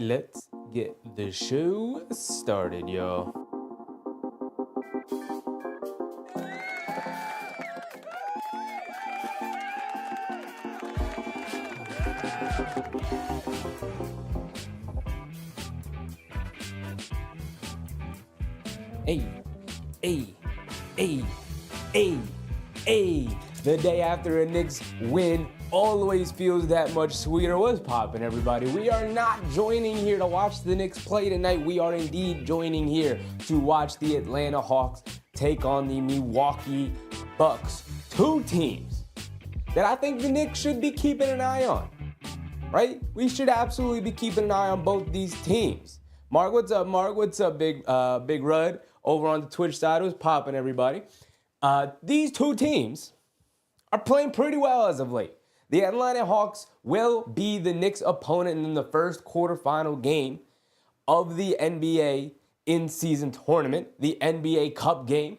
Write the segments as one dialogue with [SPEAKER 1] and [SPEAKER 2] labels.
[SPEAKER 1] Let's get the show started, y'all. Hey, hey, hey, hey, hey. The day after a Knicks win always feels that much sweeter. What's poppin', everybody? We are not joining here to watch the Knicks play tonight. We are indeed joining here to watch the Atlanta Hawks take on the Milwaukee Bucks. Two teams that I think the Knicks should be keeping an eye on, right? We should absolutely be keeping an eye on both these teams. Mark, what's up, Mark? What's up, Big Rudd? Over on the Twitch side, what's popping, everybody? These two teams are playing pretty well as of late. The Atlanta Hawks will be the Knicks' opponent in the first quarterfinal game of the NBA in-season tournament, the NBA Cup game.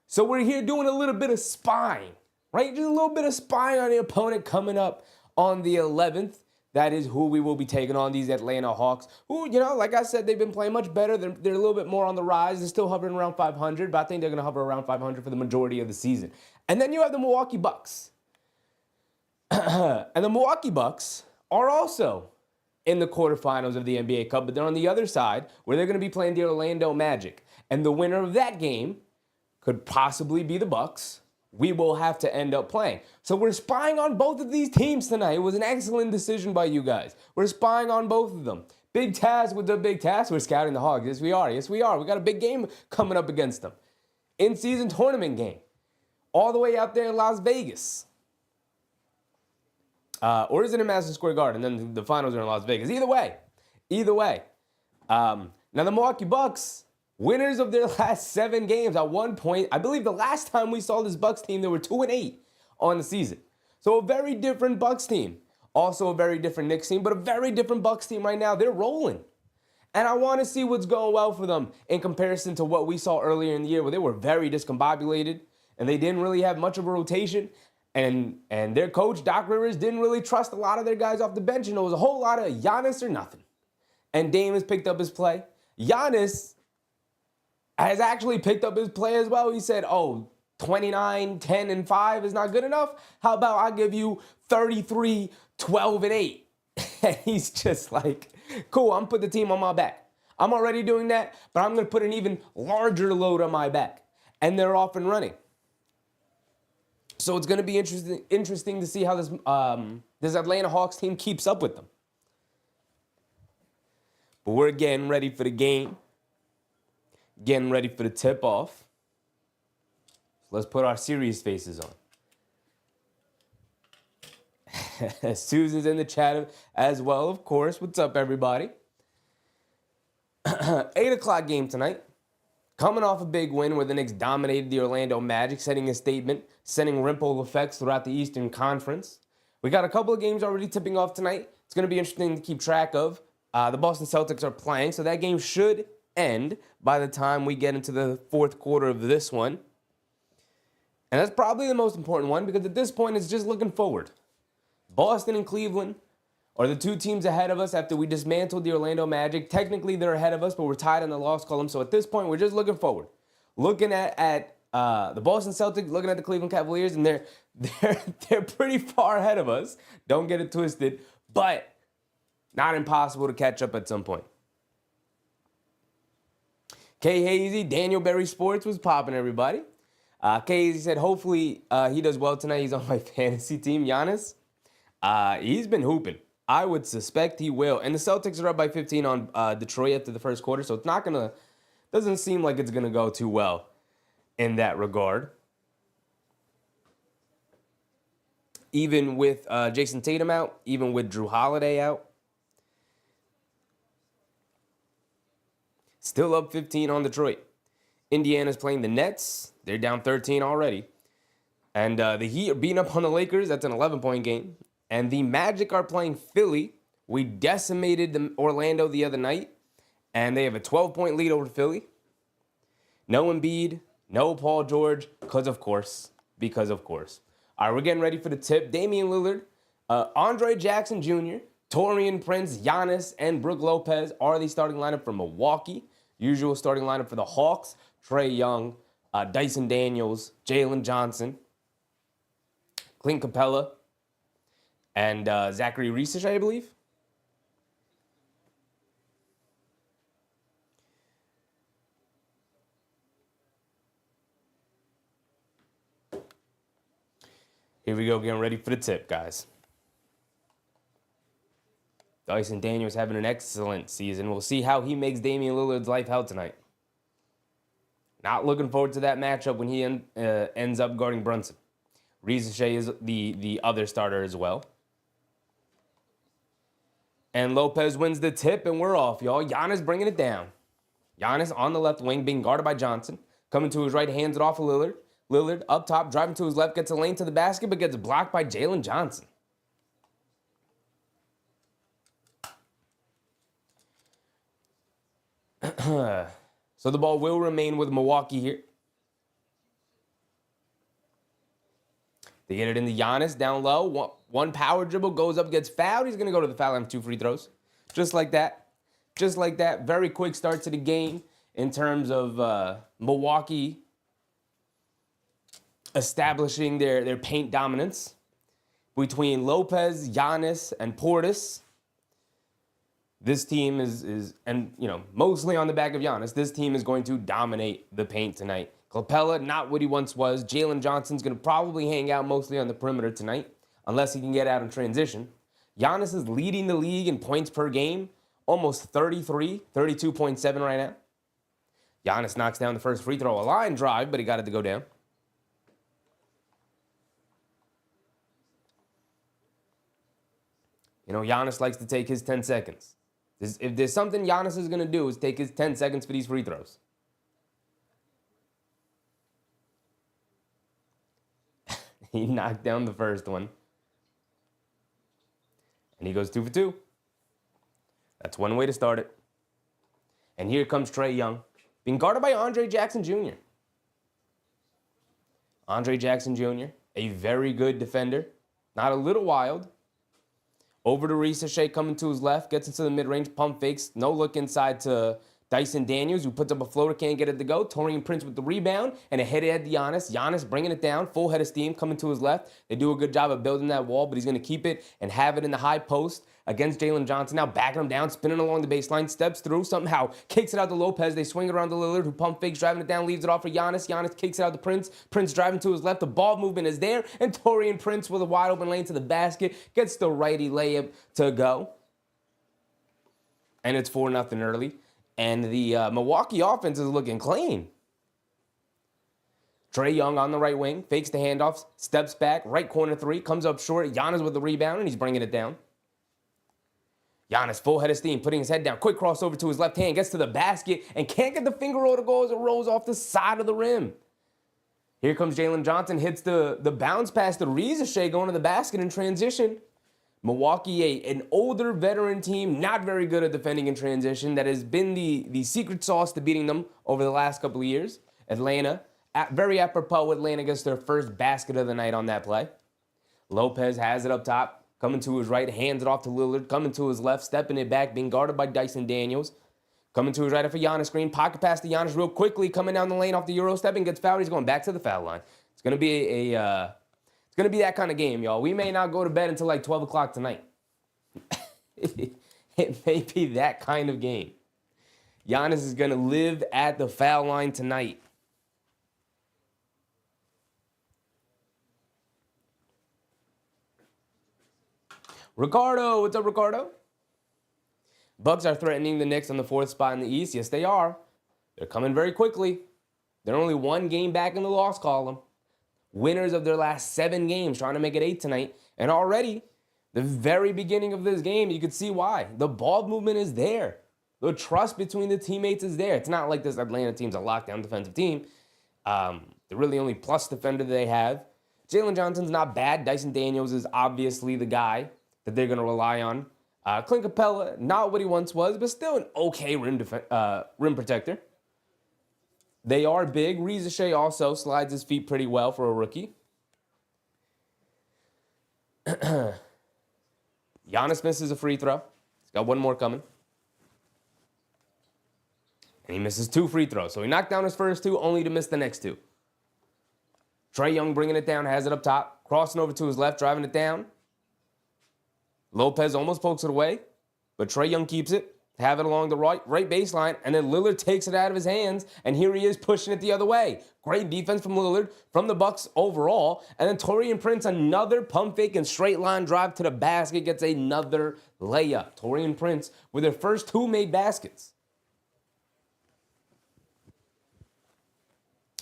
[SPEAKER 1] So we're here doing a little bit of spying, right? Just a little bit of spying on the opponent coming up on the 11th. That is who we will be taking on, these Atlanta Hawks, who, like I said, they've been playing much better. They're a little bit more on the rise. They're still hovering around 500, but I think they're going to hover around 500 for the majority of the season. And then you have the Milwaukee Bucks. And the Milwaukee Bucks are also in the quarterfinals of the NBA Cup, but they're on the other side where they're going to be playing the Orlando Magic. And the winner of that game could possibly be the Bucks. We will have to end up playing. So we're spying on both of these teams tonight. It was an excellent decision by you guys. We're spying on both of them. Big task with the big task. We're scouting the Hawks. Yes, we are. Yes, we are. We got a big game coming up against them. In-season tournament game. All the way out there in Las Vegas. Or is it in Madison Square Garden? And then the finals are in Las Vegas. Either way. Now the Milwaukee Bucks, winners of their last 7 games. At one point, I believe the last time we saw this Bucks team, they were 2-8 on the season. So a very different Bucks team. Also a very different Knicks team, but a very different Bucks team right now. They're rolling. And I want to see what's going well for them in comparison to what we saw earlier in the year where they were very discombobulated and they didn't really have much of a rotation. And their coach, Doc Rivers, didn't really trust a lot of their guys off the bench. And it was a whole lot of Giannis or nothing. And Dame has picked up his play. Giannis has actually picked up his play as well. He said, 29, 10, and 5 is not good enough. How about I give you 33, 12, and 8? And he's just like, cool, I'm putting the team on my back. I'm already doing that, but I'm going to put an even larger load on my back. And they're off and running. So it's going to be interesting to see how this Atlanta Hawks team keeps up with them. But we're getting ready for the game. Getting ready for the tip-off. So let's put our serious faces on. Susan's in the chat as well, of course. What's up, everybody? 8 o'clock game tonight. Coming off a big win where the Knicks dominated the Orlando Magic, setting a statement, sending ripple effects throughout the Eastern Conference. We got a couple of games already tipping off tonight. It's going to be interesting to keep track of. The Boston Celtics are playing, so that game should end by the time we get into the fourth quarter of this one. And that's probably the most important one because at this point it's just looking forward. Boston and Cleveland are the two teams ahead of us after we dismantled the Orlando Magic. Technically they're ahead of us, but we're tied in the loss column. So at this point we're just looking forward. Looking at the Boston Celtics, looking at the Cleveland Cavaliers, and they're pretty far ahead of us. Don't get it twisted, but not impossible to catch up at some point. K Hazy, Daniel Berry Sports was popping, everybody. K Hazy said, hopefully he does well tonight. He's on my fantasy team. Giannis, he's been hooping. I would suspect he will. And the Celtics are up by 15 on Detroit after the first quarter, so it's doesn't seem like it's going to go too well in that regard. Even with Jason Tatum out, even with Drew Holiday out. Still up 15 on Detroit. Indiana's playing the Nets. They're down 13 already. And the Heat are beating up on the Lakers. That's an 11-point game. And the Magic are playing Philly. We decimated Orlando the other night. And they have a 12-point lead over Philly. No Embiid. No Paul George. Because of course. All right, we're getting ready for the tip. Damian Lillard. Andre Jackson Jr. Taurean Prince, Giannis, and Brook Lopez are the starting lineup for Milwaukee. Usual starting lineup for the Hawks: Trae Young, Dyson Daniels, Jalen Johnson, Clint Capella, and Zachary Research, I believe. Here we go, getting ready for the tip, guys. Dyson Daniels having an excellent season. We'll see how he makes Damian Lillard's life hell tonight. Not looking forward to that matchup when he ends up guarding Brunson. Research is the other starter as well. And Lopez wins the tip, and we're off, y'all. Giannis bringing it down. Giannis on the left wing, being guarded by Johnson. Coming to his right, hands it off of Lillard. Lillard up top, driving to his left, gets a lane to the basket, but gets blocked by Jalen Johnson. So the ball will remain with Milwaukee here. They get it into Giannis down low. One power dribble, goes up, gets fouled. He's going to go to the foul line with 2 free throws. Just like that. Just like that. Very quick start to the game in terms of Milwaukee establishing their paint dominance between Lopez, Giannis, and Portis. This team is mostly on the back of Giannis, this team is going to dominate the paint tonight. Capella, not what he once was. Jalen Johnson's going to probably hang out mostly on the perimeter tonight, unless he can get out in transition. Giannis is leading the league in points per game, almost 33, 32.7 right now. Giannis knocks down the first free throw, a line drive, but he got it to go down. Giannis likes to take his 10 seconds. If there's something Giannis is going to do, is take his 10 seconds for these free throws. He knocked down the first one. And he goes 2 for 2. That's one way to start it. And here comes Trae Young, being guarded by Andre Jackson Jr. Andre Jackson Jr., a very good defender. Not a little wild. Over to Research, coming to his left, gets into the mid-range, pump fakes, no look inside to Dyson Daniels, who puts up a floater, can't get it to go. Taurean Prince with the rebound, and a head-to-head to Giannis. Giannis bringing it down, full head of steam, coming to his left. They do a good job of building that wall, but he's going to keep it and have it in the high post against Jalen Johnson. Now backing him down, spinning along the baseline, steps through, somehow kicks it out to Lopez. They swing it around to Lillard, who pump fakes, driving it down, leaves it off for Giannis. Giannis kicks it out to Prince. Prince driving to his left. The ball movement is there, and Taurean Prince with a wide open lane to the basket gets the righty layup to go. And it's 4-0 early. And the Milwaukee offense is looking clean. Trae Young on the right wing, fakes the handoffs, steps back, right corner 3, comes up short. Giannis with the rebound, and he's bringing it down. Giannis, full head of steam, putting his head down. Quick crossover to his left hand, gets to the basket, and can't get the finger roll to go as it rolls off the side of the rim. Here comes Jalen Johnson, hits the bounce pass to Research, going to the basket in transition. Milwaukee, an older veteran team, not very good at defending in transition, that has been the secret sauce to beating them over the last couple of years. Atlanta, very apropos, Atlanta gets their first basket of the night on that play. Lopez has it up top, coming to his right, hands it off to Lillard, coming to his left, stepping it back, being guarded by Dyson Daniels. Coming to his right off a Giannis screen, pocket pass to Giannis real quickly, coming down the lane off the Euro step and gets fouled. He's going back to the foul line. It's going to be it's going to be that kind of game, y'all. We may not go to bed until like 12 o'clock tonight. It may be that kind of game. Giannis is going to live at the foul line tonight. Ricardo, what's up, Ricardo? Bucks are threatening the Knicks on the 4th spot in the East. Yes, they are. They're coming very quickly. They're only 1 game back in the loss column. Winners of their last 7 games, trying to make it 8 tonight. And already, the very beginning of this game, you could see why. The ball movement is there. The trust between the teammates is there. It's not like this Atlanta team's a lockdown defensive team. The really only plus defender they have. Jalen Johnson's not bad. Dyson Daniels is obviously the guy that they're going to rely on. Clint Capella, not what he once was, but still an okay rim protector. They are big. Research also slides his feet pretty well for a rookie. Giannis misses a free throw. He's got one more coming. And he misses 2 free throws. So he knocked down his first 2, only to miss the next 2. Trae Young bringing it down, has it up top. Crossing over to his left, driving it down. Lopez almost pokes it away, but Trae Young keeps it. Have it along the right baseline, and then Lillard takes it out of his hands, and here he is pushing it the other way. Great defense from Lillard, from the Bucks overall, and then Taurean Prince, another pump fake and straight line drive to the basket, gets another layup. Taurean Prince with their first 2 made baskets.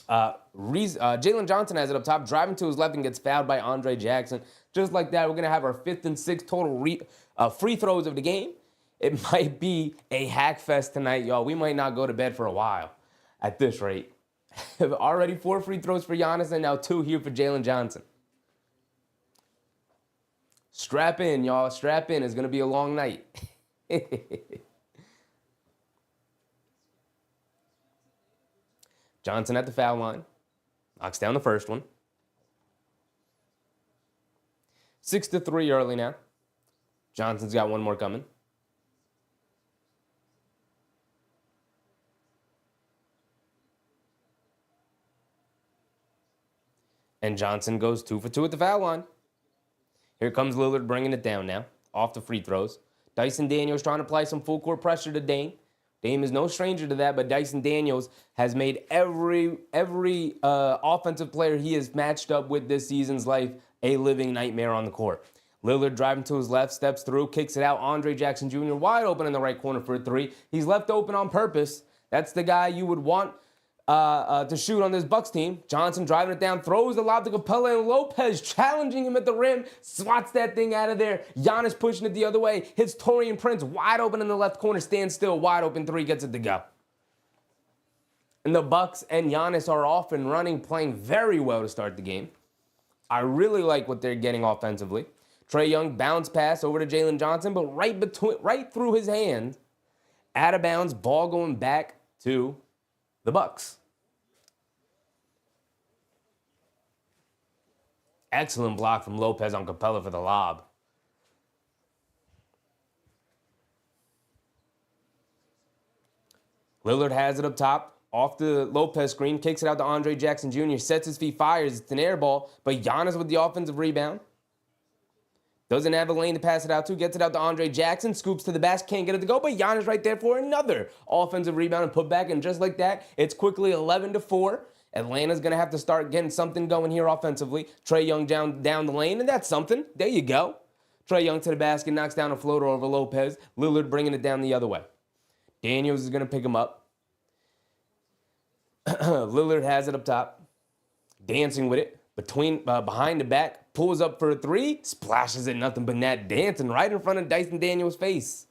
[SPEAKER 1] Jalen Johnson has it up top, driving to his left and gets fouled by Andre Jackson. Just like that, we're going to have our 5th and 6th total free throws of the game. It might be a hack fest tonight, y'all. We might not go to bed for a while at this rate. Already 4 free throws for Giannis and now 2 here for Jalen Johnson. Strap in, y'all. Strap in. It's going to be a long night. Johnson at the foul line. Knocks down the first one. 6-3 early now. Johnson's got one more coming. And Johnson goes 2 for 2 at the foul line. Here comes Lillard bringing it down now. Off the free throws. Dyson Daniels trying to apply some full court pressure to Dame. Dame is no stranger to that, but Dyson Daniels has made every offensive player he has matched up with this season's life a living nightmare on the court. Lillard driving to his left, steps through, kicks it out. Andre Jackson Jr. wide open in the right corner for a 3. He's left open on purpose. That's the guy you would want to shoot on this Bucks team. Johnson driving it down, throws the lob to Capella, and Lopez challenging him at the rim, swats that thing out of there. Giannis pushing it the other way, hits Taurean Prince wide open in the left corner, stands still, wide open 3, gets it to go. And the Bucks and Giannis are off and running, playing very well to start the game. I really like what they're getting offensively. Trae Young bounce pass over to Jalen Johnson, but right through his hand, out of bounds, ball going back to the Bucks. Excellent block from Lopez on Capella for the lob. Lillard has it up top, off the Lopez screen, kicks it out to Andre Jackson Jr., sets his feet, fires, it's an air ball, but Giannis with the offensive rebound. Doesn't have a lane to pass it out to, gets it out to Andre Jackson, scoops to the basket, can't get it to go, but Giannis right there for another offensive rebound and put back, and just like that, it's quickly 11-4. Atlanta's going to have to start getting something going here offensively. Trae Young down the lane, and that's something. There you go. Trae Young to the basket, knocks down a floater over Lopez. Lillard bringing it down the other way. Daniels is going to pick him up. Lillard has it up top. Dancing with it. Behind the back. Pulls up for a 3. Splashes it, nothing but net. Dancing right in front of Dyson Daniels' face.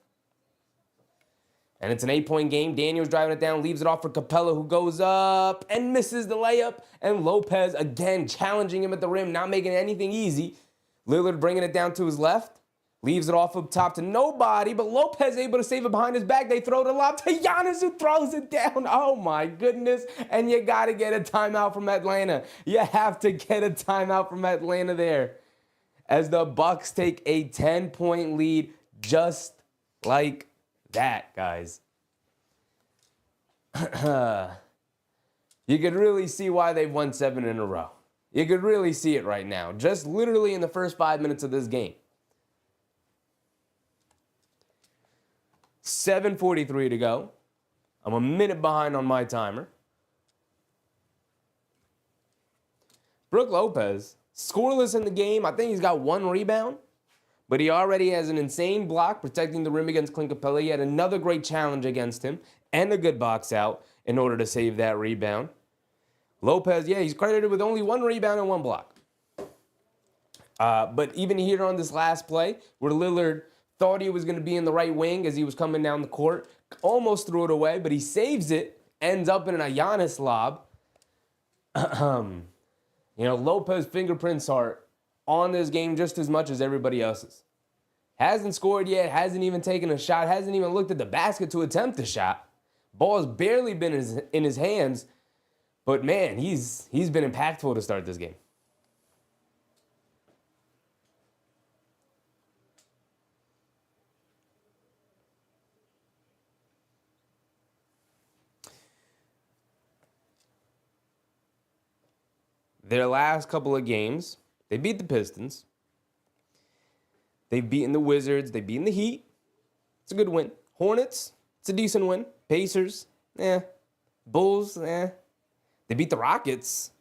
[SPEAKER 1] And it's an 8-point game. Daniels driving it down, leaves it off for Capella, who goes up and misses the layup. And Lopez, again, challenging him at the rim, not making anything easy. Lillard bringing it down to his left, leaves it off up top to nobody, but Lopez able to save it behind his back. They throw the lob to Giannis, who throws it down. Oh, my goodness. And you got to get a timeout from Atlanta. You have to get a timeout from Atlanta there, as the Bucks take a 10-point lead just like that, guys. You could really see why they've won 7 in a row. You could really see it right now, just literally in the first 5 minutes of this game. 7:43 to go. I'm a minute behind on my timer. Brook Lopez, scoreless in the game. I think he's got 1 rebound. But he already has an insane block protecting the rim against Clint Capella. He had another great challenge against him and a good box out in order to save that rebound. Lopez, yeah, he's credited with only 1 rebound and 1 block. But even here on this last play, where Lillard thought he was going to be in the right wing as he was coming down the court, almost threw it away, but he saves it, ends up in a Giannis lob. Lopez fingerprints are on this game just as much as everybody else's. Hasn't scored yet, hasn't even taken a shot, hasn't even looked at the basket to attempt a shot. Ball has barely been in his hands, but man, he's been impactful to start this game. their last couple of games, they beat the Pistons. They've beaten the Wizards. They've beaten the Heat. It's a good win. Hornets, it's a decent win. Pacers, Bulls, They beat the Rockets.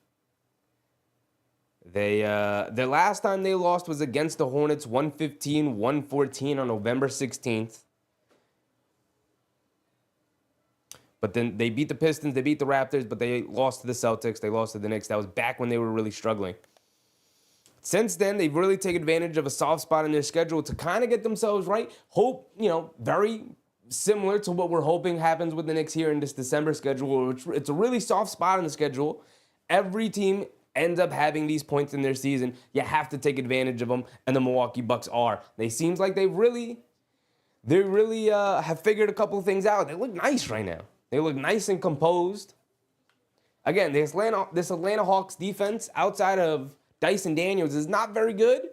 [SPEAKER 1] Their last time they lost was against the Hornets, 115-114 on November 16th. But then they beat the Pistons, they beat the Raptors, but they lost to the Celtics, they lost to the Knicks. That was back when they were really struggling. Since then, they've really taken advantage of a soft spot in their schedule to kind of get themselves right. Hope, very similar to what we're hoping happens with the Knicks here in this December schedule, which it's a really soft spot in the schedule. Every team ends up having these points in their season. You have to take advantage of them, and the Milwaukee Bucks are. They seems like they really have figured a couple of things out. They look nice right now. They look nice and composed. Again, this Atlanta Hawks defense, outside of Dyson Daniels, is not very good.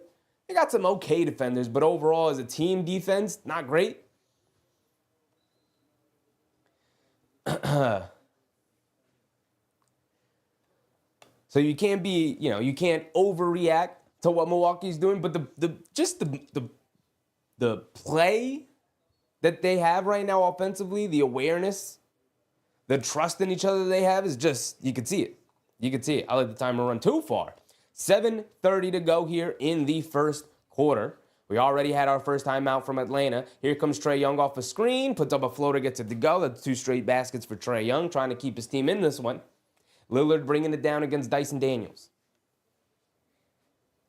[SPEAKER 1] They got some okay defenders, but overall, as a team defense, not great. So you can't you can't overreact to what Milwaukee's doing, but the play that they have right now offensively, the awareness, the trust in each other they have is just, you can see it. You can see it. I let the timer run too far. 7:30 to go here in the first quarter. We already had our first timeout from Atlanta. Here comes Trae Young off a screen, puts up a floater, gets it to go. That's 2 straight baskets for Trae Young, trying to keep his team in this one. Lillard bringing it down against Dyson Daniels.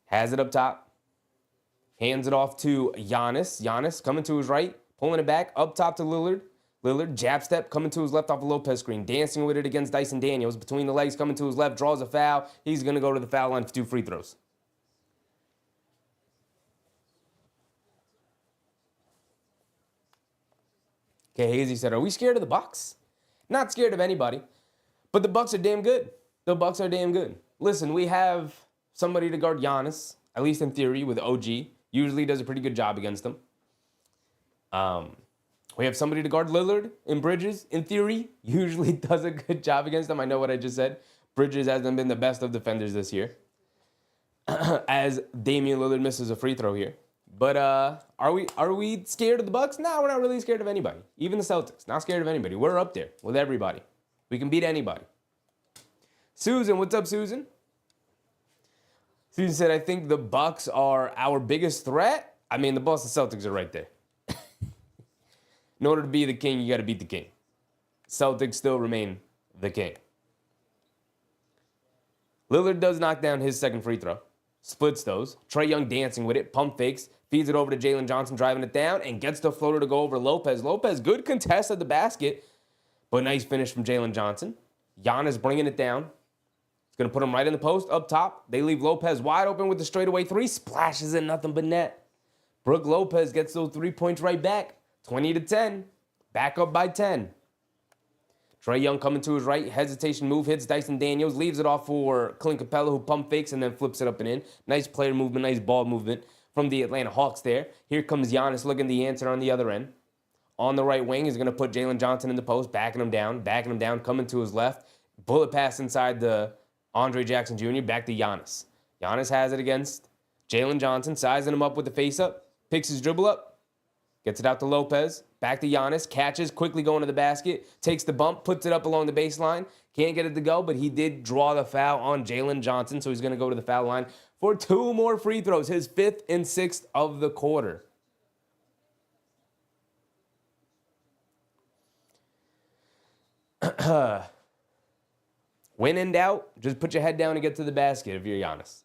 [SPEAKER 1] Has it up top. Hands it off to Giannis. Giannis coming to his right, pulling it back, up top to Lillard. Lillard, jab step, coming to his left off a Lopez screen. Dancing with it against Dyson Daniels. Between the legs, coming to his left, draws a foul. He's going to go to the foul line for 2 free throws. Okay, Hazy said, are we scared of the Bucks? Not scared of anybody. But the Bucks are damn good. The Bucks are damn good. Listen, we have somebody to guard Giannis, at least in theory, with OG. Usually does a pretty good job against them. We have somebody to guard Lillard in Bridges, in theory. Usually does a good job against them. I know what I just said. Bridges hasn't been the best of defenders this year. As Damian Lillard misses a free throw here. But are we scared of the Bucks? No, we're not really scared of anybody. Even the Celtics, not scared of anybody. We're up there with everybody. We can beat anybody. Susan, what's up, Susan? Susan said, I think the Bucks are our biggest threat. I mean, the Boston Celtics are right there. In order to be the king, you got to beat the king. Celtics still remain the king. Lillard does knock down his second free throw. Splits those. Trae Young dancing with it. Pump fakes. Feeds it over to Jalen Johnson, driving it down, and gets the floater to go over Lopez. Lopez, good contest at the basket, but nice finish from Jalen Johnson. Giannis bringing it down. He's going to put him right in the post, up top. They leave Lopez wide open with the straightaway 3. Splashes in nothing but net. Brook Lopez gets those 3 points right back. 20-10. Back up by 10. Trae Young coming to his right. Hesitation move. Hits Dyson Daniels. Leaves it off for Clint Capella, who pump fakes and then flips it up and in. Nice player movement. Nice ball movement from the Atlanta Hawks there. Here comes Giannis looking the answer on the other end. On the right wing, he's going to put Jalen Johnson in the post. Backing him down. Coming to his left. Bullet pass inside the Andre Jackson Jr. Back to Giannis. Giannis has it against Jalen Johnson. Sizing him up with the face up. Picks his dribble up. Gets it out to Lopez. Back to Giannis. Catches, quickly going to the basket. Takes the bump, puts it up along the baseline. Can't get it to go, but he did draw the foul on Jalen Johnson, so he's going to go to the foul line for 2 more free throws, his 5th and 6th of the quarter. When in doubt, just put your head down and get to the basket if you're Giannis.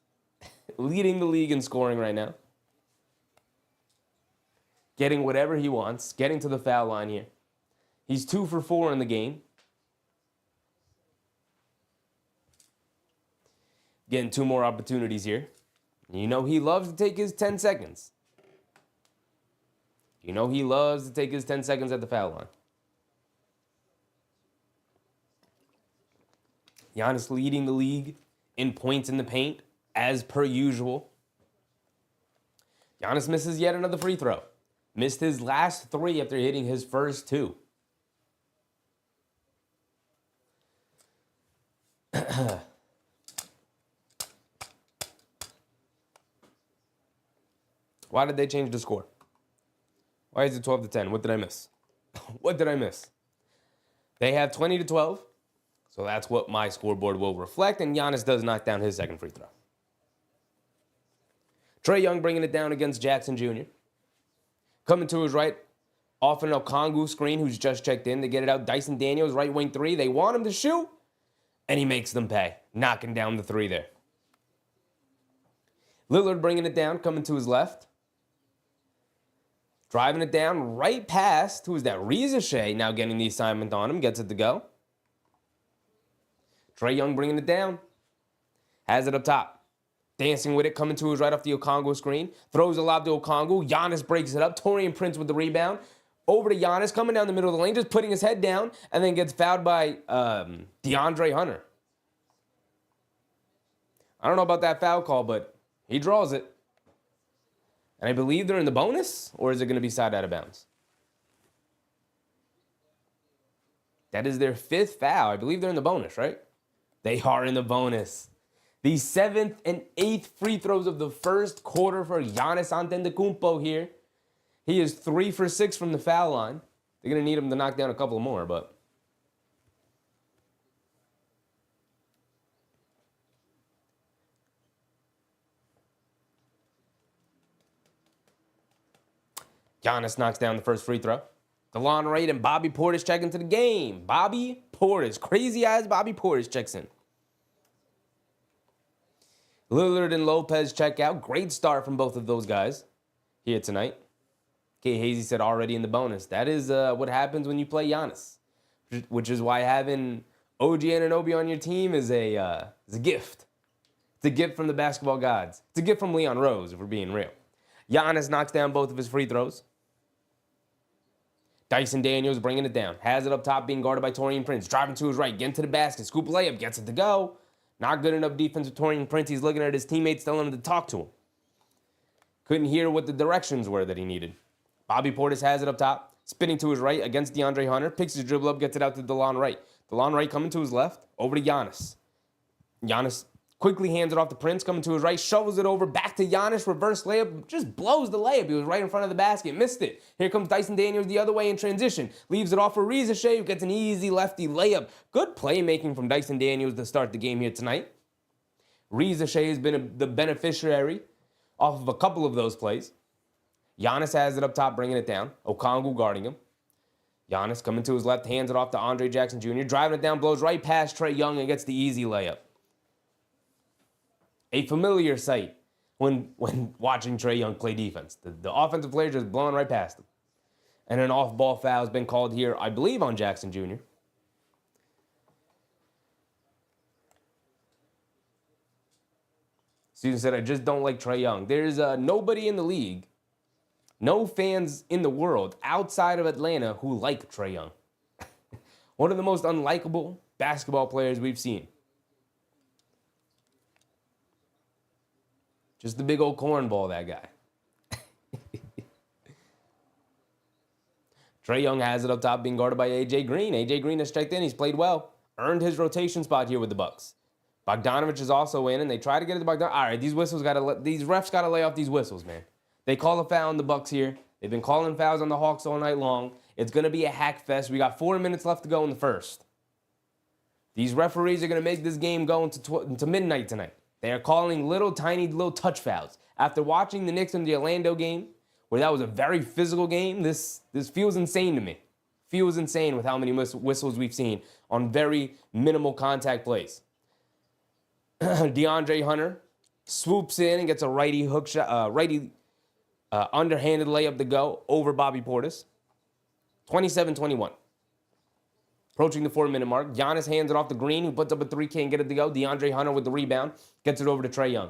[SPEAKER 1] Leading the league in scoring right now. Getting whatever he wants, getting to the foul line here. He's 2 for 4 in the game. Getting 2 more opportunities here. You know he loves to take his 10 seconds. You know he loves to take his 10 seconds at the foul line. Giannis leading the league in points in the paint, as per usual. Giannis misses yet another free throw. Missed his last 3 after hitting his first 2. Why did they change the score? Why is it 12-10? What did I miss? What did I miss? They have 20-12, so that's what my scoreboard will reflect, and Giannis does knock down his second free throw. Trae Young bringing it down against Jackson Jr. Coming to his right, off an Okongwu screen, who's just checked in. They get it out. Dyson Daniels, right wing three. They want him to shoot, and he makes them pay, knocking down the three there. Lillard bringing it down, coming to his left. Driving it down right past, who is that? Shea now getting the assignment on him, gets it to go. Trae Young bringing it down. Has it up top. Dancing with it, coming to his right off the Okongwu screen. Throws a lob to Okongwu. Giannis breaks it up. Taurean Prince with the rebound. Over to Giannis, coming down the middle of the lane, just putting his head down, and then gets fouled by DeAndre Hunter. I don't know about that foul call, but he draws it. And I believe they're in the bonus, or is it going to be side out of bounds? That is their fifth foul. I believe they're in the bonus, right? They are in the bonus. The 7th and 8th free throws of the first quarter for Giannis Antetokounmpo here. He is 3 for 6 from the foul line. They're going to need him to knock down a couple more, but... Giannis knocks down the first free throw. DeLon Wright and Bobby Portis check into the game. Bobby Portis, crazy eyes Bobby Portis checks in. Lillard and Lopez check out. Great start from both of those guys here tonight. K. Hazy said already in the bonus. That is what happens when you play Giannis, which is why having OG Anunoby on your team is a gift. It's a gift from the basketball gods. It's a gift from Leon Rose, if we're being real. Giannis knocks down both of his free throws. Dyson Daniels bringing it down. Has it up top, being guarded by Taurean Prince. Driving to his right, getting to the basket. Scoop layup, gets it to go. Not good enough defense with Taurean Prince. He's looking at his teammates, telling him to talk to him. Couldn't hear what the directions were that he needed. Bobby Portis has it up top. Spinning to his right against DeAndre Hunter. Picks his dribble up, gets it out to DeLon Wright. DeLon Wright coming to his left. Over to Giannis. Giannis quickly hands it off to Prince, coming to his right, shovels it over, back to Giannis, reverse layup, just blows the layup. He was right in front of the basket, missed it. Here comes Dyson Daniels the other way in transition. Leaves it off for Shea, who gets an easy lefty layup. Good playmaking from Dyson Daniels to start the game here tonight. Shea has been the beneficiary off of a couple of those plays. Giannis has it up top, bringing it down. Okongwu guarding him. Giannis coming to his left, hands it off to Andre Jackson Jr., driving it down, blows right past Trae Young and gets the easy layup. A familiar sight when watching Trae Young play defense. The offensive player just blowing right past him. And an off-ball foul has been called here, I believe, on Jackson Jr. Susan said, I just don't like Trae Young. There's nobody in the league, no fans in the world outside of Atlanta who like Trae Young. One of the most unlikable basketball players we've seen. Just the big old cornball, that guy. Trae Young has it up top, being guarded by A.J. Green. A.J. Green has checked in. He's played well. Earned his rotation spot here with the Bucks. Bogdanovich is also in, and they try to get it to Bogdanovich. All right, these refs got to lay off these whistles, man. They call a foul on the Bucks here. They've been calling fouls on the Hawks all night long. It's going to be a hack fest. We got 4 minutes left to go in the first. These referees are going to make this game go into midnight tonight. They are calling tiny little touch fouls. After watching the Knicks in the Orlando game, where that was a very physical game, this feels insane to me. Feels insane with how many whistles we've seen on very minimal contact plays. DeAndre Hunter swoops in and gets a righty hook shot, underhanded layup to go over Bobby Portis. 27-21. Approaching the 4-minute mark. Giannis hands it off to Green, who puts up a three, can't get it to go. DeAndre Hunter with the rebound. Gets it over to Trae Young.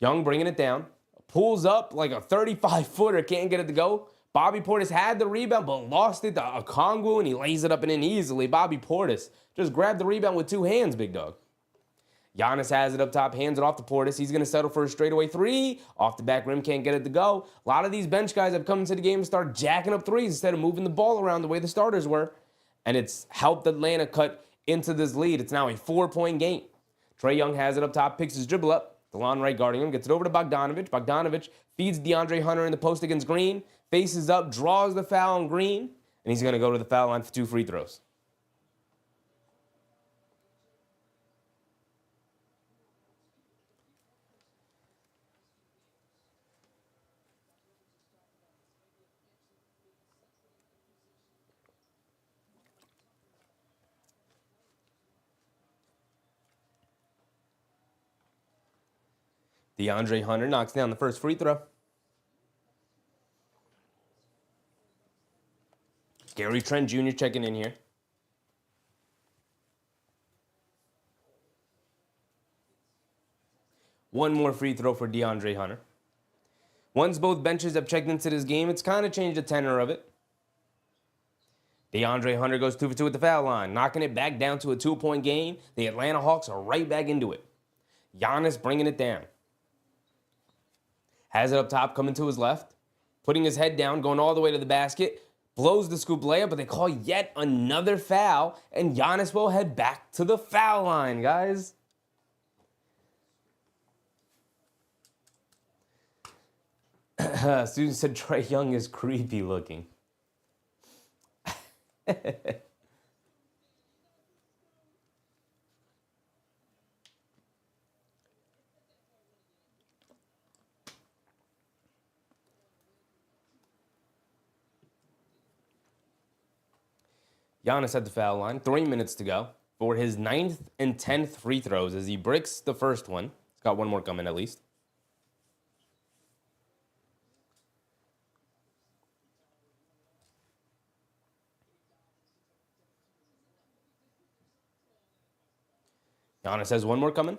[SPEAKER 1] Young bringing it down. Pulls up like a 35-footer, can't get it to go. Bobby Portis had the rebound, but lost it to Okongwu, and he lays it up and in easily. Bobby Portis just grabbed the rebound with two hands, big dog. Giannis has it up top, hands it off to Portis. He's going to settle for a straightaway three. Off the back rim, can't get it to go. A lot of these bench guys have come into the game and start jacking up threes instead of moving the ball around the way the starters were. And it's helped Atlanta cut into this lead. It's now a 4-point game. Trae Young has it up top, picks his dribble up, DeLon Wright guarding him, gets it over to Bogdanovic. Bogdanovic feeds DeAndre Hunter in the post against Green, faces up, draws the foul on Green, and he's going to go to the foul line for 2 free throws. DeAndre Hunter knocks down the first free throw. Gary Trent Jr. checking in here. One more free throw for DeAndre Hunter. Once both benches have checked into this game, it's kind of changed the tenor of it. DeAndre Hunter goes 2 for 2 at the foul line, knocking it back down to a 2-point game. The Atlanta Hawks are right back into it. Giannis bringing it down. Has it up top, coming to his left, putting his head down, going all the way to the basket, blows the scoop layup, but they call yet another foul, and Giannis will head back to the foul line, guys. Susan said Trae Young is creepy looking. Giannis at the foul line, 3 minutes to go for his 9th and 10th free throws as he bricks the first one. He's got one more coming at least. Giannis has one more coming.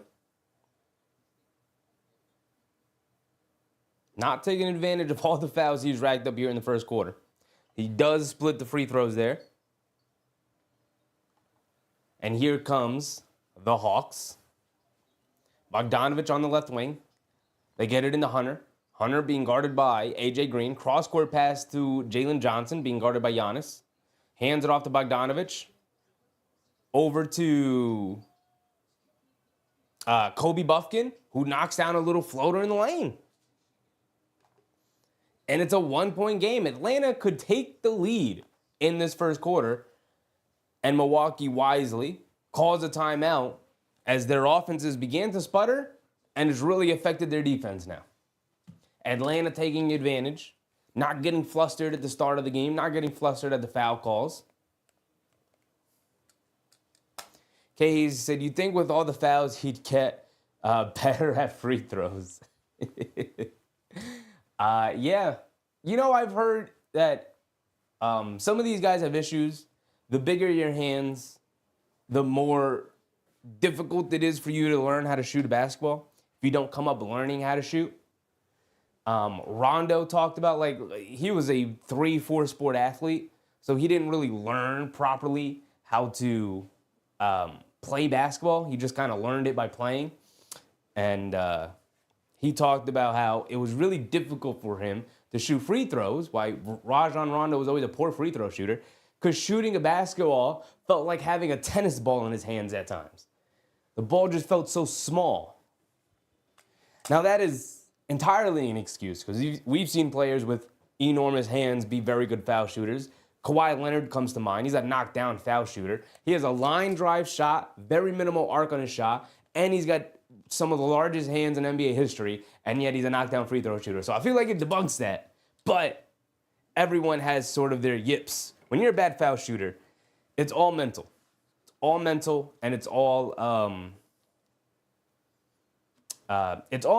[SPEAKER 1] Not taking advantage of all the fouls he's racked up here in the first quarter. He does split the free throws there. And here comes the Hawks. Bogdanovic on the left wing. They get it into Hunter. Hunter being guarded by A.J. Green. Cross-court pass to Jalen Johnson being guarded by Giannis. Hands it off to Bogdanovic. Over to Kobe Buffkin, who knocks down a little floater in the lane. And it's a 1-point game. Atlanta could take the lead in this first quarter. And Milwaukee wisely calls a timeout as their offenses began to sputter and it's really affected their defense now. Atlanta taking advantage, not getting flustered at the start of the game, not getting flustered at the foul calls. Hayes said, you think with all the fouls he'd get better at free throws? Yeah. You know, I've heard that some of these guys have issues. The bigger your hands, the more difficult it is for you to learn how to shoot a basketball if you don't come up learning how to shoot. Rondo talked about, like, he was a 3-4 sport athlete, so he didn't really learn properly how to play basketball. He just kind of learned it by playing. And he talked about how it was really difficult for him to shoot free throws, why Rajon Rondo was always a poor free throw shooter, because shooting a basketball felt like having a tennis ball in his hands at times. The ball just felt so small. Now that is entirely an excuse, because we've seen players with enormous hands be very good foul shooters. Kawhi Leonard comes to mind. He's a knockdown foul shooter. He has a line drive shot, very minimal arc on his shot, and he's got some of the largest hands in NBA history, and yet he's a knockdown free throw shooter. So I feel like it debunks that. But everyone has sort of their yips. When you're a bad foul shooter, it's all mental. It's all mental, and it's all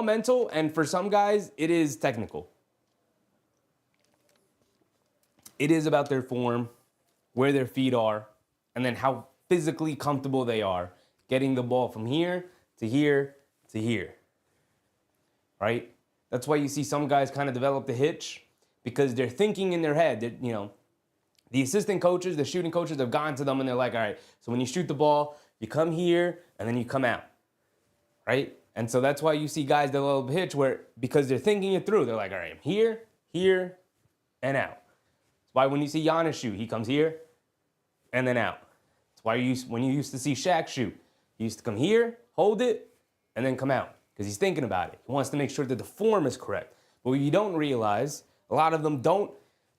[SPEAKER 1] mental, and for some guys, it is technical. It is about their form, where their feet are, and then how physically comfortable they are getting the ball from here to here to here, right? That's why you see some guys kind of develop the hitch, because they're thinking in their head that, you know, the assistant coaches, the shooting coaches have gone to them and they're like, all right, so when you shoot the ball, you come here and then you come out, right? And so that's why you see guys develop a hitch where, because they're thinking it through, they're like, all right, I'm here, here, and out. That's why when you see Giannis shoot, he comes here and then out. That's why when you used to see Shaq shoot, he used to come here, hold it, and then come out. because he's thinking about it. He wants to make sure that the form is correct. But what you don't realize, a lot of them don't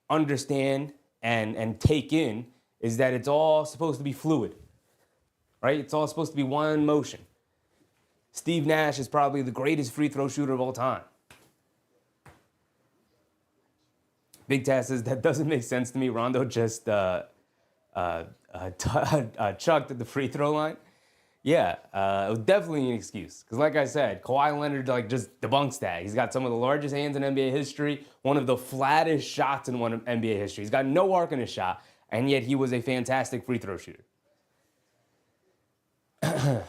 [SPEAKER 1] understand and take in, is that it's all supposed to be fluid, right? It's all supposed to be one motion. Steve Nash is probably the greatest free throw shooter of all time. Big Taz says, that doesn't make sense to me. Rondo just chucked at the free throw line. Yeah, it was definitely an excuse. Because like I said, Kawhi Leonard just debunks that. He's got some of the largest hands in NBA history, one of the flattest shots in NBA history. He's got no arc in his shot, and yet he was a fantastic free throw shooter. All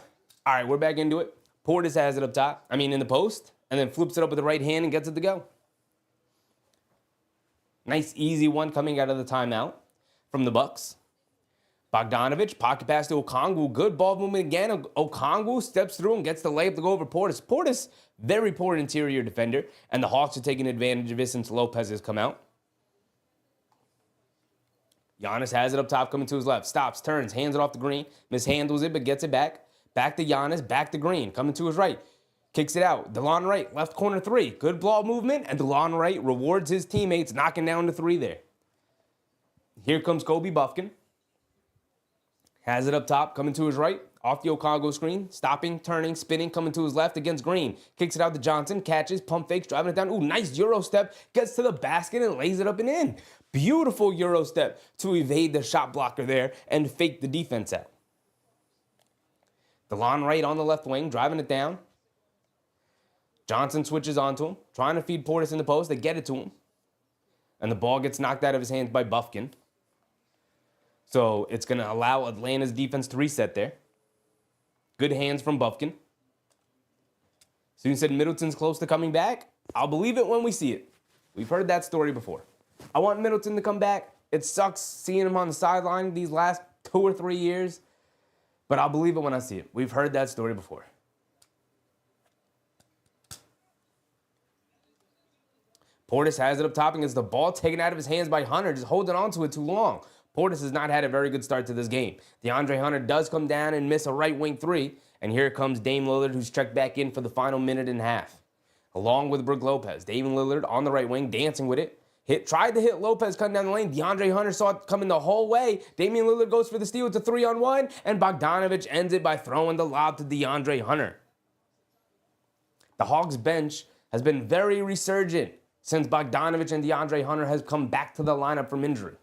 [SPEAKER 1] right, we're back into it. Portis has it up top, in the post, and then flips it up with the right hand and gets it to go. Nice, easy one coming out of the timeout from the Bucks. Bogdanovic, pocket pass to Okongwu. Good ball movement again. Okongwu steps through and gets the layup to go over Portis. Portis, very poor interior defender, and the Hawks are taking advantage of it since Lopez has come out. Giannis has it up top, coming to his left. Stops, turns, hands it off the green. Mishandles it, but gets it back. Back to Giannis, back to Green. Coming to his right. Kicks it out. DeLon Wright, left corner three. Good ball movement, and DeLon Wright rewards his teammates, knocking down the three there. Here comes Kobe Buffkin. Has it up top, coming to his right. Off the Okongwu screen. Stopping, turning, spinning, coming to his left against Green. Kicks it out to Johnson. Catches, pump fakes, driving it down. Ooh, nice Euro step. Gets to the basket and lays it up and in. Beautiful Euro step to evade the shot blocker there and fake the defense out. DeLon Wright on the left wing, driving it down. Johnson switches onto him, trying to feed Portis in the post. They get it to him. And the ball gets knocked out of his hands by Buffkin. So it's going to allow Atlanta's defense to reset there. Good hands from Buffkin. So you said Middleton's close to coming back? I'll believe it when we see it. We've heard that story before. I want Middleton to come back. It sucks seeing him on the sideline these last 2 or 3 years. But I'll believe it when I see it. We've heard that story before. Portis has it up top and gets the ball taken out of his hands by Hunter, just holding on to it too long. Portis has not had a very good start to this game. DeAndre Hunter does come down and miss a right wing three, and here comes Dame Lillard, who's checked back in for the final minute and a half, along with Brook Lopez. Dame Lillard on the right wing, dancing with it. Tried to hit Lopez cutting down the lane. DeAndre Hunter saw it coming the whole way. Damian Lillard goes for the steal. It's a 3-on-1, and Bogdanovic ends it by throwing the lob to DeAndre Hunter. The Hawks bench has been very resurgent since Bogdanovic and DeAndre Hunter has come back to the lineup from injury.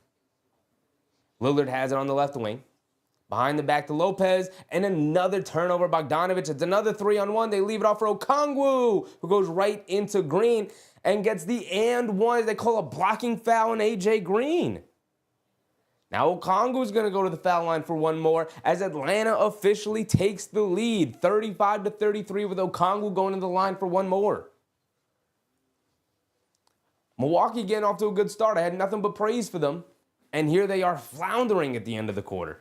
[SPEAKER 1] Lillard has it on the left wing. Behind the back to Lopez, and another turnover. Bogdanovic, it's another 3-on-1. They leave it off for Okongwu, who goes right into Green and gets the and one. They call a blocking foul on A.J. Green. Now Okongwu is going to go to the foul line for one more as Atlanta officially takes the lead, 35-33, with Okongwu going to the line for one more. Milwaukee getting off to a good start. I had nothing but praise for them. And here they are floundering at the end of the quarter.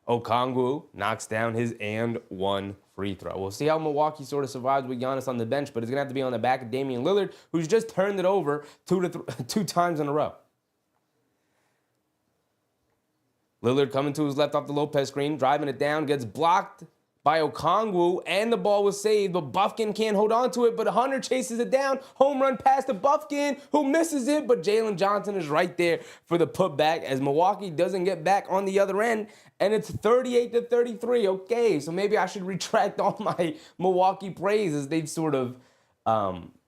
[SPEAKER 1] Okongwu knocks down his and one free throw. We'll see how Milwaukee sort of survives with Giannis on the bench, but it's going to have to be on the back of Damian Lillard, who's just turned it over two times in a row. Lillard coming to his left off the Lopez screen, driving it down, gets blocked by Okongwu, and the ball was saved, but Buffkin can't hold on to it, but Hunter chases it down. Home run pass to Buffkin, who misses it, but Jalen Johnson is right there for the putback as Milwaukee doesn't get back on the other end, and it's 38-33. Okay, so maybe I should retract all my Milwaukee praise as they've sort of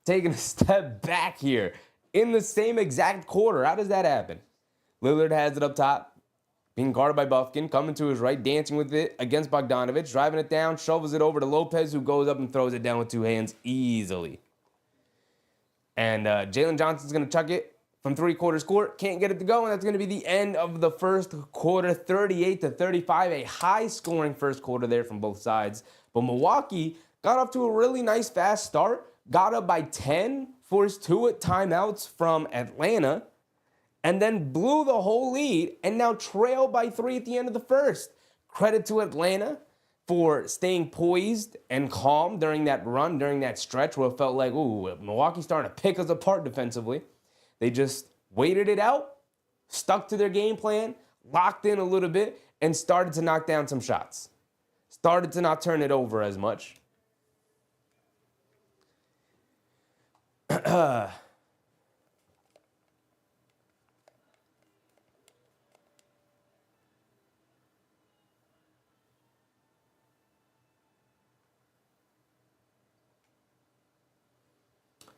[SPEAKER 1] taken a step back here in the same exact quarter. How does that happen? Lillard has it up top, being guarded by Buffkin, coming to his right, dancing with it against Bogdanovic, driving it down, shovels it over to Lopez, who goes up and throws it down with two hands easily. And Jalen Johnson's going to chuck it from three-quarters court, can't get it to go, and that's going to be the end of the first quarter, 38-35, a high-scoring first quarter there from both sides. But Milwaukee got off to a really nice fast start, got up by 10, forced two timeouts from Atlanta, and then blew the whole lead and now trailed by 3 at the end of the first. Credit to Atlanta for staying poised and calm during that run, during that stretch where it felt like, ooh, Milwaukee's starting to pick us apart defensively. They just waited it out, stuck to their game plan, locked in a little bit, and started to knock down some shots. Started to not turn it over as much.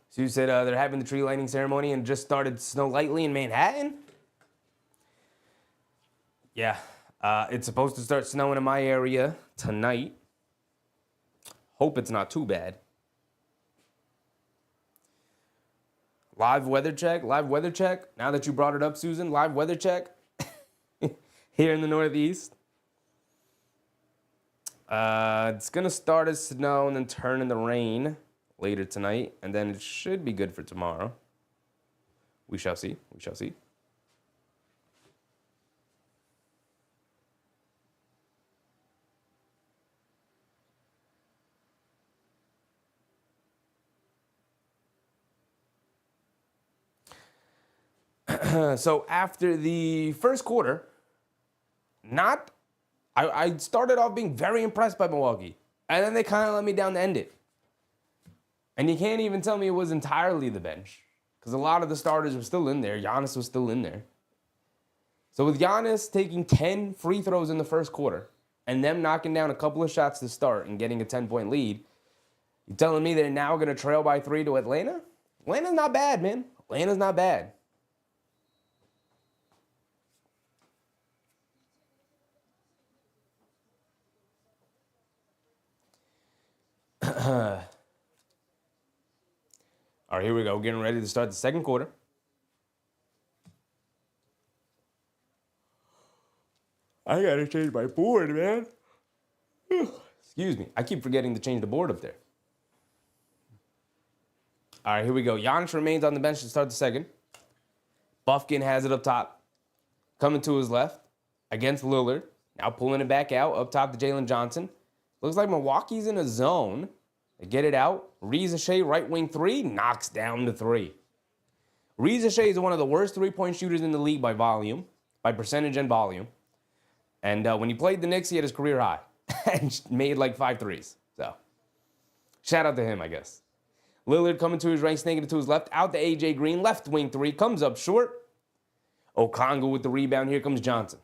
[SPEAKER 1] So you said they're having the tree lighting ceremony and just started to snow lightly in Manhattan? Yeah, it's supposed to start snowing in my area tonight. Hope it's not too bad. Live weather check. Now that you brought it up, Susan, live weather check here in the Northeast. It's going to start as snow and then turn into rain later tonight, and then it should be good for tomorrow. We shall see. So after the first quarter, I started off being very impressed by Milwaukee, and then they kind of let me down to end it. And you can't even tell me it was entirely the bench, because a lot of the starters were still in there. Giannis was still in there. So with Giannis taking 10 free throws in the first quarter and them knocking down a couple of shots to start and getting a 10-point lead, you telling me they're now going to trail by 3 to Atlanta? Atlanta's not bad, man. Atlanta's not bad. All right, here we go. Getting ready to start the second quarter. I gotta change my board, man. Excuse me. I keep forgetting to change the board up there. All right, here we go. Giannis remains on the bench to start the second. Buffkin has it up top. Coming to his left against Lillard. Now pulling it back out up top to Jalen Johnson. Looks like Milwaukee's in a zone. They get it out. Reza Shea, right wing 3, knocks down the 3. Reza Shea is one of the worst three-point shooters in the league by volume, by percentage and volume. And when he played the Knicks, he had his career high and made like 5 threes. So, shout out to him, I guess. Lillard coming to his right, snaking it to his left. Out to A.J. Green, left wing 3, comes up short. Okongwu with the rebound. Here comes Johnson.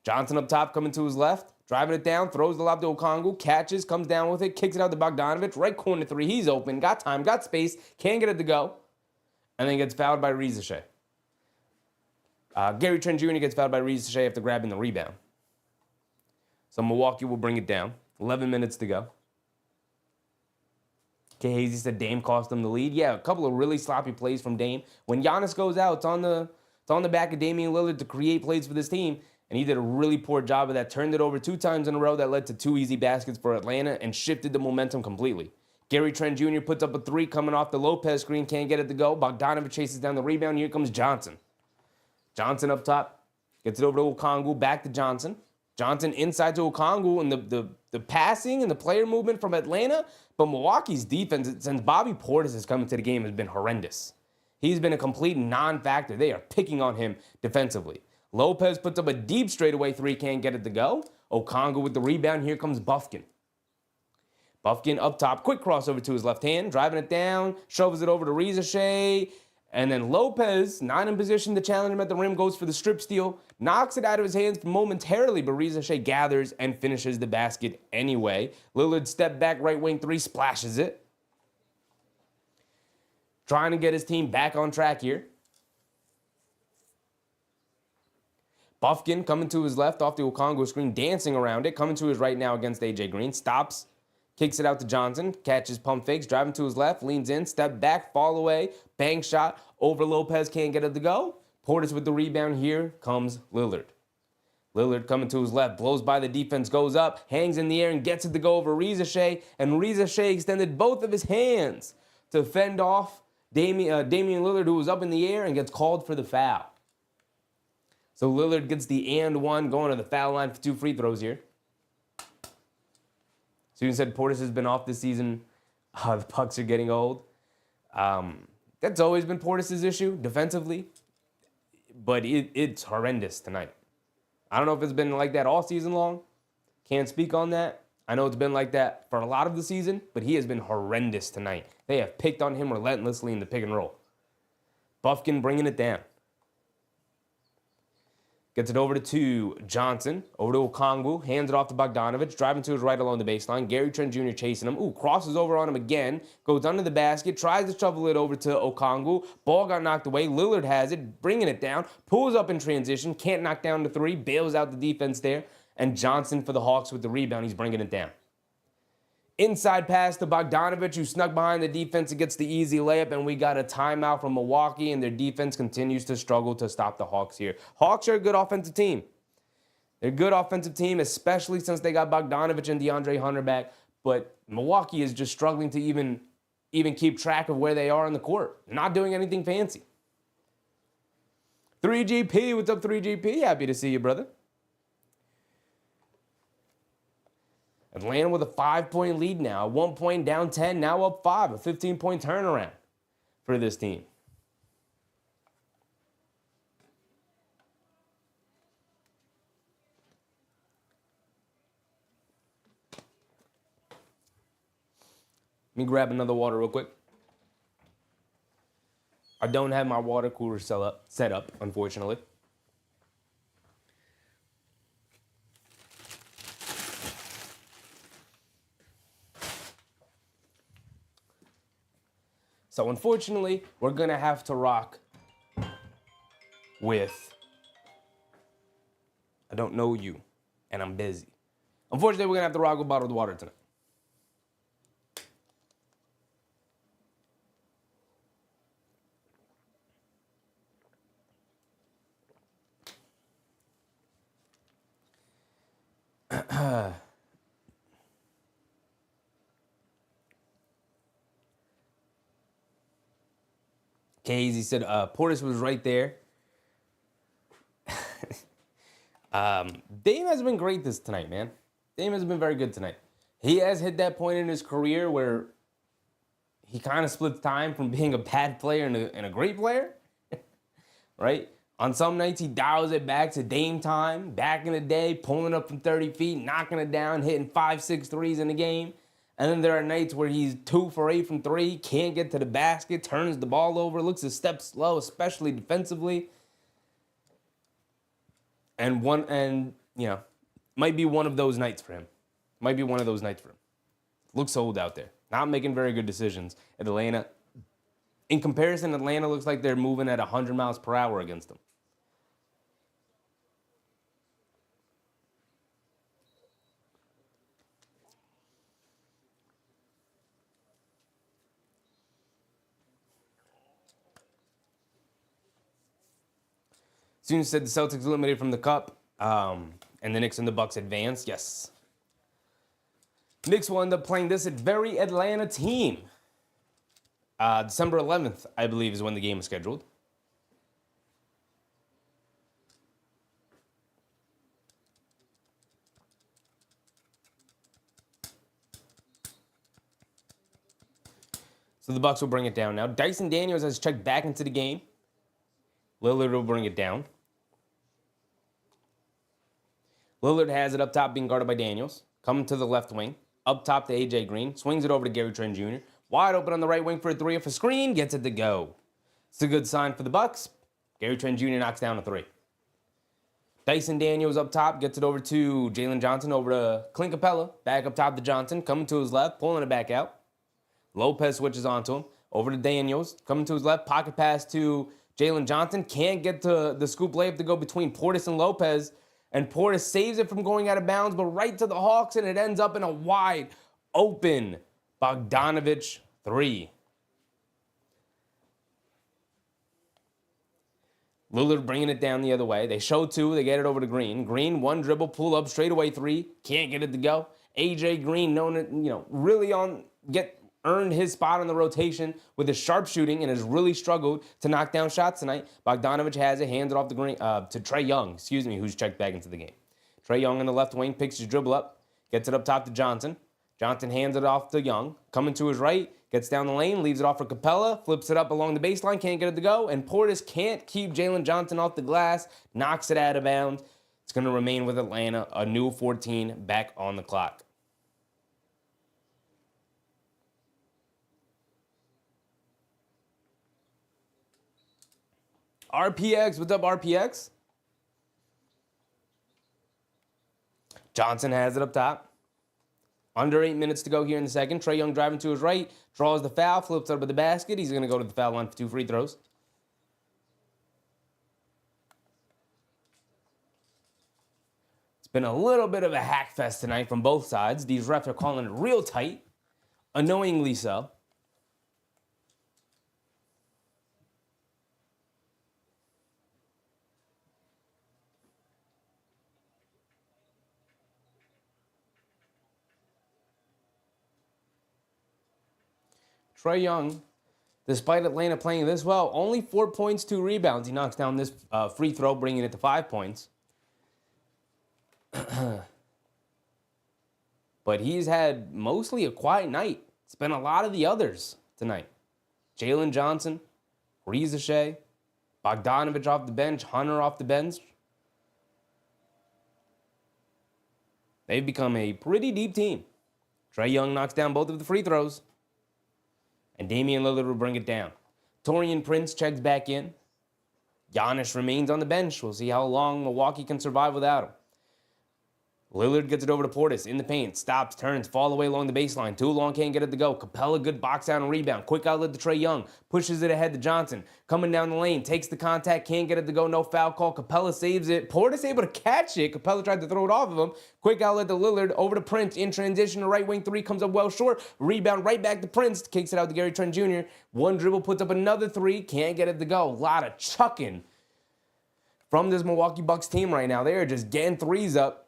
[SPEAKER 1] Johnson up top, coming to his left. Driving it down, throws the lob to Okongwu, catches, comes down with it, kicks it out to Bogdanovic. Right corner 3, he's open, got time, got space, can't get it to go. And then gets fouled by Reza Shea. Gary Trent Jr. gets fouled by Reza Shea after grabbing the rebound. So Milwaukee will bring it down. 11 minutes to go. K. Hazy said Dame cost him the lead. Yeah, a couple of really sloppy plays from Dame. When Giannis goes out, it's on the back of Damian Lillard to create plays for this team. And he did a really poor job of that. Turned it over 2 times in a row. That led to 2 easy baskets for Atlanta and shifted the momentum completely. Gary Trent Jr. puts up a 3 coming off the Lopez screen. Can't get it to go. Bogdanovic chases down the rebound. Here comes Johnson. Johnson up top. Gets it over to Okongwu. Back to Johnson. Johnson inside to Okongwu. And the passing and the player movement from Atlanta. But Milwaukee's defense, since Bobby Portis has come into the game, has been horrendous. He's been a complete non-factor. They are picking on him defensively. Lopez puts up a deep straightaway 3, can't get it to go. Okongwu with the rebound. Here comes Buffkin. Buffkin up top, quick crossover to his left hand, driving it down, shoves it over to Reza Shea. And then Lopez, not in position to challenge him at the rim, goes for the strip steal, knocks it out of his hands momentarily, but Reza Shea gathers and finishes the basket anyway. Lillard step back, right wing 3, splashes it. Trying to get his team back on track here. Buffkin coming to his left off the Okongwu screen, dancing around it. Coming to his right now against A.J. Green. Stops, kicks it out to Johnson. Catches pump fakes, driving to his left, leans in, step back, fall away, bang shot over Lopez, can't get it to go. Portis with the rebound. Here comes Lillard. Lillard coming to his left, blows by the defense, goes up, hangs in the air, and gets it to go over Reza Shea. And Reza Shea extended both of his hands to fend off Damian Lillard, who was up in the air, and gets called for the foul. So Lillard gets the and 1, going to the foul line for 2 free throws here. Student said Portis has been off this season. The Bucks are getting old. That's always been Portis' issue defensively. but it's horrendous tonight. I don't know if it's been like that all season long. Can't speak on that. I know it's been like that for a lot of the season, but he has been horrendous tonight. They have picked on him relentlessly in the pick and roll. Buffkin bringing it down. Gets it over to Johnson, over to Okongwu, hands it off to Bogdanovich, driving to his right along the baseline. Gary Trent Jr. chasing him. Ooh, crosses over on him again, goes under the basket, tries to shovel it over to Okongwu. Ball got knocked away. Lillard has it, bringing it down, pulls up in transition, can't knock down the three, bails out the defense there. And Johnson for the Hawks with the rebound. He's bringing it down. Inside pass to Bogdanovich, who snuck behind the defense and gets the easy layup, and we got a timeout from Milwaukee, and their defense continues to struggle to stop the Hawks here. Hawks are a good offensive team. They're a good offensive team, especially since they got Bogdanovich and DeAndre Hunter back, but Milwaukee is just struggling to even keep track of where they are on the court. Not doing anything fancy. 3GP, what's up, 3GP? Happy to see you, brother. Atlanta with a 5-point lead now. 1 point down 10, now up 5. A 15-point turnaround for this team. Let me grab another water real quick. I don't have my water cooler set up, unfortunately. So unfortunately, we're going to have to rock with I don't know you, and I'm busy. Unfortunately, we're going to have to rock with bottled water tonight. Casey said Portis was right there. Dame has been great tonight, man. Dame has been very good tonight. He has hit that point in his career where he kind of splits time from being a bad player and a great player, right? On some nights, he dials it back to Dame time, back in the day, pulling up from 30 feet, knocking it down, hitting 5-6 threes in a game. And then there are nights where he's 2 for 8 from 3, can't get to the basket, turns the ball over, looks a step slow, especially defensively. And might be one of those nights for him. Looks old out there. Not making very good decisions at Atlanta. In comparison, Atlanta looks like they're moving at 100 miles per hour against them. Soon said the Celtics eliminated from the cup, and the Knicks and the Bucks advanced. Yes. Knicks will end up playing this at very Atlanta team. December 11th, I believe, is when the game is scheduled. So the Bucks will bring it down now. Dyson Daniels has checked back into the game. Lillard will bring it down. Lillard has it up top, being guarded by Daniels. Coming to the left wing. Up top to A.J. Green. Swings it over to Gary Trent Jr. Wide open on the right wing for a 3 off a screen. Gets it to go. It's a good sign for the Bucks. Gary Trent Jr. knocks down a 3. Dyson Daniels up top. Gets it over to Jalen Johnson. Over to Clint Capella. Back up top to Johnson. Coming to his left. Pulling it back out. Lopez switches onto him. Over to Daniels. Coming to his left. Pocket pass to Jalen Johnson. Can't get to the scoop layup to go between Portis and Lopez. And Portis saves it from going out of bounds, but right to the Hawks, and it ends up in a wide open Bogdanovich 3. Lillard bringing it down the other way. They show 2. They get it over to Green. Green, 1 dribble, pull up, straightaway 3. Can't get it to go. A.J. Green, really earned his spot on the rotation with his sharp shooting and has really struggled to knock down shots tonight. Bogdanovich has it, hands it off to Trae Young, who's checked back into the game. Trae Young on the left wing, picks his dribble up, gets it up top to Johnson. Johnson hands it off to Young. Coming to his right, Gets down the lane, leaves it off for Capella, flips it up along the baseline, can't get it to go, and Portis can't keep Jalen Johnson off the glass, knocks it out of bounds. It's going to remain with Atlanta, a new 14 back on the clock. RPX, what's up, RPX? Johnson has it up top. Under 8 minutes to go here in the second. Trae Young driving to his right, draws the foul, flips up at the basket. He's going to go to the foul line for 2 free throws. It's been a little bit of a hack fest tonight from both sides. These refs are calling it real tight, annoyingly so. Trae Young, despite Atlanta playing this well, only 4 points, 2 rebounds. He knocks down this free throw, bringing it to 5 points. But he's had mostly a quiet night. It's been a lot of the others tonight. Jalen Johnson, Reza Shea, Bogdanovich off the bench, Hunter off the bench. They've become a pretty deep team. Trae Young knocks down both of the free throws. And Damian Lillard will bring it down. Taurean Prince checks back in. Giannis remains on the bench. We'll see how long Milwaukee can survive without him. Lillard gets it over to Portis in the paint. Stops, turns, fall away along the baseline. Too long, can't get it to go. Capella, good box out and rebound. Quick outlet to Trae Young. Pushes it ahead to Johnson. Coming down the lane. Takes the contact. Can't get it to go. No foul call. Capella saves it. Portis able to catch it. Capella tried to throw it off of him. Quick outlet to Lillard. Over to Prince. In transition. The right wing 3 comes up well short. Rebound right back to Prince. Kicks it out to Gary Trent Jr. One dribble puts up another 3. Can't get it to go. A lot of chucking from this Milwaukee Bucks team right now. They are just getting threes up,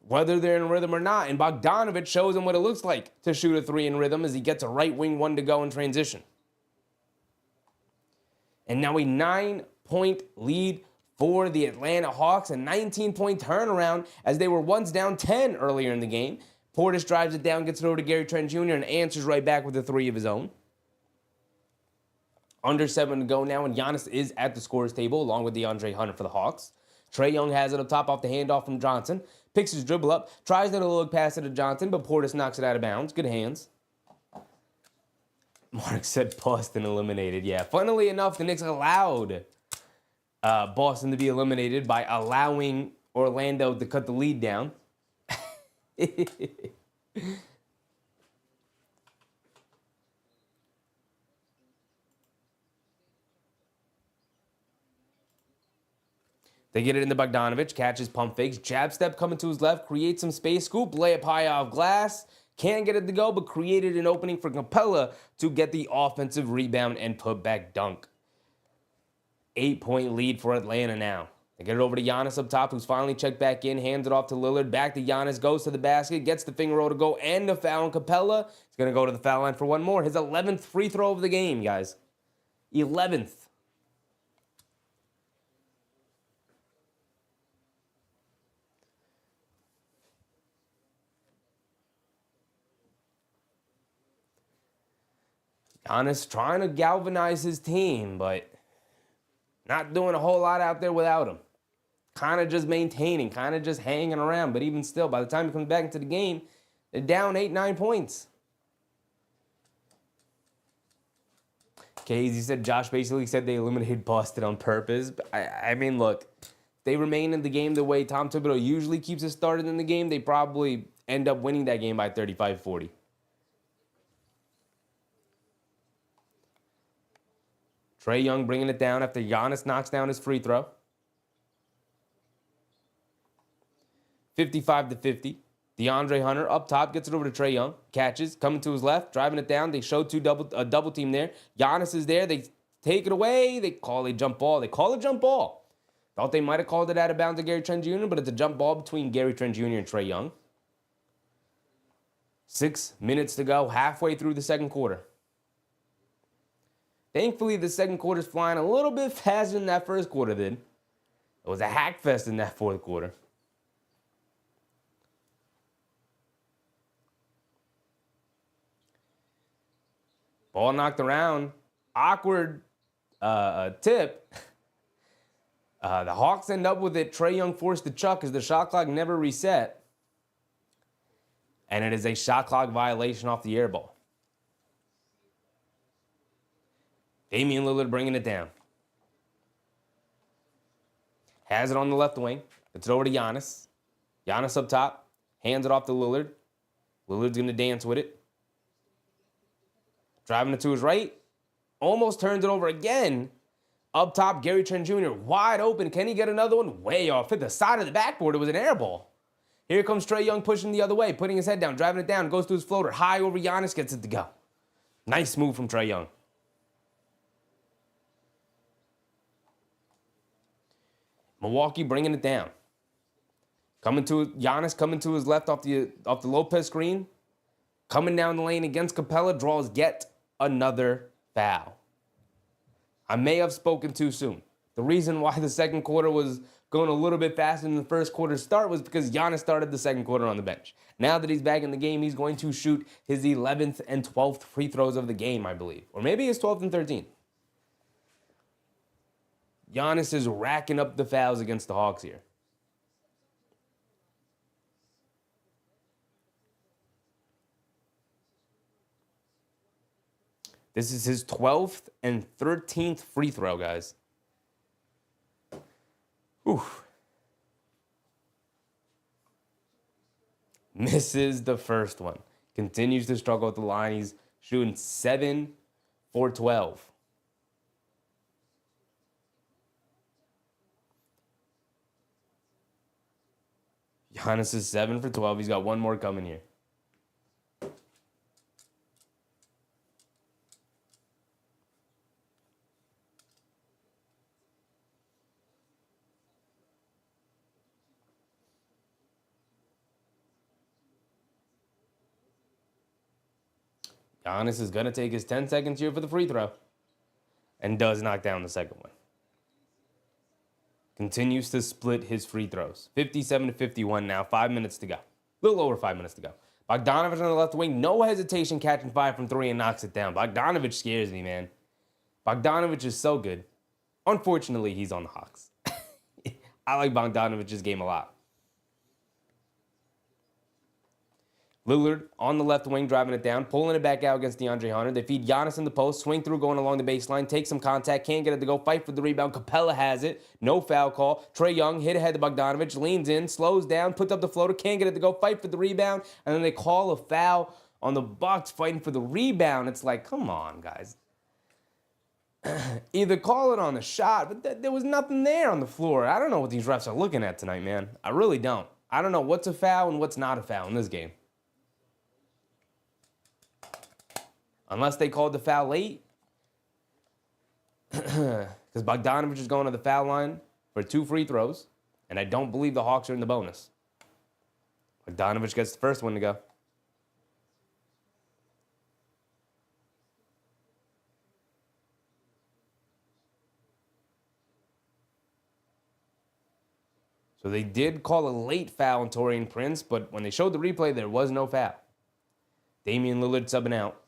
[SPEAKER 1] whether they're in rhythm or not. And Bogdanovich shows him what it looks like to shoot a 3 in rhythm as he gets a right wing 1 to go in transition. And now a 9-point lead for the Atlanta Hawks, a 19-point turnaround as they were once down 10 earlier in the game. Portis drives it down, gets it over to Gary Trent Jr. and answers right back with a 3 of his own. Under 7 to go now, and Giannis is at the scorer's table along with DeAndre Hunter for the Hawks. Trae Young has it up top off the handoff from Johnson. Picks his dribble up, tries to look past it to Johnson, but Portis knocks it out of bounds. Good hands. Mark said Boston eliminated. Yeah, funnily enough, the Knicks allowed Boston to be eliminated by allowing Orlando to cut the lead down. They get it into Bogdanovich, catches, pump fakes, jab step coming to his left, creates some space, scoop, layup high off glass. Can't get it to go, but created an opening for Capella to get the offensive rebound and put back dunk. 8-point lead for Atlanta now. They get it over to Giannis up top, who's finally checked back in, hands it off to Lillard, back to Giannis, goes to the basket, gets the finger roll to go, and the foul on Capella. He's going to go to the foul line for one more. His 11th free throw of the game, guys. 11th. Giannis trying to galvanize his team, but not doing a whole lot out there without him. Kind of just maintaining, kind of just hanging around. But even still, by the time he comes back into the game, they're down 8-9 points. Casey said Josh basically said they eliminated Boston on purpose. I mean, look, if they remain in the game the way Tom Thibodeau usually keeps it started in the game, they probably end up winning that game by 35-40. Trae Young bringing it down after Giannis knocks down his free throw. 55-50. DeAndre Hunter up top, gets it over to Trae Young. Catches, coming to his left, driving it down. They show a double team there. Giannis is there. They take it away. They call a jump ball. They call a jump ball. Thought they might have called it out of bounds to Gary Trent Jr., but it's a jump ball between Gary Trent Jr. and Trae Young. 6 minutes to go, halfway through the second quarter. Thankfully, the second quarter's flying a little bit faster than that first quarter did. It was a hack fest in that fourth quarter. Ball knocked around. Awkward tip. The Hawks end up with it. Trae Young forced the chuck as the shot clock never reset. And it is a shot clock violation off the air ball. Damian Lillard bringing it down. Has it on the left wing. Gets it over to Giannis. Giannis up top. Hands it off to Lillard. Lillard's going to dance with it. Driving it to his right. Almost turns it over again. Up top, Gary Trent Jr. wide open. Can he get another one? Way off. Hit the side of the backboard. It was an air ball. Here comes Trae Young pushing the other way. Putting his head down. Driving it down. Goes to his floater. High over Giannis. Gets it to go. Nice move from Trae Young. Milwaukee bringing it down. Giannis coming to his left off the Lopez screen. Coming down the lane against Capella. Draws yet another foul. I may have spoken too soon. The reason why the second quarter was going a little bit faster than the first quarter start was because Giannis started the second quarter on the bench. Now that he's back in the game, he's going to shoot his 11th and 12th free throws of the game, I believe. Or maybe his 12th and 13th. Giannis is racking up the fouls against the Hawks here. This is his 12th and 13th free throw, guys. Whew. Misses the first one. Continues to struggle at the line. He's shooting 7 for 12. Giannis is 7 for 12. He's got one more coming here. Giannis is going to take his 10 seconds here for the free throw. And does knock down the second one. Continues to split his free throws. 57 to 51 now. 5 minutes to go. A little over 5 minutes to go. Bogdanovich on the left wing. No hesitation catching 5 from 3 and knocks it down. Bogdanovich scares me, man. Bogdanovich is so good. Unfortunately, he's on the Hawks. I like Bogdanovich's game a lot. Lillard on the left wing, driving it down, pulling it back out against DeAndre Hunter. They feed Giannis in the post, swing through, going along the baseline, take some contact, can't get it to go, fight for the rebound. Capella has it, no foul call. Trae Young hit ahead to Bogdanovich, leans in, slows down, puts up the floater, can't get it to go, fight for the rebound, and then they call a foul on the Bucks fighting for the rebound. It's like, come on, guys. Either call it on the shot, but there was nothing there on the floor. I don't know what these refs are looking at tonight, man. I really don't. I don't know what's a foul and what's not a foul in this game. Unless they called the foul late. Because Bogdanovich is going to the foul line for 2 free throws. And I don't believe the Hawks are in the bonus. Bogdanovich gets the first one to go. So they did call a late foul on Taurean Prince, but when they showed the replay, there was no foul. Damian Lillard subbing out.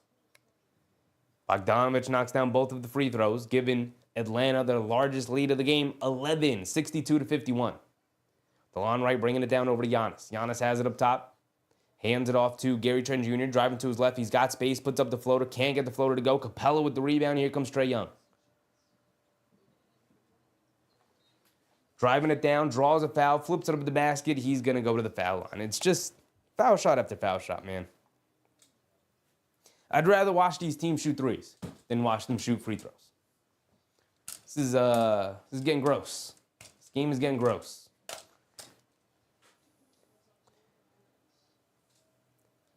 [SPEAKER 1] Bogdanovich knocks down both of the free throws, giving Atlanta their largest lead of the game, 11, 62 to 51. DeLon Wright bringing it down over to Giannis. Giannis has it up top, hands it off to Gary Trent Jr., driving to his left. He's got space, puts up the floater, can't get the floater to go. Capella with the rebound. Here comes Trae Young. Driving it down, draws a foul, flips it up to the basket. He's going to go to the foul line. It's just foul shot after foul shot, man. I'd rather watch these teams shoot threes than watch them shoot free throws. This is getting gross. This game is getting gross.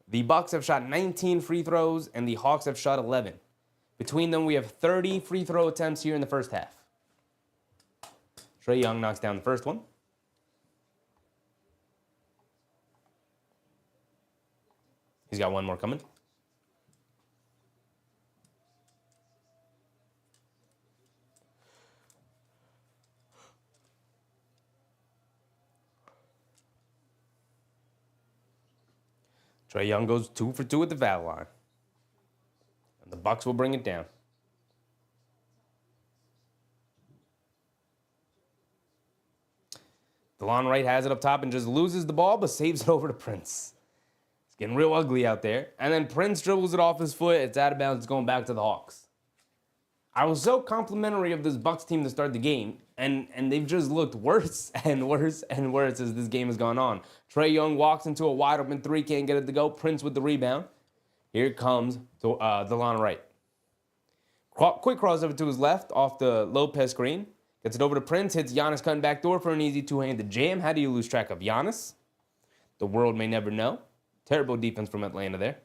[SPEAKER 1] The Bucks have shot 19 free throws, and the Hawks have shot 11. Between them, we have 30 free throw attempts here in the first half. Trae Young knocks down the first one. He's got one more coming. Trae Young goes 2 for 2 at the foul line. And the Bucks will bring it down. DeLon Wright has it up top and just loses the ball, but saves it over to Prince. It's getting real ugly out there. And then Prince dribbles it off his foot. It's out of bounds. It's going back to the Hawks. I was so complimentary of this Bucks team to start the game, and they've just looked worse and worse and worse as this game has gone on. Trae Young walks into a wide open three, can't get it to go. Prince with the rebound. Here comes DeLon Wright. Quick crossover to his left off the Lopez screen. Gets it over to Prince, hits Giannis cutting back door for an easy two-handed jam. How do you lose track of Giannis? The world may never know. Terrible defense from Atlanta there.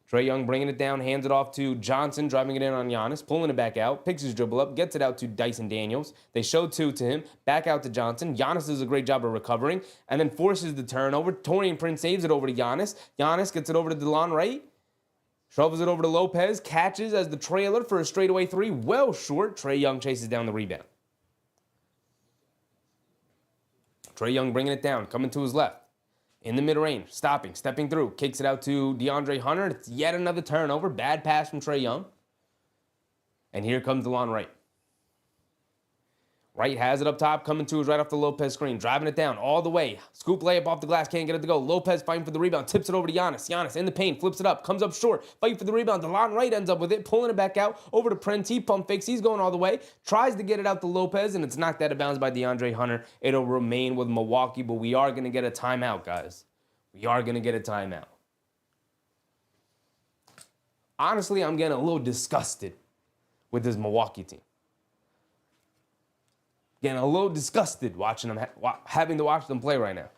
[SPEAKER 1] Trae Young bringing it down, hands it off to Johnson, driving it in on Giannis, pulling it back out, picks his dribble up, gets it out to Dyson Daniels. They show two to him, back out to Johnson. Giannis does a great job of recovering, and then forces the turnover. Taurean Prince saves it over to Giannis. Giannis gets it over to DeLon Wright. Shovels it over to Lopez, catches as the trailer for a straightaway three, well short. Trae Young chases down the rebound. Trae Young bringing it down, coming to his left. In the mid-range, stopping, stepping through, kicks it out to DeAndre Hunter. It's yet another turnover. Bad pass from Trae Young. And here comes DeLon Wright. Wright has it up top, coming to us right off the Lopez screen, driving it down all the way. Scoop layup off the glass, can't get it to go. Lopez fighting for the rebound, tips it over to Giannis. Giannis in the paint, flips it up, comes up short, fighting for the rebound. DeLon Wright ends up with it, pulling it back out over to Prince. He pump fakes, he's going all the way, tries to get it out to Lopez, and it's knocked out of bounds by DeAndre Hunter. It'll remain with Milwaukee, but we are going to get a timeout, guys. We are going to get a timeout. Honestly, I'm getting a little disgusted with this Milwaukee team. Getting a little disgusted watching them, having to watch them play right now.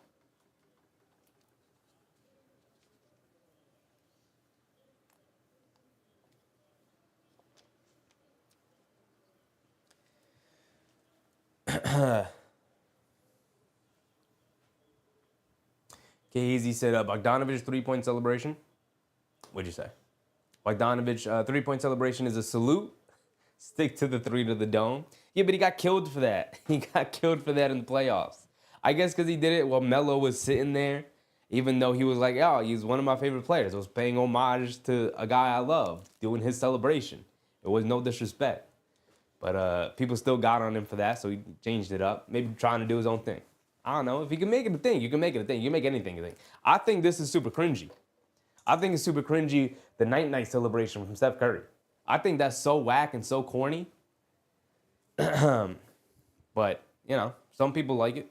[SPEAKER 1] KZ said Bogdanovich three-point celebration. What'd you say? Bogdanovich three-point celebration is a salute. Stick to the three to the dome. Yeah, but he got killed for that. He got killed for that in the playoffs. I guess because he did it while Melo was sitting there, even though he was like, oh, he's one of my favorite players. I was paying homage to a guy I love, doing his celebration. It was no disrespect. But people still got on him for that, so he changed it up. Maybe trying to do his own thing. I don't know. If you can make it a thing, you can make it a thing. You can make anything a thing. I think this is super cringy. I think it's super cringy, the night-night celebration from Steph Curry. I think that's so whack and so corny. But, you know, some people like it.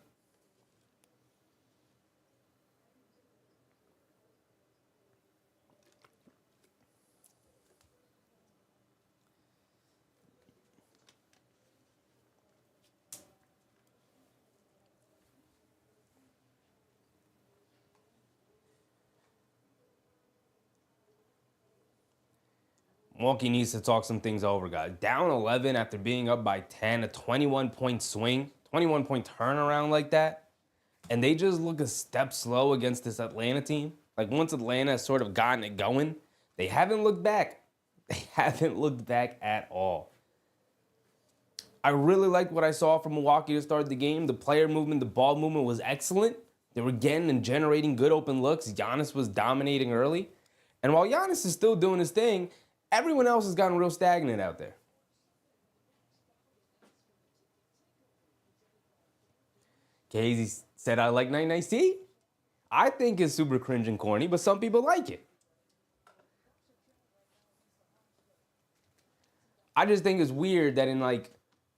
[SPEAKER 1] Milwaukee needs to talk some things over, guys. Down 11 after being up by 10, a 21-point swing, 21-point turnaround like that. And they just look a step slow against this Atlanta team. Like, once Atlanta has sort of gotten it going, they haven't looked back. They haven't looked back at all. I really liked what I saw from Milwaukee to start the game. The player movement, the ball movement was excellent. They were getting and generating good open looks. Giannis was dominating early. And while Giannis is still doing his thing, everyone else has gotten real stagnant out there. KZ said, I like night-night. See? I think it's super cringe and corny, but some people like it. I just think it's weird that in like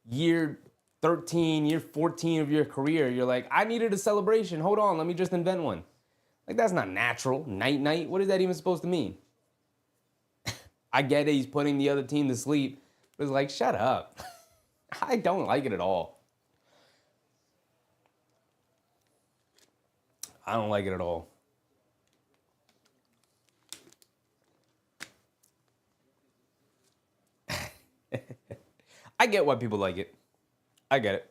[SPEAKER 1] year 13, year 14 of your career, you're like, I needed a celebration. Hold on, let me just invent one. Like, that's not natural. Night-night, what is that even supposed to mean? I get it, he's putting the other team to sleep, but it's like, shut up. I don't like it at all. I don't like it at all. I get why people like it. I get it.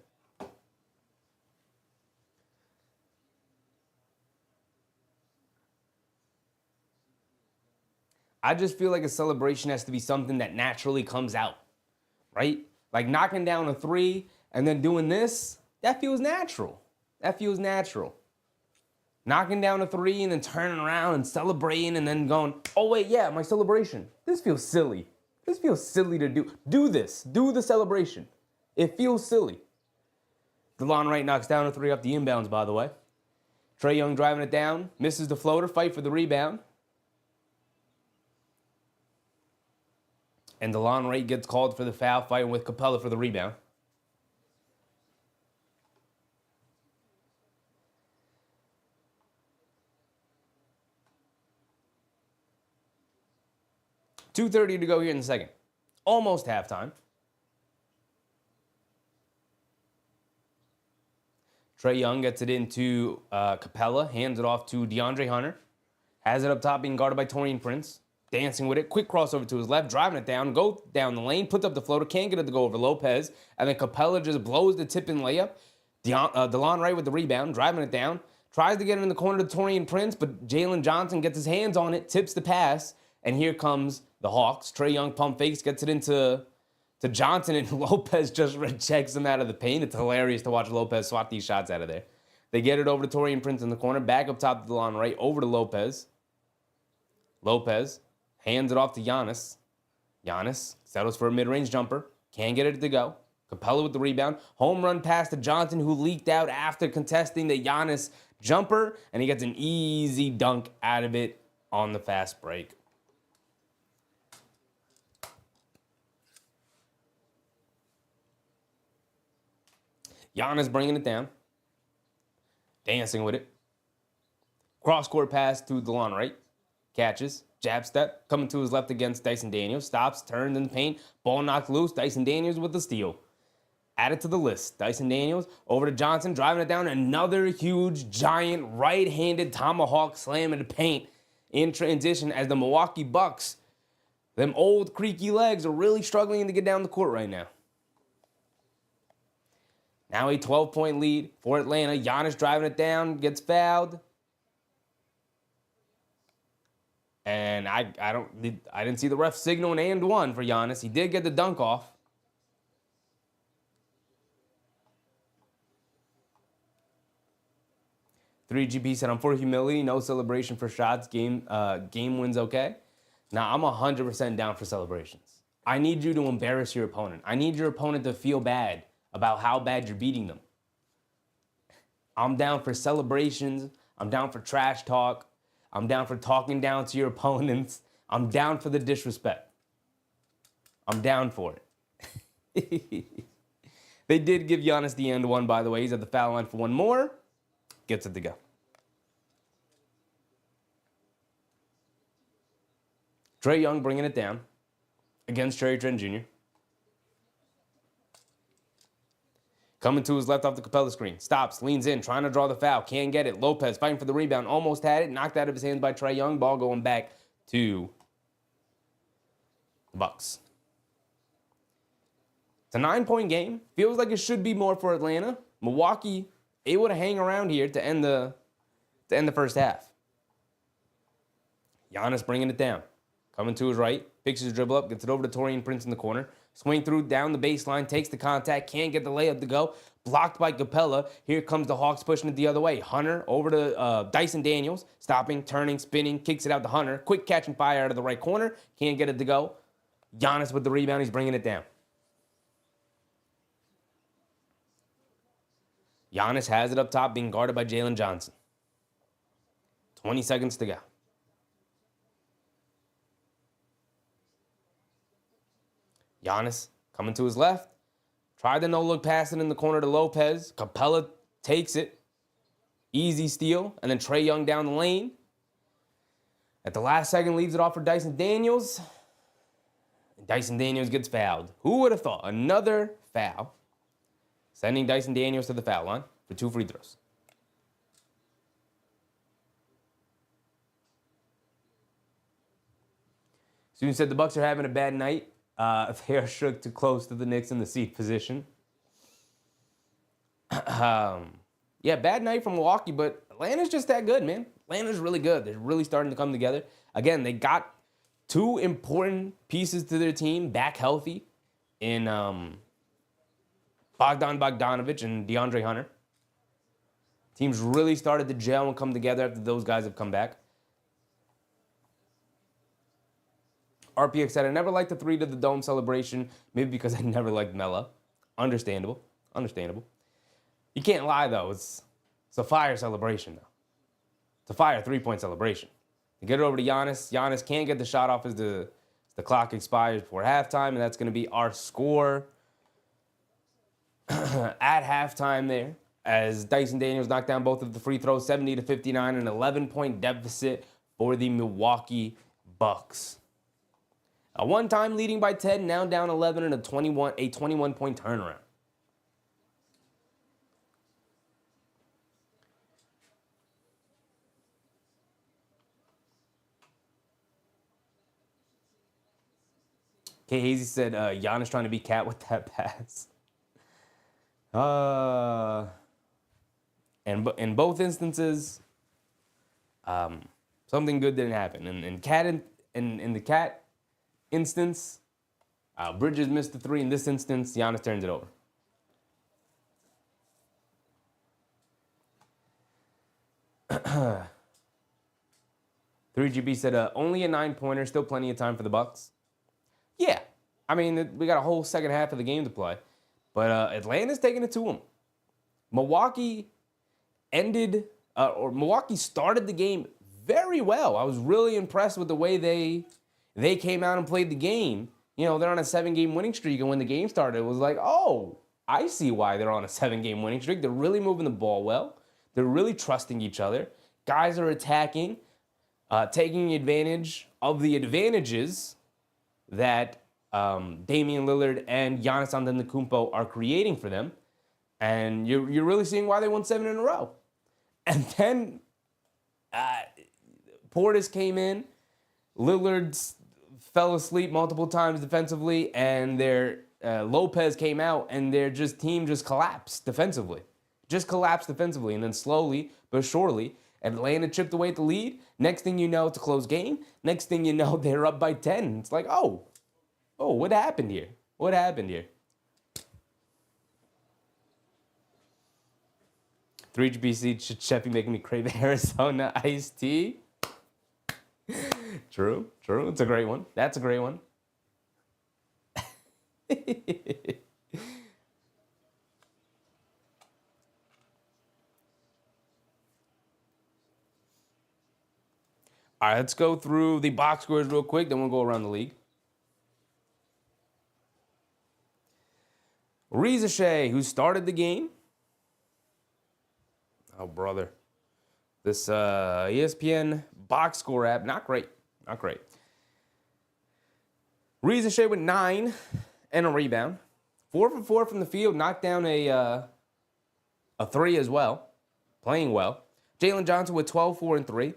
[SPEAKER 1] I just feel like a celebration has to be something that naturally comes out, right? Like knocking down a three and then doing this, that feels natural. That feels natural. Knocking down a three and then turning around and celebrating and then going, oh wait, yeah, my celebration. This feels silly. This feels silly to do. Do this. Do the celebration. It feels silly. DeLon Wright knocks down a three off the inbounds, by the way. Trae Young driving it down. Misses the floater. Fight for the rebound. And DeLon Wright gets called for the foul, fighting with Capella for the rebound. .230 to go here in the second. Almost halftime. Trae Young gets it into Capella, hands it off to DeAndre Hunter. Has it up top, being guarded by Taurean Prince. Dancing with it, quick crossover to his left, driving it down, go down the lane, puts up the floater, can't get it to go over Lopez, and then Capella just blows the tip-in layup. DeLon Wright with the rebound, driving it down, tries to get it in the corner to Taurean Prince, but Jalen Johnson gets his hands on it, tips the pass, and here comes the Hawks. Trae Young pump fakes, gets it into Johnson, and Lopez just rejects him out of the paint. It's hilarious to watch Lopez swat these shots out of there. They get it over to Taurean Prince in the corner, back up top to DeLon Wright, over to Lopez. Lopez hands it off to Giannis. Giannis settles for a mid-range jumper. Can't get it to go. Capella with the rebound. Home run pass to Johnson, who leaked out after contesting the Giannis jumper, and he gets an easy dunk out of it on the fast break. Giannis bringing it down. Dancing with it. Cross-court pass to DeLon Wright. Catches. Jab step. Coming to his left against Dyson Daniels. Stops. Turns in the paint. Ball knocked loose. Dyson Daniels with the steal. Added to the list. Dyson Daniels over to Johnson. Driving it down. Another huge, giant, right-handed tomahawk slam in the paint in transition as the Milwaukee Bucks, them old creaky legs, are really struggling to get down the court right now. Now a 12-point lead for Atlanta. Giannis driving it down, gets fouled. And I didn't see the ref signal an and one for Giannis. He did get the dunk off. Three GP said, I'm for humility, no celebration for shots. Game wins okay. Now, I'm 100% down for celebrations. I need you to embarrass your opponent. I need your opponent to feel bad about how bad you're beating them. I'm down for celebrations. I'm down for trash talk. I'm down for talking down to your opponents. I'm down for the disrespect. I'm down for it. They did give Giannis the end one, by the way. He's at the foul line for one more. Gets it to go. Trae Young bringing it down against Cherry Trent Jr. Coming to his left off the Capella screen. Stops, leans in, trying to draw the foul. Can't get it. Lopez fighting for the rebound. Almost had it. Knocked out of his hands by Trae Young. Ball going back to the Bucks. It's a 9-point game. Feels like it should be more for Atlanta. Milwaukee able to hang around here to end the first half. Giannis bringing it down. Coming to his right. Picks his dribble up. Gets it over to Taurean Prince in the corner. Swing through down the baseline. Takes the contact. Can't get the layup to go. Blocked by Capella. Here comes the Hawks pushing it the other way. Hunter over to Dyson Daniels. Stopping, turning, spinning. Kicks it out to Hunter. Quick catch and fire out of the right corner. Can't get it to go. Giannis with the rebound. He's bringing it down. Giannis has it up top, being guarded by Jalen Johnson. 20 seconds to go. Giannis coming to his left. Tried the no-look pass it in the corner to Lopez. Capella takes it. Easy steal. And then Trae Young down the lane. At the last second, leaves it off for Dyson Daniels. And Dyson Daniels gets fouled. Who would have thought? Another foul. Sending Dyson Daniels to the foul line for 2 free throws. Student said the Bucks are having a bad night. They are shook to close to the Knicks in the seed position. Yeah, bad night from Milwaukee, but Atlanta's just that good, man. Atlanta's really good. They're really starting to come together. Again, they got 2 important pieces to their team back healthy in Bogdan Bogdanovic and DeAndre Hunter. Teams really started to gel and come together after those guys have come back. RPX said, I never liked the 3 to the dome celebration, maybe because I never liked Mela. Understandable. You can't lie, though. It's a fire celebration, though. It's a fire 3-point celebration. You get it over to Giannis. Giannis can't get the shot off as the clock expires before halftime, and that's going to be our score at halftime there, as Dyson Daniels knocked down both of the free throws, 70-59, an 11-point deficit for the Milwaukee Bucks. A one-time leading by 10, now down 11, and a 21-point turnaround. K. Hazy said, Giannis trying to be Cat with that pass. And in both instances, something good didn't happen. In the Cat instance, Bridges missed the 3. In this instance, Giannis turns it over. $3GB said, only a 9-pointer, still plenty of time for the Bucks. Yeah, I mean, we got a whole second half of the game to play. But Atlanta's taking it to them. Milwaukee started the game very well. I was really impressed with the way they came out and played the game. You know, they're on a 7-game winning streak, and when the game started, it was like, oh, I see why they're on a 7-game winning streak. They're really moving the ball well. They're really trusting each other. Guys are attacking, taking advantage of the advantages that Damian Lillard and Giannis Antetokounmpo are creating for them. And you're really seeing why they won 7 in a row. And then Portis came in. Lillard fell asleep multiple times defensively, and their Lopez came out, and their team just collapsed defensively. And then slowly but surely, Atlanta chipped away at the lead. Next thing you know, it's a close game. Next thing you know, they're up by 10. It's like, oh, what happened here? 3GBC Sheffy making me crave Arizona iced tea. True. It's a great one. That's a great one. All right, let's go through the box scores real quick, then we'll go around the league. Reza Shea, who started the game. Oh, brother. This ESPN box score app, not great. Reza Shea with 9 and a rebound. 4 for 4 from the field, knocked down a 3 as well. Playing well. Jalen Johnson with 12, 4, and 3.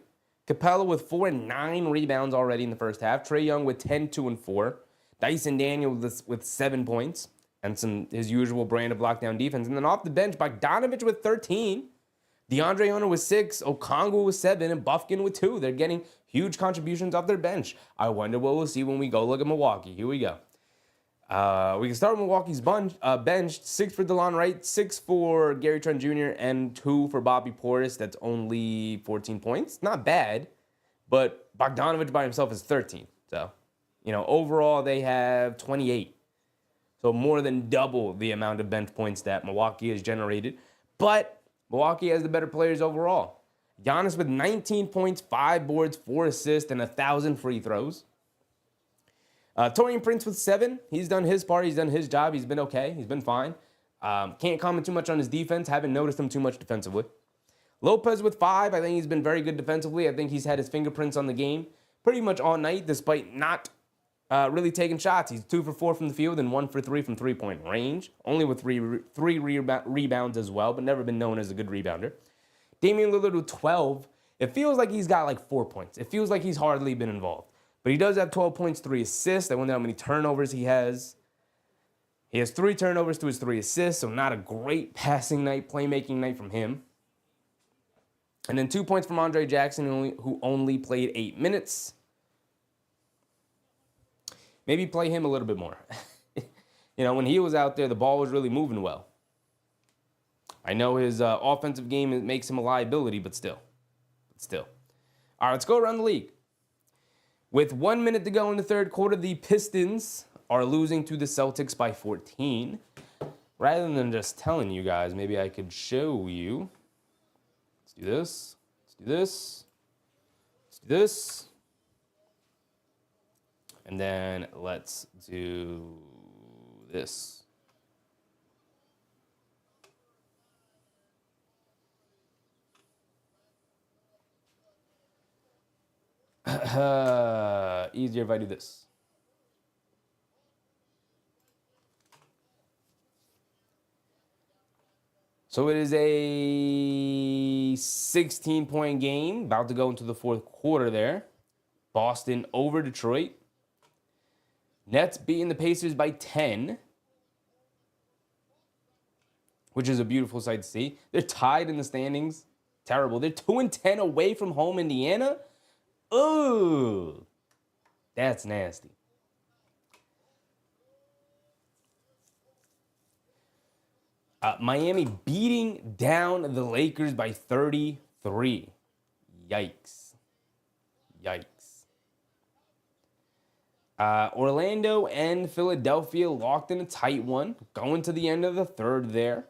[SPEAKER 1] Capella with 4 and 9 rebounds already in the first half. Trae Young with 10, 2, and 4. Dyson Daniels with 7 points and his usual brand of lockdown defense. And then off the bench, Bogdanovich with 13. DeAndre Hunter with 6. Okongwu with 7. And Bufkin with 2. They're getting huge contributions off their bench. I wonder what we'll see when we go look at Milwaukee. Here we go. We can start with Milwaukee's bench. 6 for DeLon Wright, 6 for Gary Trent Jr., and 2 for Bobby Portis. That's only 14 points. Not bad, but Bogdanovich by himself is 13. So, overall they have 28. So more than double the amount of bench points that Milwaukee has generated. But Milwaukee has the better players overall. Giannis with 19 points, 5 boards, 4 assists, and 1,000 free throws. Taurean Prince with 7. He's done his part. He's done his job. He's been okay. He's been fine. Can't comment too much on his defense. Haven't noticed him too much defensively. Lopez with 5. I think he's been very good defensively. I think he's had his fingerprints on the game pretty much all night, despite not really taking shots. He's 2 for 4 from the field and 1 for 3 from three-point range. Only with three rebounds as well, but never been known as a good rebounder. Damian Lillard with 12. It feels like he's got like 4 points. It feels like he's hardly been involved. But he does have 12 points, 3 assists. I wonder how many turnovers he has. He has 3 turnovers to his 3 assists, so not a great passing night, playmaking night from him. And then 2 points from Andre Jackson, who only played 8 minutes. Maybe play him a little bit more. When he was out there, the ball was really moving well. I know his offensive game makes him a liability, but still. All right, let's go around the league. With 1 minute to go in the third quarter, the Pistons are losing to the Celtics by 14. Rather than just telling you guys, maybe I could show you. Let's do this. And then let's do this. Easier if I do this. So it is a 16-point game, about to go into the fourth quarter there. Boston over Detroit. Nets beating the Pacers by 10, which is a beautiful sight to see. They're tied in the standings. Terrible. They're 2-10 away from home Indiana. Ooh, that's nasty. Miami beating down the Lakers by 33. Yikes. Orlando and Philadelphia locked in a tight one, going to the end of the third there.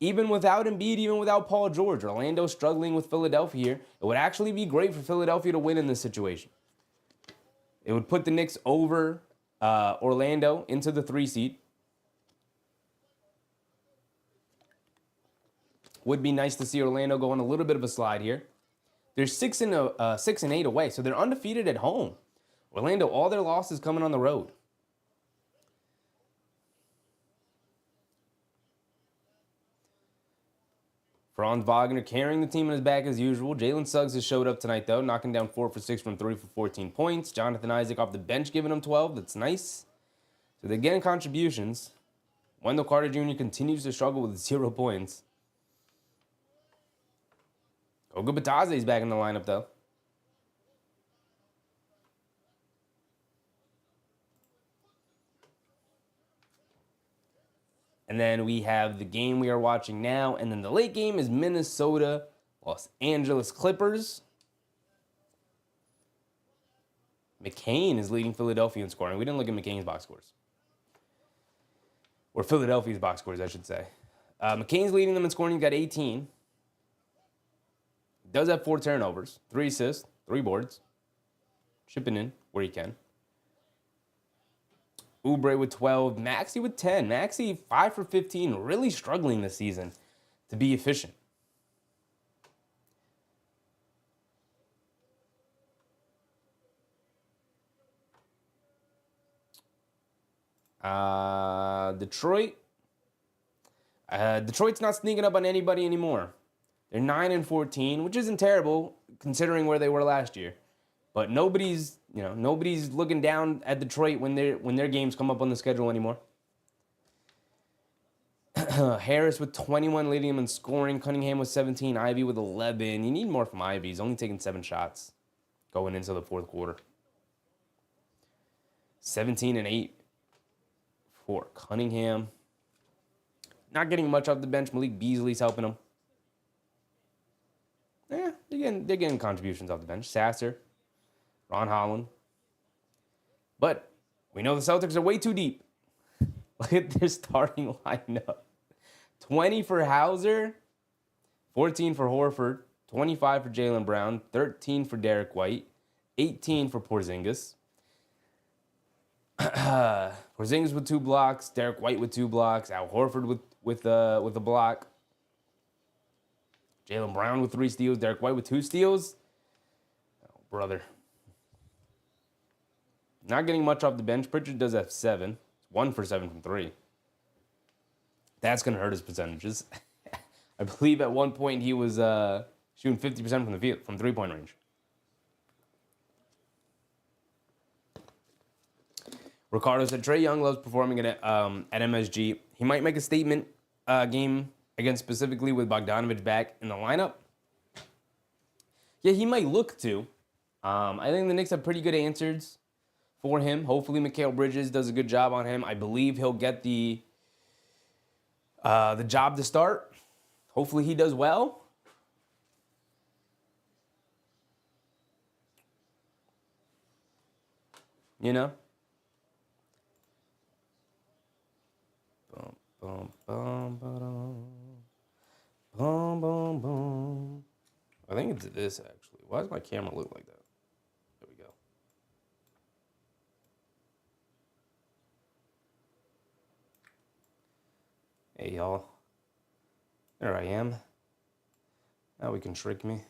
[SPEAKER 1] Even without Embiid, even without Paul George, Orlando struggling with Philadelphia here. It would actually be great for Philadelphia to win in this situation. It would put the Knicks over Orlando into the 3 seed. Would be nice to see Orlando go on a little bit of a slide here. They're 6-8 away, so they're undefeated at home. Orlando, all their losses coming on the road. Franz Wagner carrying the team on his back as usual. Jalen Suggs has showed up tonight, though, knocking down 4 for 6 from 3 for 14 points. Jonathan Isaac off the bench giving him 12. That's nice. So they're getting contributions. Wendell Carter Jr. continues to struggle with 0 points. Goga Bataze's back in the lineup, though. And then we have the game we are watching now. And then the late game is Minnesota, Los Angeles Clippers. McCain is leading Philadelphia in scoring. We didn't look at McCain's box scores. Or Philadelphia's box scores, I should say. McCain's leading them in scoring. He's got 18. Does have 4 turnovers, 3 assists, 3 boards. Chipping in where he can. Oubre with 12, Maxey with 10. Maxey 5 for 15, really struggling this season to be efficient. Detroit's not sneaking up on anybody anymore. They're 9-14, which isn't terrible considering where they were last year. But nobody's looking down at Detroit when their games come up on the schedule anymore. Harris with 21 leading him in scoring. Cunningham with 17. Ivy with 11. You need more from Ivy. He's only taking 7 shots going into the fourth quarter. 17 and 8 for Cunningham. Not getting much off the bench. Malik Beasley's helping him. Yeah, they're getting contributions off the bench. Sasser, Ron Holland. But we know the Celtics are way too deep. Look at their starting lineup. 20 for Hauser, 14 for Horford, 25 for Jaylen Brown, 13 for Derek White, 18 for Porzingis. Porzingis with 2 blocks, Derek White with 2 blocks, Al Horford with a block. Jaylen Brown with 3 steals, Derek White with 2 steals. Oh, brother. Not getting much off the bench. Pritchard does have 7. 1 for 7 from 3. That's going to hurt his percentages. I believe at one point he was shooting 50% from the field, from 3-point range. Ricardo said Trae Young loves performing at MSG. He might make a statement game again, specifically with Bogdanovich back in the lineup. Yeah, he might look to. I think the Knicks have pretty good answers for him. Hopefully, Mikal Bridges does a good job on him. I believe he'll get the job to start. Hopefully he does well. You know? Bum, bum, bum, ba-dum. Bum, bum, bum. I think it's this, actually. Why does my camera look like that? There we go. Hey, y'all. There I am. Now we can trick me.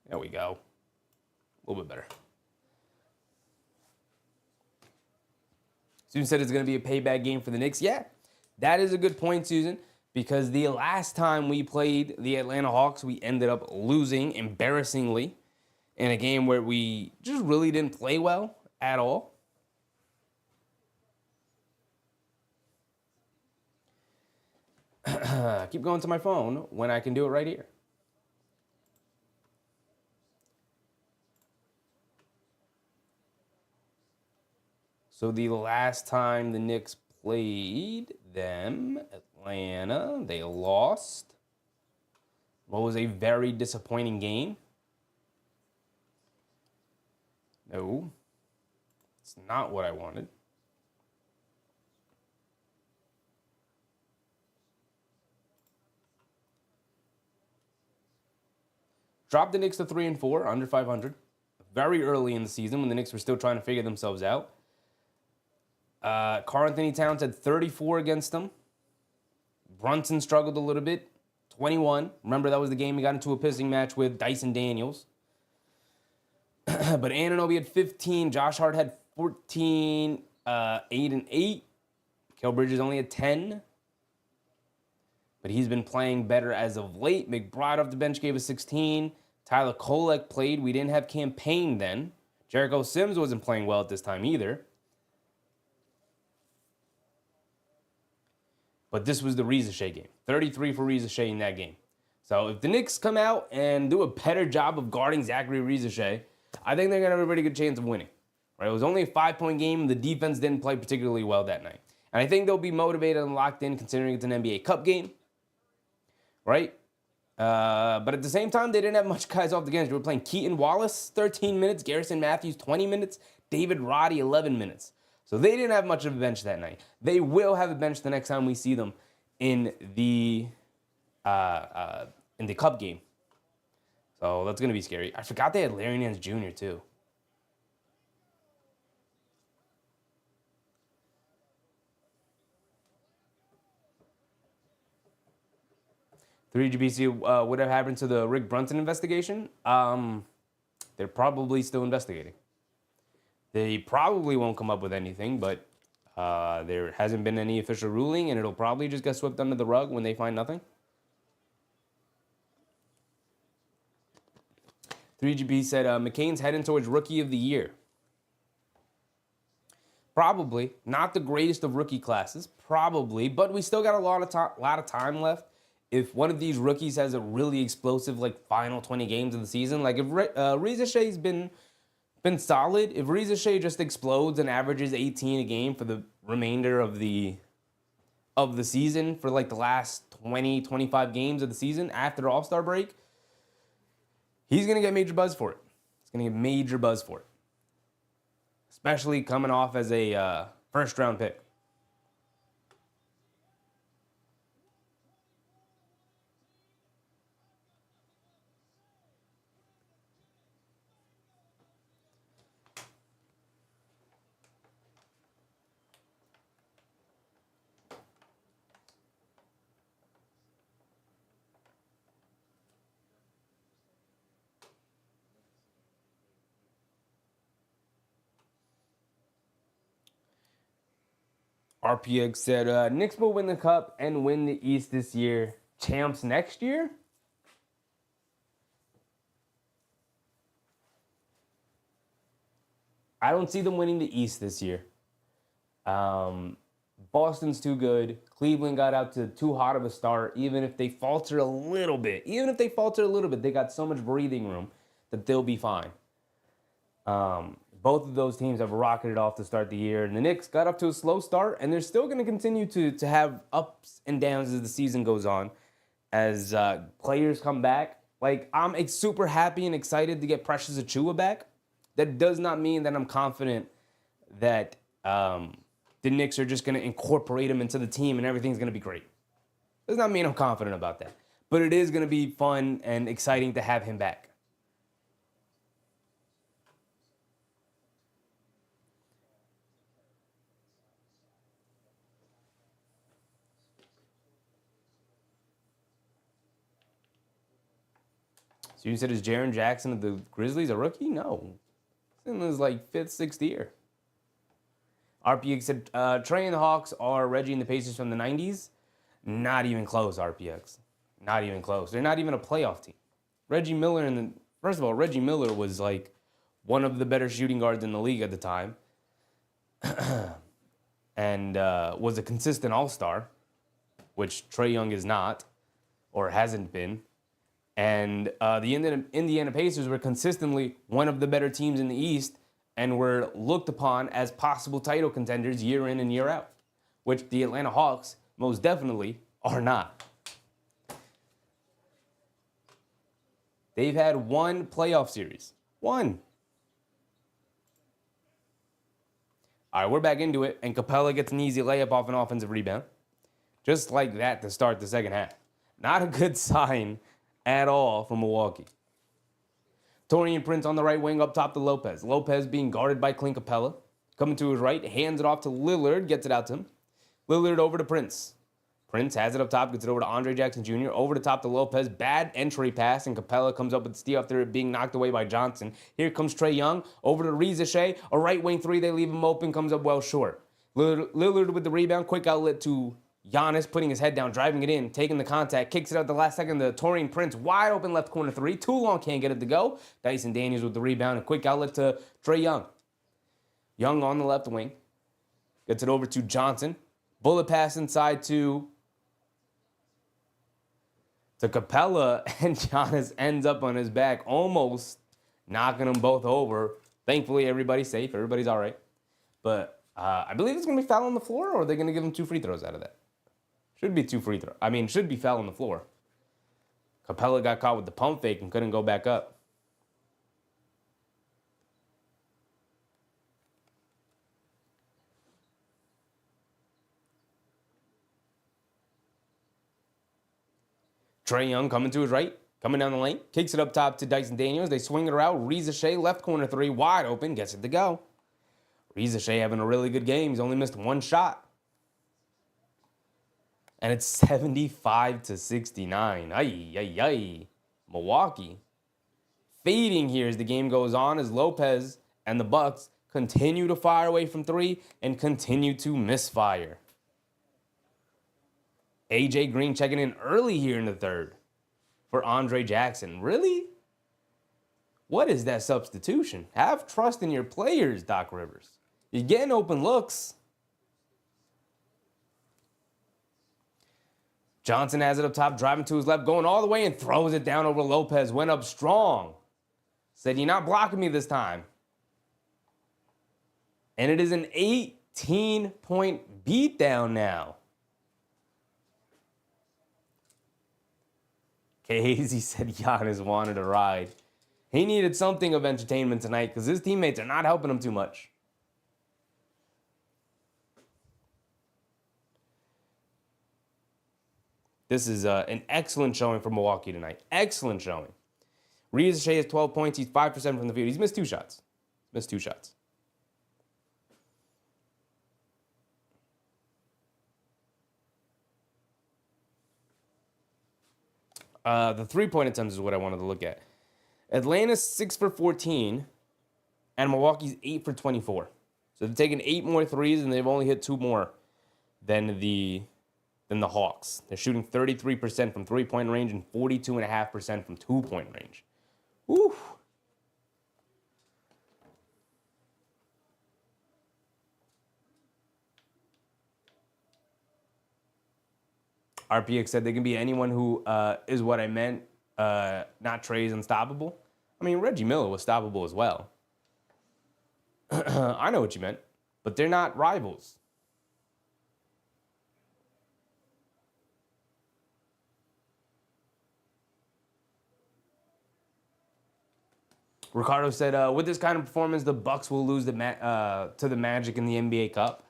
[SPEAKER 1] There we go. A little bit better. Susan said it's going to be a payback game for the Knicks. Yeah, that is a good point, Susan, because the last time we played the Atlanta Hawks, we ended up losing embarrassingly in a game where we just really didn't play well at all. Keep going to my phone when I can do it right here. So the last time the Knicks played them, Atlanta, they lost. What was a very disappointing game. No, it's not what I wanted. Dropped the Knicks to 3-4, under 500. Very early in the season when the Knicks were still trying to figure themselves out. Karl-Anthony Towns had 34 against them. Brunson struggled a little bit, 21. Remember, that was the game he got into a pissing match with Dyson Daniels. But Anunoby had 15. Josh Hart had 14, 8 and 8. Kel Bridges only had 10. But he's been playing better as of late. McBride off the bench gave us 16. Tyler Kolek played. We didn't have campaign then. Jericho Sims wasn't playing well at this time either. But this was the Riza-Shea game. 33 for Riza-Shea in that game. So if the Knicks come out and do a better job of guarding Zachary Riza-Shea, I think they're going to have a pretty good chance of winning. Right? It was only a 5-point game. The defense didn't play particularly well that night. And I think they'll be motivated and locked in considering it's an NBA Cup game. Right? But at the same time, they didn't have much guys off the bench. They were playing Keaton Wallace, 13 minutes. Garrison Matthews, 20 minutes. David Roddy, 11 minutes. So they didn't have much of a bench that night. They will have a bench the next time we see them in the Cup game. So that's going to be scary. I forgot they had Larry Nance Jr. too. $3GBC, what happened to the Rick Brunson investigation? They're probably still investigating. They probably won't come up with anything, but there hasn't been any official ruling, and it'll probably just get swept under the rug when they find nothing. 3GB said, McCain's heading towards Rookie of the Year. Probably. Not the greatest of rookie classes. Probably. But we still got a lot of time left. If one of these rookies has a really explosive, final 20 games of the season, if Riza-Shea's been solid, if Riza-Shea just explodes and averages 18 a game for the remainder of the season, for the last 20, 25 games of the season after the All-Star break, he's going to get major buzz for it. He's going to get major buzz for it. Especially coming off as a first-round pick. RPX said, Knicks will win the Cup and win the East this year. Champs next year? I don't see them winning the East this year. Boston's too good. Cleveland got out to too hot of a start. Even if they falter a little bit, they got so much breathing room that they'll be fine. Both of those teams have rocketed off to start the year. And the Knicks got up to a slow start, and they're still going to continue to have ups and downs as the season goes on. as players come back. Like, I'm super happy and excited to get Precious Achiuwa back. That does not mean that I'm confident that the Knicks are just going to incorporate him into the team and everything's going to be great. Does not mean I'm confident about that. But it is going to be fun and exciting to have him back. So you said, is Jaren Jackson of the Grizzlies a rookie? No. He's in his like 5th, 6th year. RPX said, Trae and the Hawks are Reggie and the Pacers from the 90s. Not even close, RPX. Not even close. They're not even a playoff team. Reggie Miller, first of all, Reggie Miller was like one of the better shooting guards in the league at the time. And was a consistent all-star, which Trae Young is not, or hasn't been. And the Indiana Pacers were consistently one of the better teams in the East and were looked upon as possible title contenders year in and year out, which the Atlanta Hawks most definitely are not. They've had one playoff series. One. All right, we're back into it, and Capella gets an easy layup off an offensive rebound. Just like that to start the second half. Not a good sign at all from Milwaukee. Taurean Prince on the right wing up top to Lopez. Lopez being guarded by Clint Capella. Coming to his right, hands it off to Lillard, gets it out to him. Lillard over to Prince. Prince has it up top, gets it over to Andre Jackson Jr., over the top to Lopez. Bad entry pass, and Capella comes up with the steal after it being knocked away by Johnson. Here comes Trae Young, over to Reza Shea. A right wing three, they leave him open, comes up well short. Lillard with the rebound, quick outlet to Giannis, putting his head down, driving it in, taking the contact, kicks it out the last second to Taurean Prince, wide open left corner three. Too long, can't get it to go. Dyson Daniels with the rebound, a quick outlet to Trae Young. Young on the left wing, gets it over to Johnson. Bullet pass inside to Capella, and Giannis ends up on his back, almost knocking them both over. Thankfully, everybody's safe. Everybody's all right. But I believe it's going to be foul on the floor, or are they going to give him 2 free throws out of that? Should be 2 free throws. Should be foul on the floor. Capella got caught with the pump fake and couldn't go back up. Trae Young coming to his right, coming down the lane, kicks it up top to Dyson Daniels. They swing it around. Reza Shea, left corner three, wide open, gets it to go. Reza Shea having a really good game. He's only missed 1 shot. And it's 75-69. Ay. Milwaukee fading here as the game goes on, as Lopez and the Bucks continue to fire away from 3 and continue to misfire. AJ Green checking in early here in the third for Andre Jackson. Really? What is that substitution? Have trust in your players, Doc Rivers. You're getting open looks. Johnson has it up top, driving to his left, going all the way and throws it down over Lopez. Went up strong. Said, you're not blocking me this time. And it is an 18-point beatdown now. Casey said Giannis wanted a ride. He needed something of entertainment tonight because his teammates are not helping him too much. This is an excellent showing for Milwaukee tonight. Excellent showing. Reza Shea has 12 points. He's 5% from the field. He's missed 2 shots. The 3-point attempts is what I wanted to look at. Atlanta's 6 for 14, and Milwaukee's 8 for 24. So they've taken 8 more threes, and they've only hit 2 more than the Hawks. They're shooting 33% from 3-point range and 42.5% from 2-point range. Woo! RPX said they can be anyone who is what I meant, not Trae's unstoppable. Reggie Miller was stoppable as well. I know what you meant, but they're not rivals. Ricardo said, with this kind of performance, the Bucks will lose to the Magic in the NBA Cup.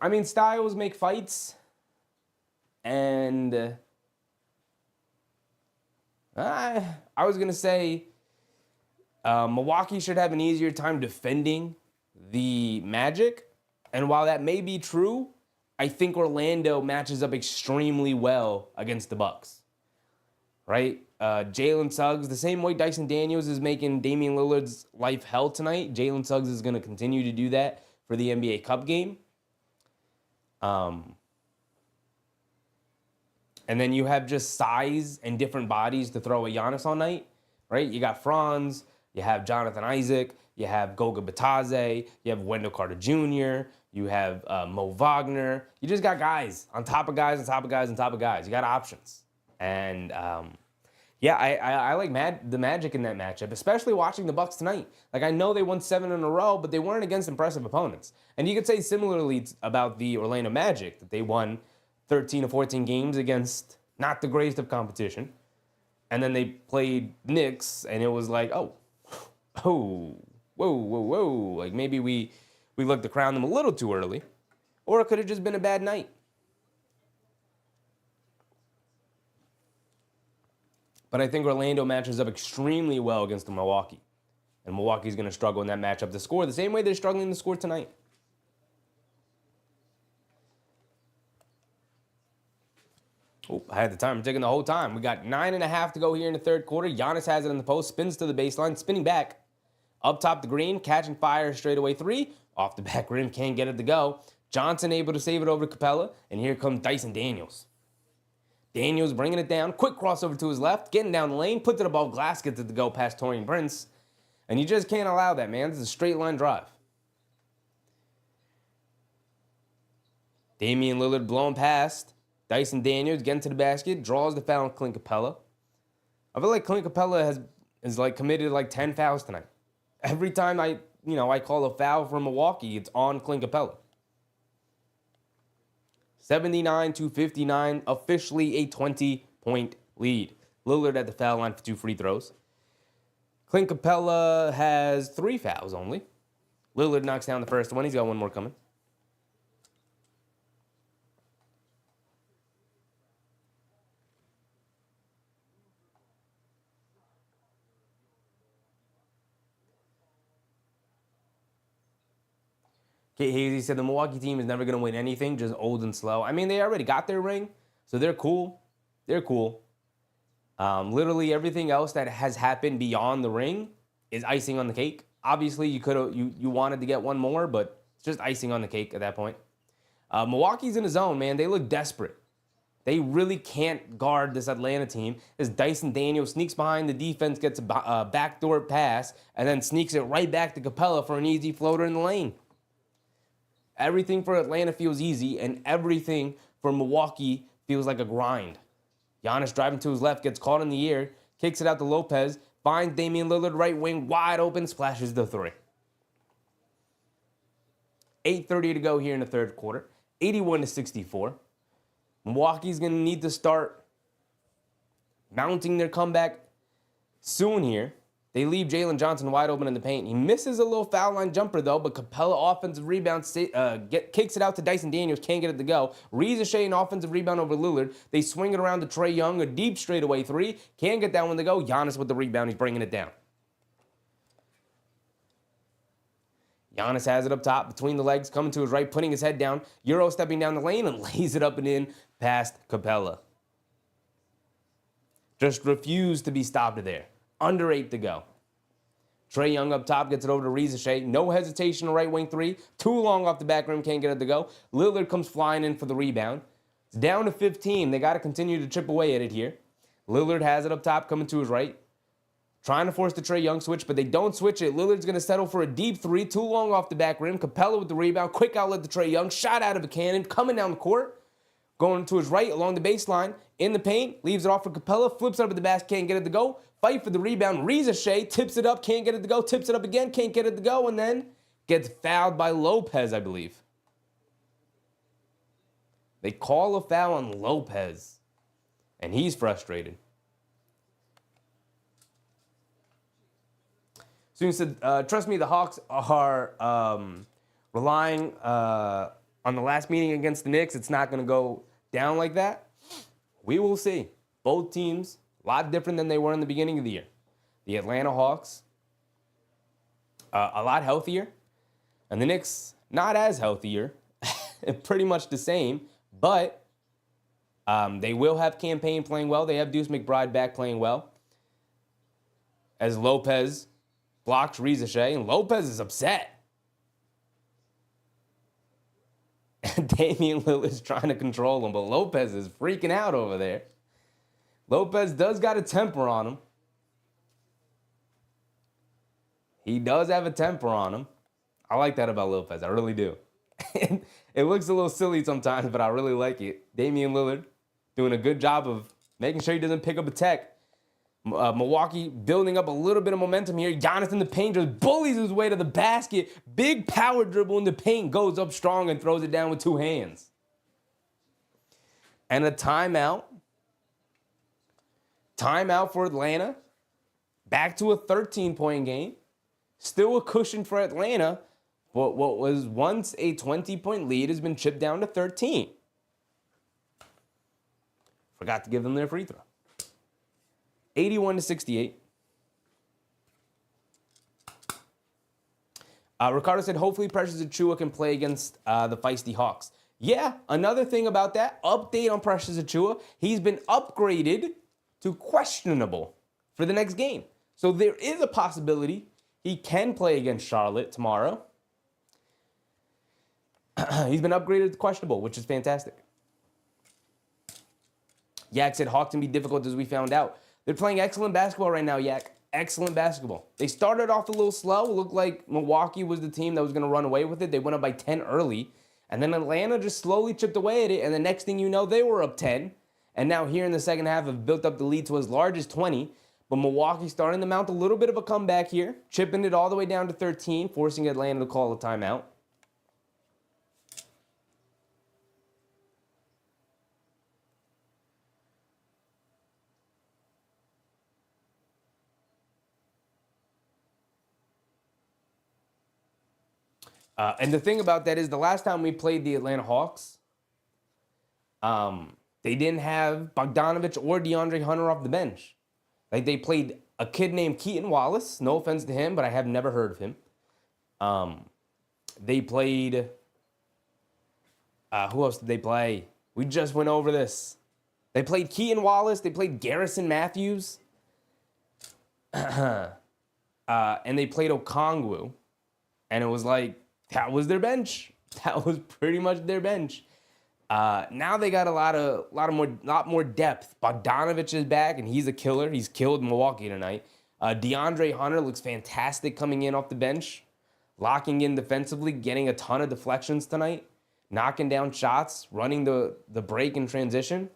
[SPEAKER 1] I mean, styles make fights. And I was going to say Milwaukee should have an easier time defending the Magic. And while that may be true, I think Orlando matches up extremely well against the Bucks. Right? Jalen Suggs, the same way Dyson Daniels is making Damian Lillard's life hell tonight, Jalen Suggs is going to continue to do that for the NBA Cup game. And then you have just size and different bodies to throw at Giannis all night, right? You got Franz, you have Jonathan Isaac, you have Goga Batadze, you have Wendell Carter Jr., you have Mo Wagner. You just got guys on top of guys, on top of guys, on top of guys. You got options. And yeah, I like the Magic in that matchup, especially watching the Bucks tonight. Like, I know they won 7 in a row, but they weren't against impressive opponents. And you could say similarly about the Orlando Magic, that they won 13 or 14 games against not the greatest of competition. And then they played Knicks, and it was like, oh, whoa. Like, maybe we looked to crown them a little too early. Or it could have just been a bad night. But I think Orlando matches up extremely well against the Milwaukee. And Milwaukee's going to struggle in that matchup to score the same way they're struggling to score tonight. Oh, I had the timer taking the whole time. We got 9.5 to go here in the third quarter. Giannis has it in the post, spins to the baseline, spinning back. Up top the green, catching fire, straightaway 3. Off the back rim, can't get it to go. Johnson able to save it over to Capella. And here comes Dyson Daniels. Daniels bringing it down. Quick crossover to his left. Getting down the lane. Puts it above glass. Gets it to go past Taurean Prince. And you just can't allow that, man. This is a straight line drive. Damian Lillard blowing past. Dyson Daniels getting to the basket. Draws the foul on Clint Capella. I feel like Clint Capella is like committed like 10 fouls tonight. Every time I call a foul for Milwaukee, it's on Clint Capella. 79-59, officially a 20-point lead. Lillard at the foul line for 2 free throws. Clint Capella has 3 fouls only. Lillard knocks down the first one. He's got one more coming. Kate Hazy said the Milwaukee team is never going to win anything, just old and slow. I mean, they already got their ring, so they're cool. They're cool. Literally everything else that has happened beyond the ring is icing on the cake. Obviously, you wanted to get one more, but it's just icing on the cake at that point. Milwaukee's in a zone, man. They look desperate. They really can't guard this Atlanta team as Dyson Daniels sneaks behind the defense, gets a backdoor pass, and then sneaks it right back to Capella for an easy floater in the lane. Everything for Atlanta feels easy, and everything for Milwaukee feels like a grind. Giannis driving to his left, gets caught in the air, kicks it out to Lopez, finds Damian Lillard right wing, wide open, splashes the 3. 8:30 to go here in the third quarter, 81-64. Milwaukee's going to need to start mounting their comeback soon here. They leave Jalen Johnson wide open in the paint. He misses a little foul line jumper, though, but Capella offensive rebound kicks it out to Dyson Daniels, can't get it to go. Reza Shea an offensive rebound over Lillard. They swing it around to Trae Young, a deep straightaway 3. Can't get that one to go. Giannis with the rebound. He's bringing it down. Giannis has it up top, between the legs, coming to his right, putting his head down. Euro stepping down the lane and lays it up and in past Capella. Just refused to be stopped there. Under 8 to go. Trae Young up top gets it over to Reza Shea. No hesitation, right wing 3. Too long off the back rim, can't get it to go. Lillard comes flying in for the rebound. It's down to 15. They got to continue to chip away at it here. Lillard has it up top, coming to his right. Trying to force the Trae Young switch, but they don't switch it. Lillard's going to settle for a deep 3. Too long off the back rim. Capella with the rebound. Quick outlet to Trae Young. Shot out of a cannon. Coming down the court. Going to his right along the baseline. In the paint. Leaves it off for Capella. Flips up at the basket. Can't get it to go. Fight for the rebound. Reza Shea tips it up. Can't get it to go. Tips it up again. Can't get it to go. And then gets fouled by Lopez, I believe. They call a foul on Lopez. And he's frustrated. So you said, trust me, the Hawks are relying on the last meeting against the Knicks. It's not going to go down like that. We will see. Both teams, a lot different than they were in the beginning of the year. The Atlanta Hawks, a lot healthier. And the Knicks, not as healthier. Pretty much the same. But they will have Campaign playing well. They have Deuce McBride back playing well. As Lopez blocks Rizachet, and Lopez is upset. And Damian Lillard's trying to control him, but Lopez is freaking out over there. Lopez does got a temper on him. He does have a temper on him. I like that about Lopez. I really do. It looks a little silly sometimes, but I really like it. Damian Lillard doing a good job of making sure he doesn't pick up a tech. Milwaukee building up a little bit of momentum here. Giannis in the paint just bullies his way to the basket. Big power dribble in the paint. Goes up strong and throws it down with two hands. And a timeout. Timeout for Atlanta. Back to a 13-point game. Still a cushion for Atlanta. But what was once a 20-point lead has been chipped down to 13. Forgot to give them their free throw. 81-68. Ricardo said, hopefully Precious Achiuwa can play against the feisty Hawks. Yeah, another thing about that, update on Precious Achiuwa. He's been upgraded to questionable for the next game. So there is a possibility he can play against Charlotte tomorrow. He's been upgraded to questionable, which is fantastic. Yak said, Hawks can be difficult as we found out. They're playing excellent basketball right now, Yak. Excellent basketball. They started off a little slow. It looked like Milwaukee was the team that was going to run away with it. They went up by 10 early. And then Atlanta just slowly chipped away at it. And the next thing you know, they were up 10. And now here in the second half have built up the lead to as large as 20. But Milwaukee starting to mount a little bit of a comeback here. Chipping it all the way down to 13. Forcing Atlanta to call a timeout. And the thing about that is the last time we played the Atlanta Hawks, they didn't have Bogdanovich or DeAndre Hunter off the bench. Like they played a kid named Keaton Wallace. No offense to him, but I have never heard of him. They played, who else did they play? We just went over this. They played Keaton Wallace. They played Garrison Matthews. And they played Okongwu. And it was like, that was their bench. That was pretty much their bench. Now they got a lot more depth. Bogdanovich is back, and he's a killer. He's killed Milwaukee tonight. DeAndre Hunter looks fantastic coming in off the bench, locking in defensively, getting a ton of deflections tonight, knocking down shots, running the break in transition.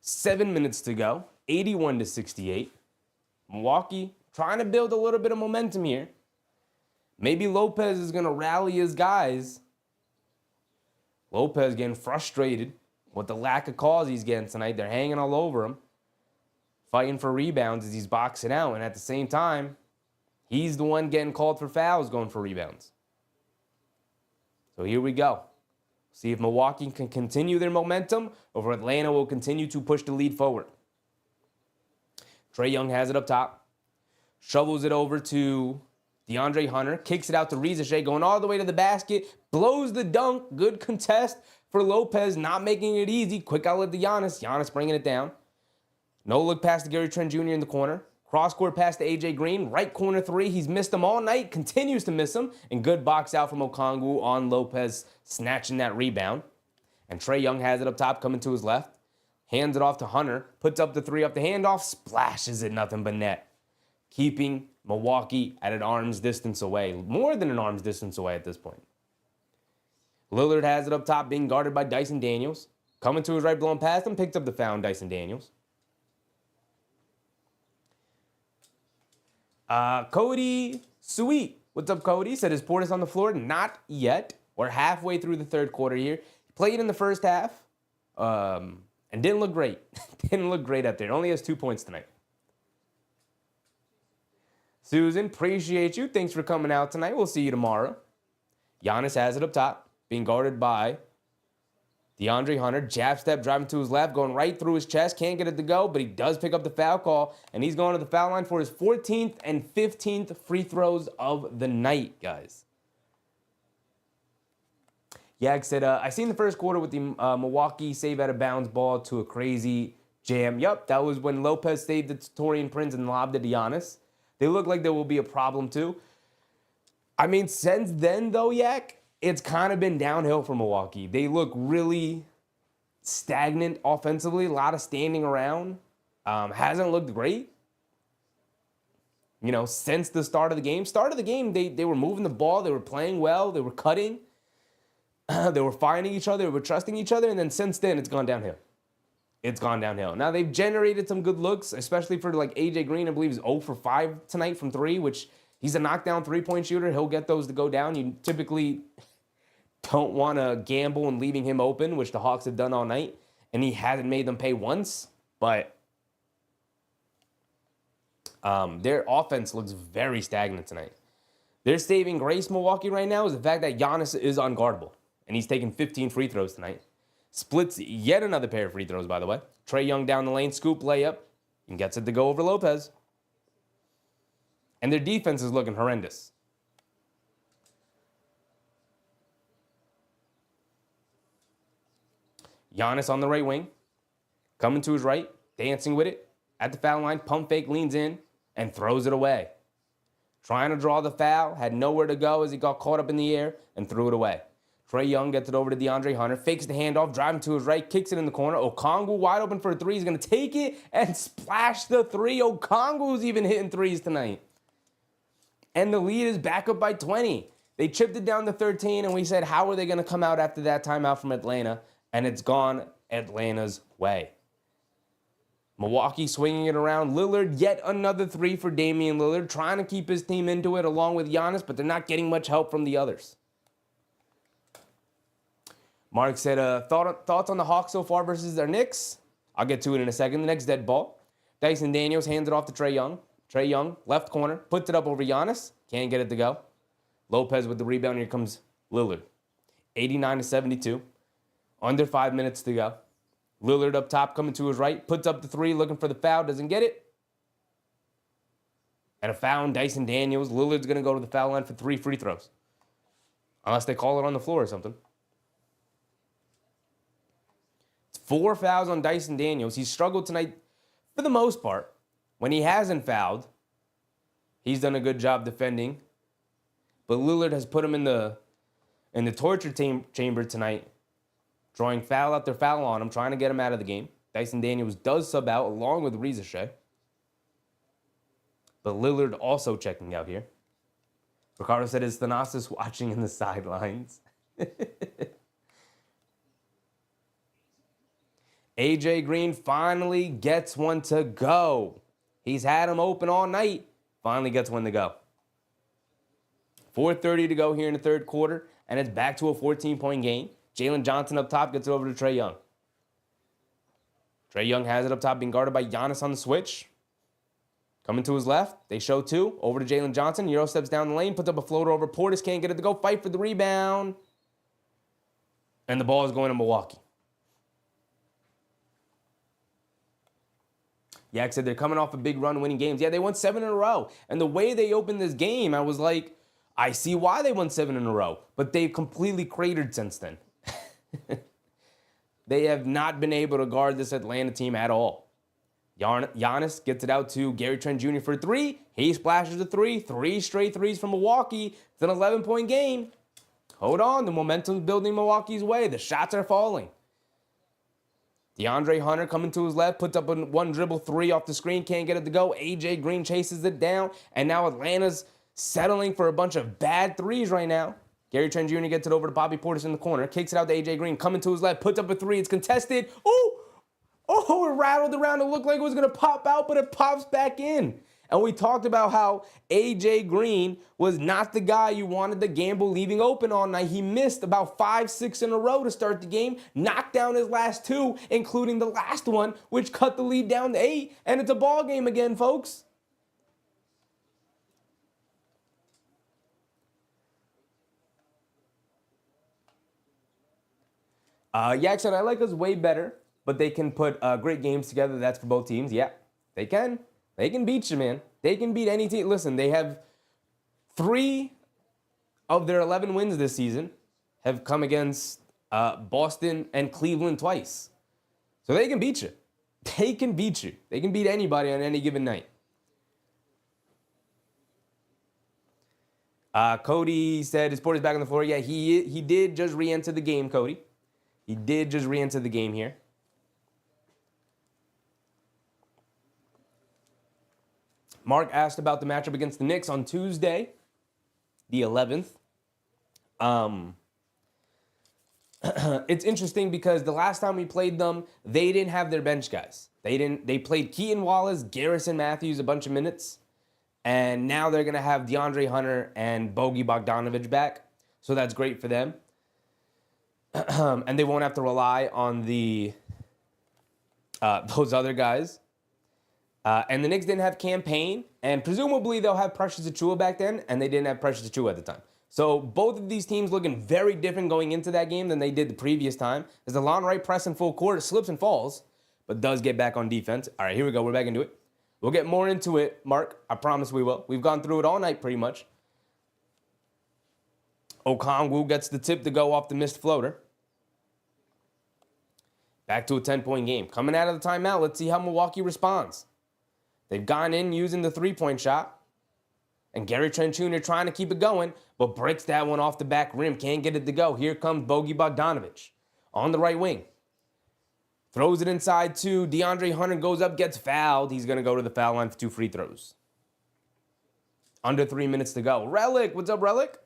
[SPEAKER 1] Seven minutes to go, 81-68. Milwaukee trying to build a little bit of momentum here. Maybe Lopez is going to rally his guys. Lopez getting frustrated with the lack of calls he's getting tonight. They're hanging all over him, fighting for rebounds as he's boxing out. And at the same time, he's the one getting called for fouls, going for rebounds. So here we go. See if Milwaukee can continue their momentum, or if Atlanta will continue to push the lead forward. Trae Young has it up top. Shovels it over to DeAndre Hunter. Kicks it out to Rizachet, going all the way to the basket. Blows the dunk. Good contest for Lopez, not making it easy. Quick outlet to Giannis. Giannis bringing it down. No look pass to Gary Trent Jr. in the corner. Cross-court pass to A.J. Green. Right corner three. He's missed them all night. Continues to miss them. And good box out from Okongwu on Lopez, snatching that rebound. And Trae Young has it up top, coming to his left. Hands it off to Hunter. Puts up the three off the handoff. Splashes it nothing but net. Keeping Milwaukee at an arm's distance away. More than an arm's distance away at this point. Lillard has it up top, being guarded by Dyson Daniels. Coming to his right, blowing past him. Picks up the foul, Dyson Daniels. Cody Sweet. What's up, Cody? Said, is Portis on the floor? Not yet. We're halfway through the third quarter here. He Played in the first half and didn't look great. Didn't look great up there. Only has 2 points tonight. Susan, appreciate you. Thanks for coming out tonight. We'll see you tomorrow. Giannis has it up top, being guarded by DeAndre Hunter. Jab step, driving to his left, going right through his chest. Can't get it to go, but he does pick up the foul call, and he's going to the foul line for his 14th and 15th free throws of the night, guys. Yak said, I seen the first quarter with the Milwaukee save out of bounds ball to a crazy jam. Yup, that was when Lopez saved the Torian Prince and lobbed it to Giannis. They look like there will be a problem too. I mean, since then though, Yak, it's kind of been downhill for Milwaukee. They look really stagnant offensively, a lot of standing around. Hasn't looked great. You know, since the start of the game. Start of the game, they were moving the ball, they were playing well, they were cutting. They were finding each other, they were trusting each other, and then since then, it's gone downhill. It's gone downhill. Now, they've generated some good looks, especially for like AJ Green, I believe, is 0 for 5 tonight from 3, which he's a knockdown three-point shooter. He'll get those to go down. You typically don't want to gamble and leaving him open, which the Hawks have done all night, and he hasn't made them pay once, but their offense looks very stagnant tonight. Their saving grace, Milwaukee, right now is the fact that Giannis is unguardable, and he's taken 15 free throws tonight. Splits yet another pair of free throws, by the way. Trae Young down the lane, scoop, layup, and gets it to go over Lopez. And their defense is looking horrendous. Giannis on the right wing, coming to his right, dancing with it. At the foul line, pump fake, leans in, and throws it away. Trying to draw the foul, had nowhere to go as he got caught up in the air and threw it away. Trae Young gets it over to DeAndre Hunter, fakes the handoff, driving to his right, kicks it in the corner. Okongwu wide open for a three. He's going to take it and splash the three. Okongwu's even hitting threes tonight. And the lead is back up by 20. They chipped it down to 13, and we said, how are they going to come out after that timeout from Atlanta? And it's gone Atlanta's way. Milwaukee swinging it around. Lillard, yet another three for Damian Lillard, trying to keep his team into it along with Giannis, but they're not getting much help from the others. Mark said, thoughts on the Hawks so far versus their Knicks? I'll get to it in a second. The next dead ball. Dyson Daniels hands it off to Trae Young. Trae Young, left corner, puts it up over Giannis. Can't get it to go. Lopez with the rebound. Here comes Lillard. 89-72. Under 5 minutes to go. Lillard up top, coming to his right. Puts up the three, looking for the foul. Doesn't get it. And a foul on Dyson Daniels. Lillard's going to go to the foul line for 3 free throws. Unless they call it on the floor or something. 4 fouls on Dyson Daniels. He's struggled tonight for the most part. When he hasn't fouled, he's done a good job defending. But Lillard has put him in the torture chamber tonight, drawing foul after foul on him, trying to get him out of the game. Dyson Daniels does sub out along with Reza Shea. But Lillard also checking out here. Ricardo said, is Thanasis watching in the sidelines? AJ Green finally gets one to go. He's had him open all night. Finally gets one to go. 4:30 to go here in the third quarter, and it's back to a 14-point game. Jalen Johnson up top gets it over to Trae Young. Trae Young has it up top, being guarded by Giannis on the switch. Coming to his left, they show 2. Over to Jalen Johnson. Euro steps down the lane, puts up a floater over Portis. Can't get it to go. Fight for the rebound. And the ball is going to Milwaukee. Yak said they're coming off a big run winning games. Yeah, they won 7 in a row. And the way they opened this game, I was like, I see why they won 7 in a row. But they've completely cratered since then. They have not been able to guard this Atlanta team at all. Giannis gets it out to Gary Trent Jr. for 3. He splashes a 3. 3 straight threes from Milwaukee. It's an 11-point game. Hold on. The momentum's building Milwaukee's way. The shots are falling. DeAndre Hunter coming to his left, puts up a one dribble 3 off the screen, can't get it to go. AJ Green chases it down, and now Atlanta's settling for a bunch of bad threes right now. Gary Trent Jr. gets it over to Bobby Portis in the corner, kicks it out to AJ Green, coming to his left, puts up a 3. It's contested. Oh, it rattled around. It looked like it was going to pop out, but it pops back in. And we talked about how AJ Green was not the guy you wanted to gamble leaving open all night. He missed about 5-6 in a row to start the game, knocked down his last 2, including the last one, which cut the lead down to 8, and it's a ball game again, folks. Jackson, I like us way better, but they can put great games together. That's for both teams. Yeah, they can. They can beat you, man. They can beat any team. Listen, they have 3 of their 11 wins this season have come against Boston and Cleveland twice. So they can beat you. They can beat you. They can beat anybody on any given night. Cody said his Porter's back on the floor. Yeah, he did just re-enter the game, Cody. He did just re-enter the game here. Mark asked about the matchup against the Knicks on Tuesday, the 11th. It's interesting because the last time we played them, they didn't have their bench guys. They played Keaton Wallace, Garrison Matthews a bunch of minutes, and now they're gonna have DeAndre Hunter and Bogey Bogdanovic back. So that's great for them. And they won't have to rely on those other guys. And the Knicks didn't have Campaign, and presumably they'll have Precious Achiuwa back then, and they didn't have Precious Achiuwa at the time. So both of these teams looking very different going into that game than they did the previous time. As DeLon Wright pressing full court, slips and falls, but does get back on defense. All right, here we go. We're back into it. We'll get more into it, Mark. I promise we will. We've gone through it all night pretty much. Okongwu gets the tip to go off the missed floater. Back to a 10-point game. Coming out of the timeout, let's see how Milwaukee responds. They've gone in using the three-point shot. And Gary Trent Jr. trying to keep it going, but breaks that one off the back rim. Can't get it to go. Here comes Bogey Bogdanovic on the right wing. Throws it inside to DeAndre Hunter, goes up, gets fouled. He's going to go to the foul line for 2 free throws. Under 3 minutes to go. Relic, what's up, Relic?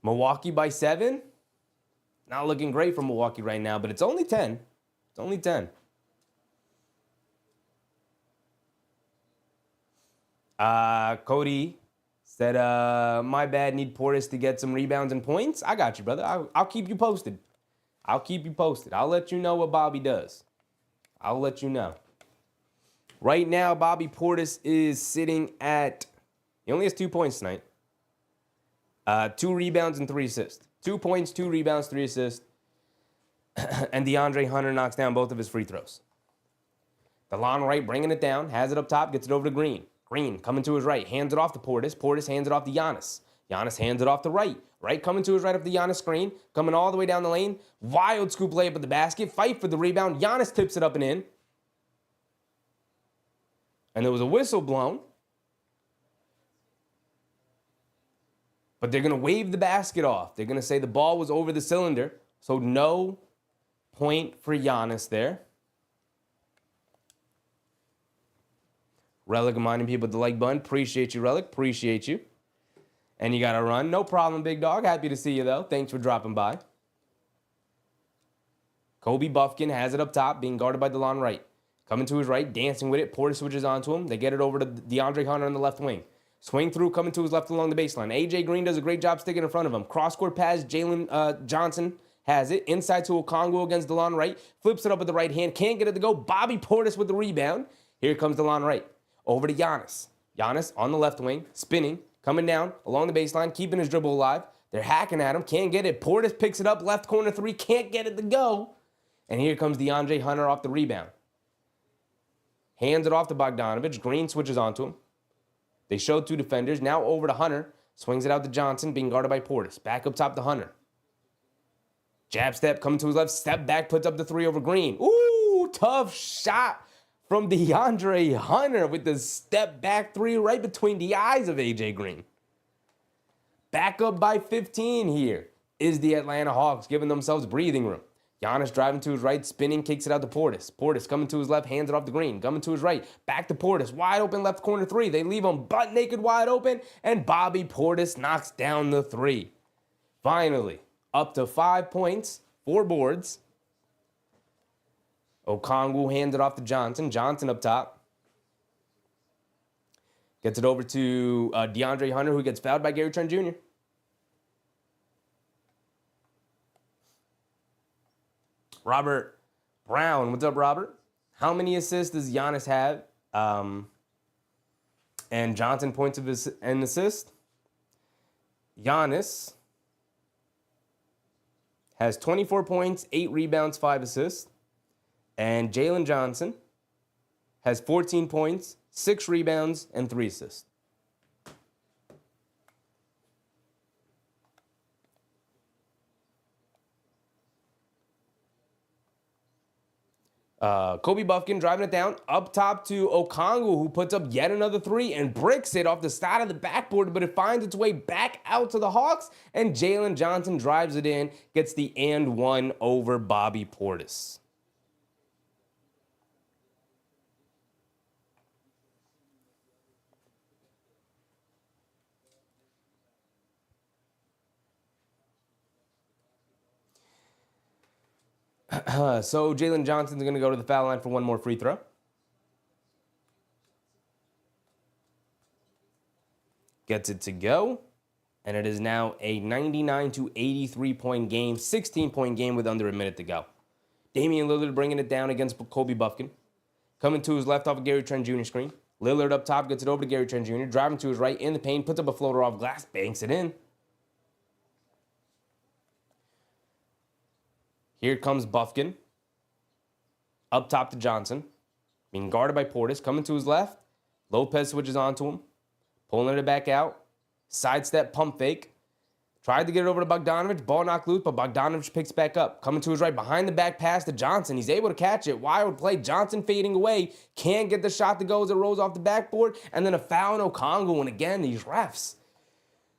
[SPEAKER 1] Milwaukee by 7. Not looking great for Milwaukee right now, but it's only 10. It's only 10. Cody said, my bad, need Portis to get some rebounds and points. I got you, brother. I'll keep you posted. I'll keep you posted. I'll let you know what Bobby does. I'll let you know. Right now, Bobby Portis is sitting at, he only has 2 points tonight. 2 rebounds and 3 assists. 2 points, 2 rebounds, 3 assists. And DeAndre Hunter knocks down both of his free throws. DeLon Wright bringing it down, has it up top, gets it over to Green. Green coming to his right, hands it off to Portis. Portis hands it off to Giannis. Giannis hands it off to Wright. Wright coming to his right up the Giannis screen, coming all the way down the lane. Wild scoop layup at the basket, fight for the rebound. Giannis tips it up and in. And there was a whistle blown. But they're going to wave the basket off. They're going to say the ball was over the cylinder. So no point for Giannis there. Relic reminding people the like button. Appreciate you, Relic. Appreciate you. And you got to run. No problem, big dog. Happy to see you, though. Thanks for dropping by. Kobe Buffkin has it up top, being guarded by DeLon Wright. Coming to his right, dancing with it. Portis switches onto him. They get it over to DeAndre Hunter on the left wing. Swing through, coming to his left along the baseline. AJ Green does a great job sticking in front of him. Cross-court pass, Jalen Johnson has it. Inside to Okongwu against DeLon Wright. Flips it up with the right hand. Can't get it to go. Bobby Portis with the rebound. Here comes DeLon Wright. Over to Giannis. Giannis on the left wing, spinning, coming down along the baseline, keeping his dribble alive. They're hacking at him, can't get it. Portis picks it up, left corner 3, can't get it to go. And here comes DeAndre Hunter off the rebound. Hands it off to Bogdanovic. Green switches onto him. They show 2 defenders. Now over to Hunter. Swings it out to Johnson, being guarded by Portis. Back up top to Hunter. Jab step, coming to his left. Step back, puts up the 3 over Green. Ooh, tough shot from DeAndre Hunter with the step back 3 right between the eyes of AJ Green. Back up by 15 here is the Atlanta Hawks, giving themselves breathing room. Giannis driving to his right, spinning, kicks it out to Portis. Portis coming to his left, hands it off to Green. Coming to his right, back to Portis. Wide open left corner 3. They leave him butt naked wide open, and Bobby Portis knocks down the 3. Finally, up to 5 points, 4 boards. Okongwu hands it off to Johnson. Johnson up top. Gets it over to DeAndre Hunter, who gets fouled by Gary Trent Jr. Robert Brown. What's up, Robert? How many assists does Giannis have? And Johnson points of an assist. Giannis has 24 points, 8 rebounds, 5 assists. And Jalen Johnson has 14 points, 6 rebounds, and 3 assists. Kobe Buffkin driving it down up top to Okongwu, who puts up yet another 3 and bricks it off the side of the backboard, but it finds its way back out to the Hawks, and Jalen Johnson drives it in, gets the and one over Bobby Portis. So Jalen Johnson's going to go to the foul line for one more free throw. Gets it to go. And it is now a 99 to 83 point game, 16-point game with under a minute to go. Damian Lillard bringing it down against Kobe Buffkin. Coming to his left off of Gary Trent Jr. screen. Lillard up top gets it over to Gary Trent Jr. Driving to his right in the paint, puts up a floater off glass, banks it in. Here comes Buffkin. Up top to Johnson. Being guarded by Portis. Coming to his left. Lopez switches onto him. Pulling it back out. Sidestep pump fake. Tried to get it over to Bogdanovich. Ball knocked loose, but Bogdanovich picks back up. Coming to his right. Behind the back pass to Johnson. He's able to catch it. Wild play. Johnson fading away. Can't get the shot to go as it rolls off the backboard. And then a foul on Okongwu. And again, these refs.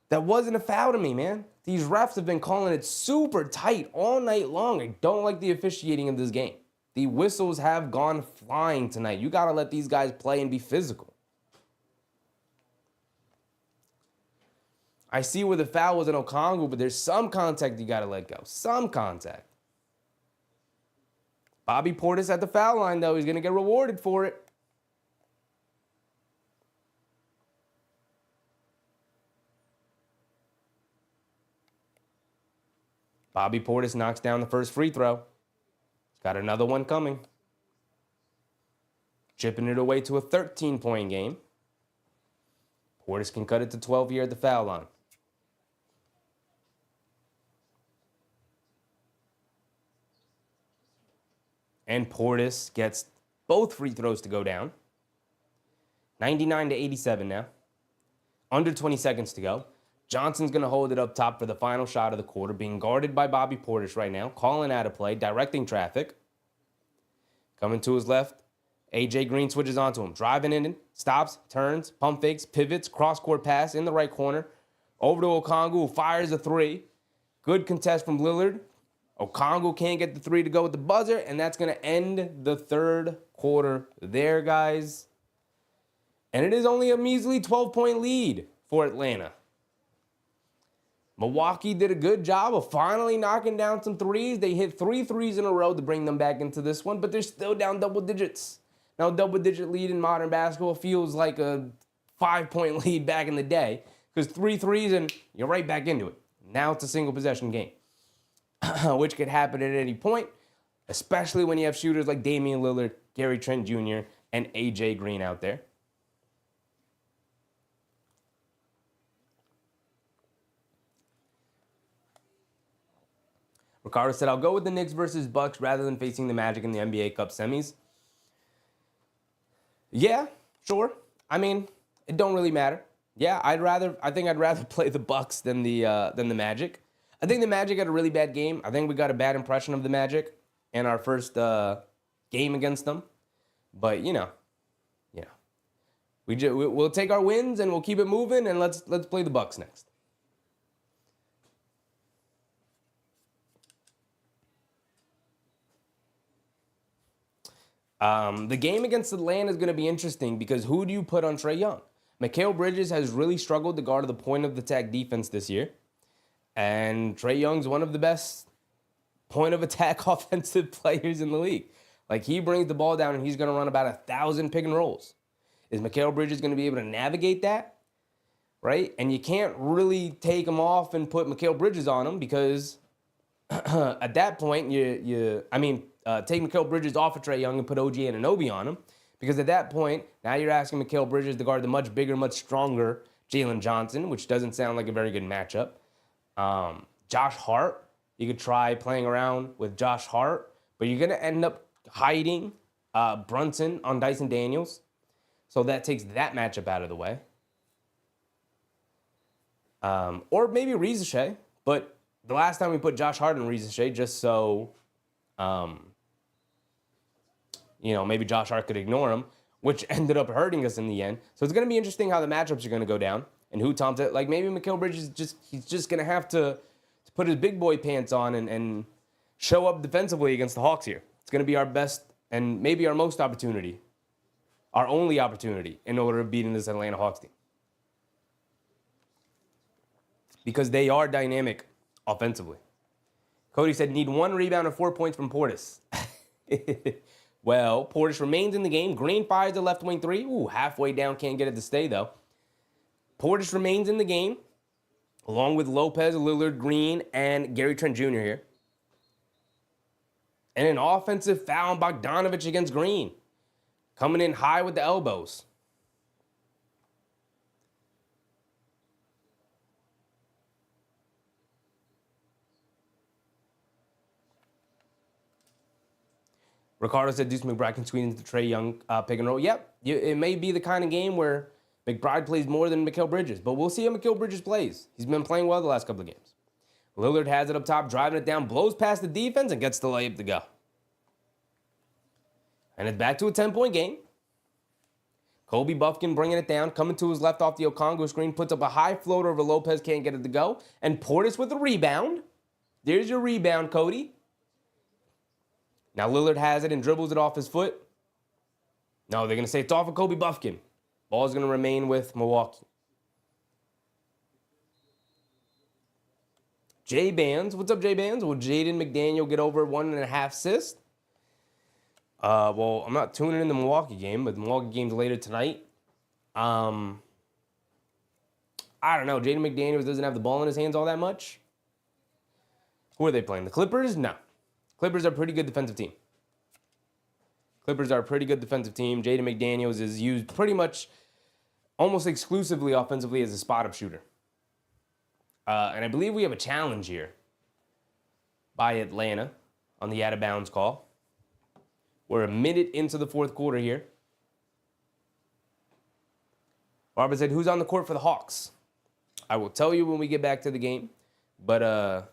[SPEAKER 1] That wasn't a foul to me, man. These refs have been calling it super tight all night long. I don't like the officiating of this game. The whistles have gone flying tonight. You got to let these guys play and be physical. I see where the foul was in Okongwu, but there's some contact you got to let go. Some contact. Bobby Portis at the foul line, though. He's going to get rewarded for it. Bobby Portis knocks down the first free throw. Got another one coming. Chipping it away to a 13-point game. Portis can cut it to 12 here at the foul line. And Portis gets both free throws to go down. 99 to 87 now. Under 20 seconds to go. Johnson's going to hold it up top for the final shot of the quarter, being guarded by Bobby Portis right now, calling out a play, directing traffic. Coming to his left, AJ Green switches onto him, driving in, stops, turns, pump fakes, pivots, cross-court pass in the right corner. Over to Okongwu, who fires a 3. Good contest from Lillard. Okongwu can't get the 3 to go with the buzzer, and that's going to end the third quarter there, guys. And it is only a measly 12-point lead for Atlanta. Milwaukee did a good job of finally knocking down some threes. They hit 3 threes in a row to bring them back into this one, but they're still down double digits. Now, double-digit lead in modern basketball feels like a 5-point lead back in the day, because 3 threes and you're right back into it. Now it's a single-possession game, which could happen at any point, especially when you have shooters like Damian Lillard, Gary Trent Jr., and AJ Green out there. Ricardo said, I'll go with the Knicks versus Bucks rather than facing the Magic in the NBA Cup semis. Yeah, sure. I mean, it don't really matter. Yeah, I think I'd rather play the Bucks than the Magic. I think the Magic had a really bad game. I think we got a bad impression of the Magic in our first game against them. But we'll take our wins and we'll keep it moving, and let's play the Bucks next. The game against Atlanta is going to be interesting because who do you put on Trae Young? Mikal Bridges has really struggled to guard the point of attack defense this year. And Trae Young's one of the best point of attack offensive players in the league. Like, he brings the ball down and he's going to run about 1,000 pick and rolls. Is Mikal Bridges going to be able to navigate that? Right? And you can't really take him off and put Mikal Bridges on him because at that point, take Mikal Bridges off of Trae Young and put OG Anunoby on him. Because at that point, now you're asking Mikal Bridges to guard the much bigger, much stronger Jalen Johnson, which doesn't sound like a very good matchup. Josh Hart, you could try playing around with Josh Hart, but you're going to end up hiding Brunson on Dyson Daniels. So that takes that matchup out of the way. Or maybe Ricochet, but the last time we put Josh Hart and Ricochet just so, maybe Josh Hart could ignore him, which ended up hurting us in the end. So it's going to be interesting how the matchups are going to go down and who Thompson, like maybe Mikal Bridges he's just going to have to put his big boy pants on and show up defensively against the Hawks here. It's going to be our best and maybe our most opportunity, our only opportunity in order of beating this Atlanta Hawks team. Because they are dynamic offensively. Cody said, need 1 rebound and 4 points from Portis. Well, Portis remains in the game. Green fires the left wing 3. Ooh, halfway down, can't get it to stay, though. Portis remains in the game, along with Lopez, Lillard, Green, and Gary Trent Jr. here. And an offensive foul on Bogdanovich against Green. Coming in high with the elbows. Ricardo said Deuce McBride can squeeze into Trae Young pick and roll. Yep, it may be the kind of game where McBride plays more than Mikal Bridges, but we'll see how Mikal Bridges plays. He's been playing well the last couple of games. Lillard has it up top, driving it down, blows past the defense, and gets the layup to go. And it's back to a 10-point game. Kobe Buffkin bringing it down, coming to his left off the Okongwu screen, puts up a high floater over Lopez, can't get it to go. And Portis with a rebound. There's your rebound, Cody. Now Lillard has it and dribbles it off his foot. No, they're going to say it's off of Kobe Buffkin. Ball's going to remain with Milwaukee. Jay Bands. What's up, Jay Bands? Will Jaden McDaniel get over 1.5 assists? Well, I'm not tuning in the Milwaukee game, but the Milwaukee game's later tonight. I don't know. Jaden McDaniels doesn't have the ball in his hands all that much. Who are they playing? The Clippers? No. Clippers are a pretty good defensive team. Jaden McDaniels is used pretty much almost exclusively offensively as a spot-up shooter. And I believe we have a challenge here by Atlanta on the out-of-bounds call. We're a minute into the fourth quarter here. Barbara said, who's on the court for the Hawks? I will tell you when we get back to the game. But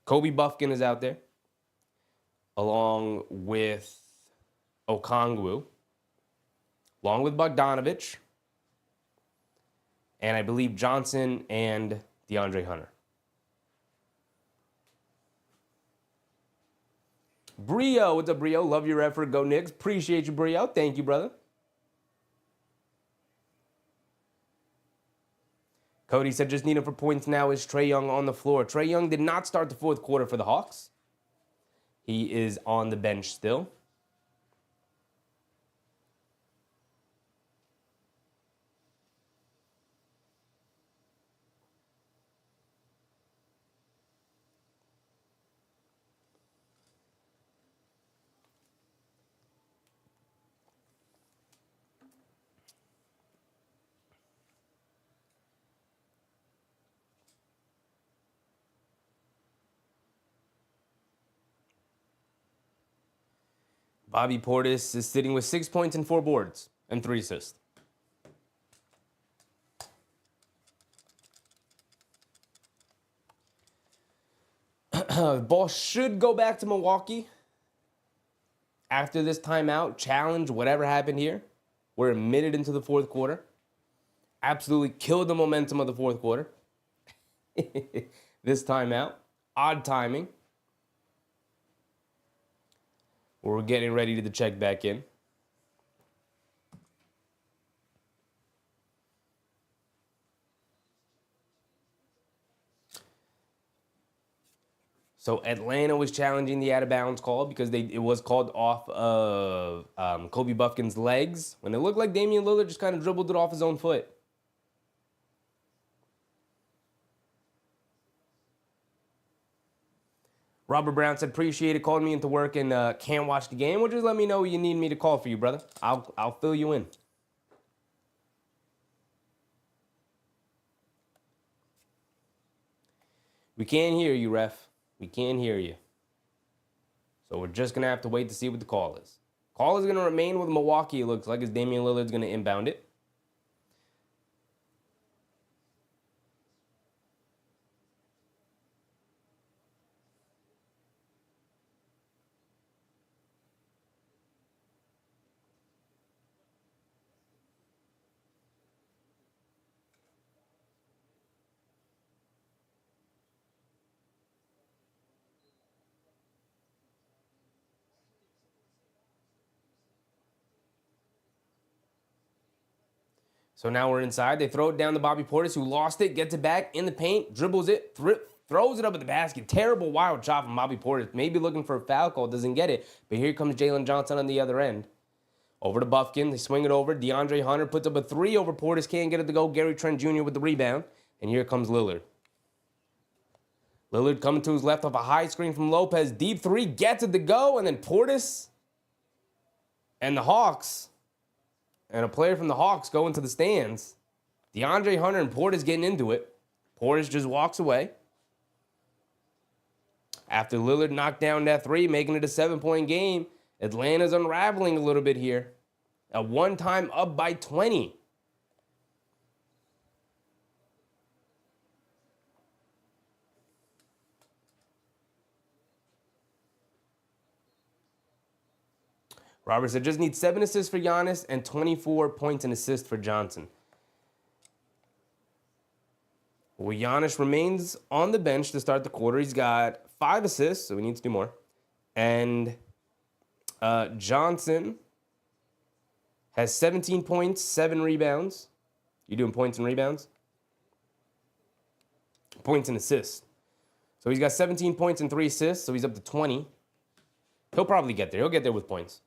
[SPEAKER 1] Kobe Buffkin is out there, along with Okongwu, along with Bogdanovich, and I believe Johnson and DeAndre Hunter. Brio, what's up, Brio? Love your effort. Go Knicks. Appreciate you, Brio. Thank you, brother. Cody said, just need him for points now. Is Trae Young on the floor? Trae Young did not start the fourth quarter for the Hawks. He is on the bench still. Bobby Portis is sitting with 6 points and 4 boards and 3 assists. Ball should go back to Milwaukee after this timeout. Challenge whatever happened here. We're a minute into the fourth quarter. Absolutely killed the momentum of the fourth quarter. This timeout. Odd timing. We're getting ready to check back in. So Atlanta was challenging the out of bounds call because it was called off of Kobe Buffkin's legs when it looked like Damian Lillard just kind of dribbled it off his own foot. Robert Brown said, appreciate it, called me into work and can't watch the game. Well, just let me know you need me to call for you, brother. I'll fill you in. We can't hear you, ref. We can't hear you. So we're just going to have to wait to see what the call is. Call is going to remain with Milwaukee, it looks like, as Damian Lillard's going to inbound it. So now we're inside. They throw it down to Bobby Portis, who lost it, gets it back in the paint, dribbles it, throws it up at the basket. Terrible wild shot from Bobby Portis. Maybe looking for a foul call, doesn't get it. But here comes Jalen Johnson on the other end. Over to Buffkin. They swing it over. DeAndre Hunter puts up a three over Portis. Can't get it to go. Gary Trent Jr. with the rebound. And here comes Lillard. Lillard coming to his left off a high screen from Lopez. Deep three, gets it to go. And then Portis and the Hawks and a player from the Hawks go into the stands. DeAndre Hunter and Portis getting into it. Portis just walks away. After Lillard knocked down that three, making it a 7-point game, Atlanta's unraveling a little bit here. At one time up by 20. Robert said, just need 7 assists for Giannis and 24 points and assists for Johnson. Well, Giannis remains on the bench to start the quarter. He's got 5 assists, so he needs to do more. And Johnson has 17 points, 7 rebounds. You doing points and rebounds? Points and assists. So he's got 17 points and 3 assists, so he's up to 20. He'll probably get there. He'll get there with points.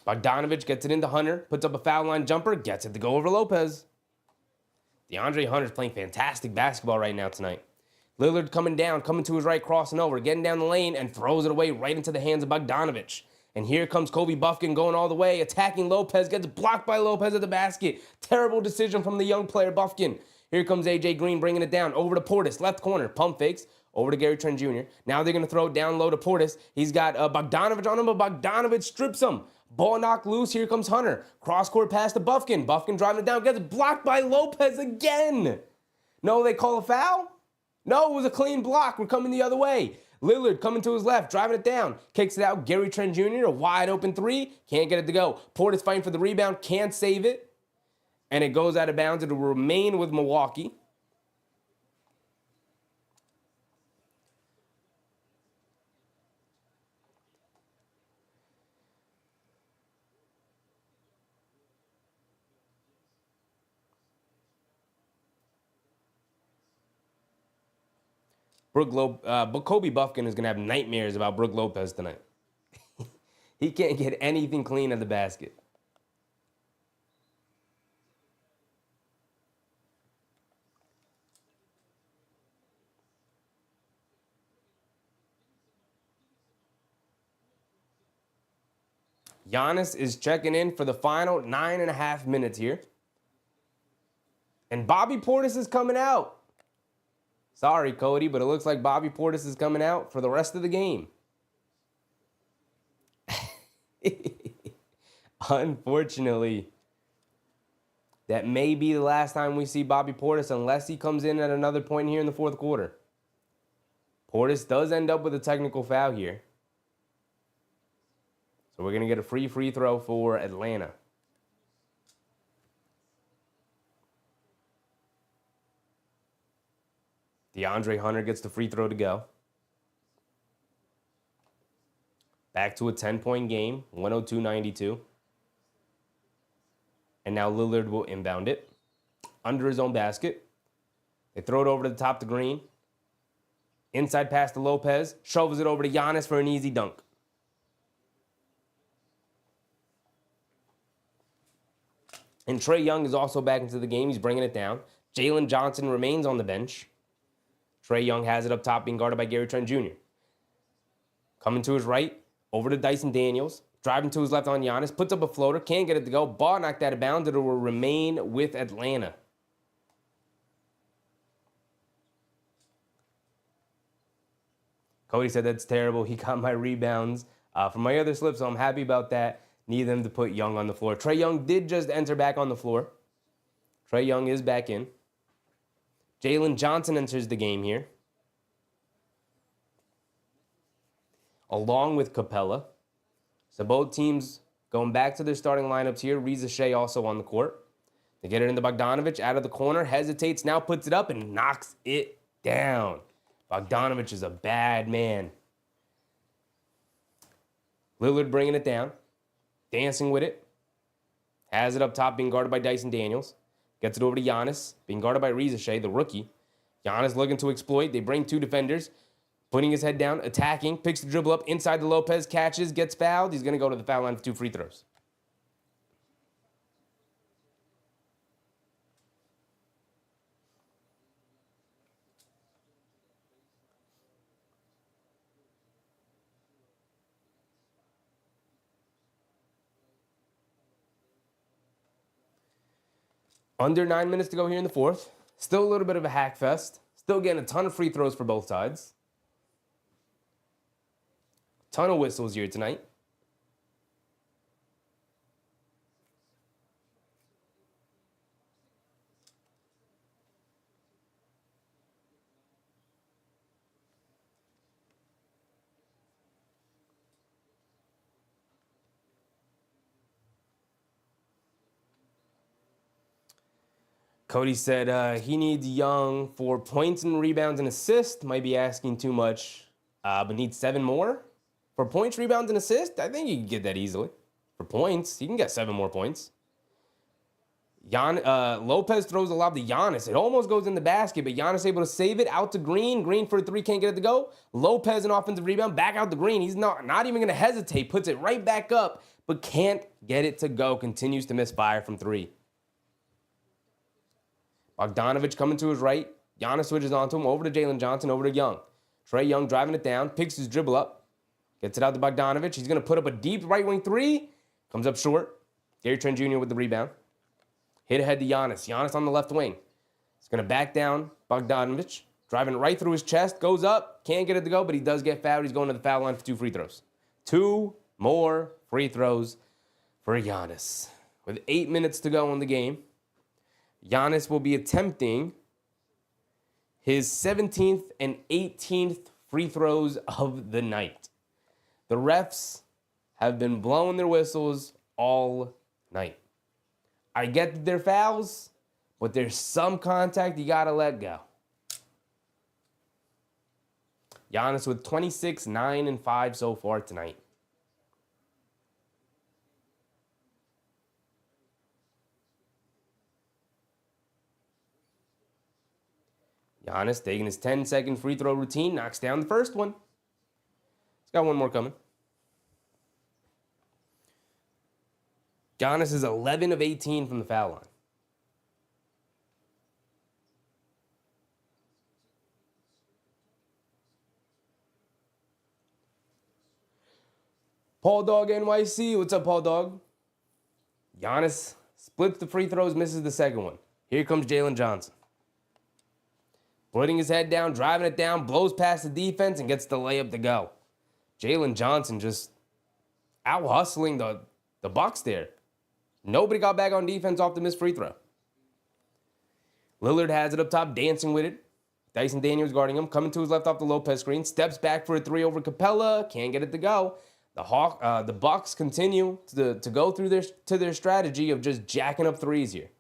[SPEAKER 1] Bogdanovich gets it into Hunter, puts up a foul line jumper, gets it to go over Lopez. DeAndre Hunter's playing fantastic basketball right now tonight. Lillard coming down, coming to his right, crossing over, getting down the lane, and throws it away right into the hands of Bogdanovich. And here comes Kobe Buffkin going all the way, attacking Lopez, gets blocked by Lopez at the basket. Terrible decision from the young player Buffkin. Here comes A.J. Green bringing it down, over to Portis, left corner, pump fakes, over to Gary Trent Jr. Now they're going to throw it down low to Portis. He's got Bogdanovich on him, but Bogdanovich strips him. Ball knocked loose. Here comes Hunter. Cross-court pass to Buffkin. Buffkin driving it down. Gets blocked by Lopez again. No, they call a foul? No, it was a clean block. We're coming the other way. Lillard coming to his left, driving it down. Kicks it out. Gary Trent Jr., a wide open three. Can't get it to go. Portis fighting for the rebound. Can't save it. And it goes out of bounds. It will remain with Milwaukee. Kobe Buffkin is going to have nightmares about Brook Lopez tonight. He can't get anything clean at the basket. Giannis is checking in for the final 9.5 minutes here. And Bobby Portis is coming out. Sorry, Cody, but it looks like Bobby Portis is coming out for the rest of the game. Unfortunately, that may be the last time we see Bobby Portis unless he comes in at another point here in the fourth quarter. Portis does end up with a technical foul here. So we're going to get a free throw for Atlanta. DeAndre Hunter gets the free throw to go. Back to a 10-point game, 102-92. And now Lillard will inbound it under his own basket. They throw it over to the top to Green. Inside pass to Lopez. Shovels it over to Giannis for an easy dunk. And Trae Young is also back into the game. He's bringing it down. Jalen Johnson remains on the bench. Trae Young has it up top, being guarded by Gary Trent Jr. Coming to his right, over to Dyson Daniels. Driving to his left on Giannis. Puts up a floater. Can't get it to go. Ball knocked out of bounds. It will remain with Atlanta. Cody said that's terrible. He got my rebounds from my other slip, so I'm happy about that. Need them to put Young on the floor. Trae Young did just enter back on the floor. Trae Young is back in. Jalen Johnson enters the game here, along with Capella. So both teams going back to their starting lineups here. Reza Shea also on the court. They get it into Bogdanovich out of the corner. Hesitates, now puts it up and knocks it down. Bogdanovich is a bad man. Lillard bringing it down. Dancing with it. Has it up top, being guarded by Dyson Daniels. Gets it over to Giannis, being guarded by Reza Shea, the rookie. Giannis looking to exploit. They bring two defenders. Putting his head down, attacking. Picks the dribble up inside the Lopez. Catches, gets fouled. He's going to go to the foul line for 2 free throws. Under 9 minutes to go here in the fourth. Still a little bit of a hack fest. Still getting a ton of free throws for both sides. Ton of whistles here tonight. Cody said he needs Young for points and rebounds and assists. Might be asking too much, but needs 7 more. For points, rebounds, and assists, I think you can get that easily. For points, he can get 7 more points. Lopez throws a lob to Giannis. It almost goes in the basket, but Giannis able to save it out to Green. Green for a 3, can't get it to go. Lopez an offensive rebound, back out to Green. He's not even going to hesitate. Puts it right back up, but can't get it to go. Continues to miss fire from 3. Bogdanovich coming to his right. Giannis switches onto him. Over to Jalen Johnson. Over to Young. Trae Young driving it down. Picks his dribble up. Gets it out to Bogdanovich. He's going to put up a deep right wing 3. Comes up short. Gary Trent Jr. with the rebound. Hit ahead to Giannis. Giannis on the left wing. He's going to back down Bogdanovich. Driving right through his chest. Goes up. Can't get it to go, but he does get fouled. He's going to the foul line for 2 free throws. 2 more free throws for Giannis. With 8 minutes to go in the game, Giannis will be attempting his 17th and 18th free throws of the night. The refs have been blowing their whistles all night. I get that they're fouls, but there's some contact you got to let go. Giannis with 26, 9, and 5 so far tonight. Giannis taking his 10-second free throw routine, knocks down the first one. He's got one more coming. Giannis is 11 of 18 from the foul line. Paul Dog NYC, what's up, Paul Dog? Giannis splits the free throws, misses the second one. Here comes Jalen Johnson. Putting his head down, driving it down, blows past the defense, and gets the layup to go. Jalen Johnson just out-hustling the Bucks there. Nobody got back on defense off the missed free throw. Lillard has it up top, dancing with it. Dyson Daniels guarding him, coming to his left off the Lopez screen. Steps back for a 3 over Capella. Can't get it to go. The Bucks continue to go through their strategy of just jacking up threes here.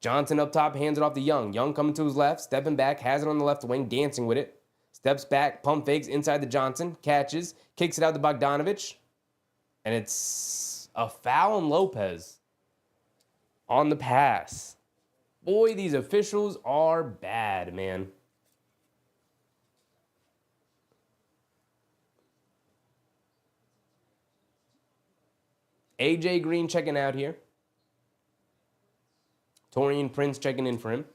[SPEAKER 1] Johnson up top, hands it off to Young. Young coming to his left, stepping back, has it on the left wing, dancing with it. Steps back, pump fakes inside to Johnson, catches, kicks it out to Bogdanovich. And it's a foul on Lopez on the pass. Boy, these officials are bad, man. AJ Green checking out here. Taurean Prince checking in for him.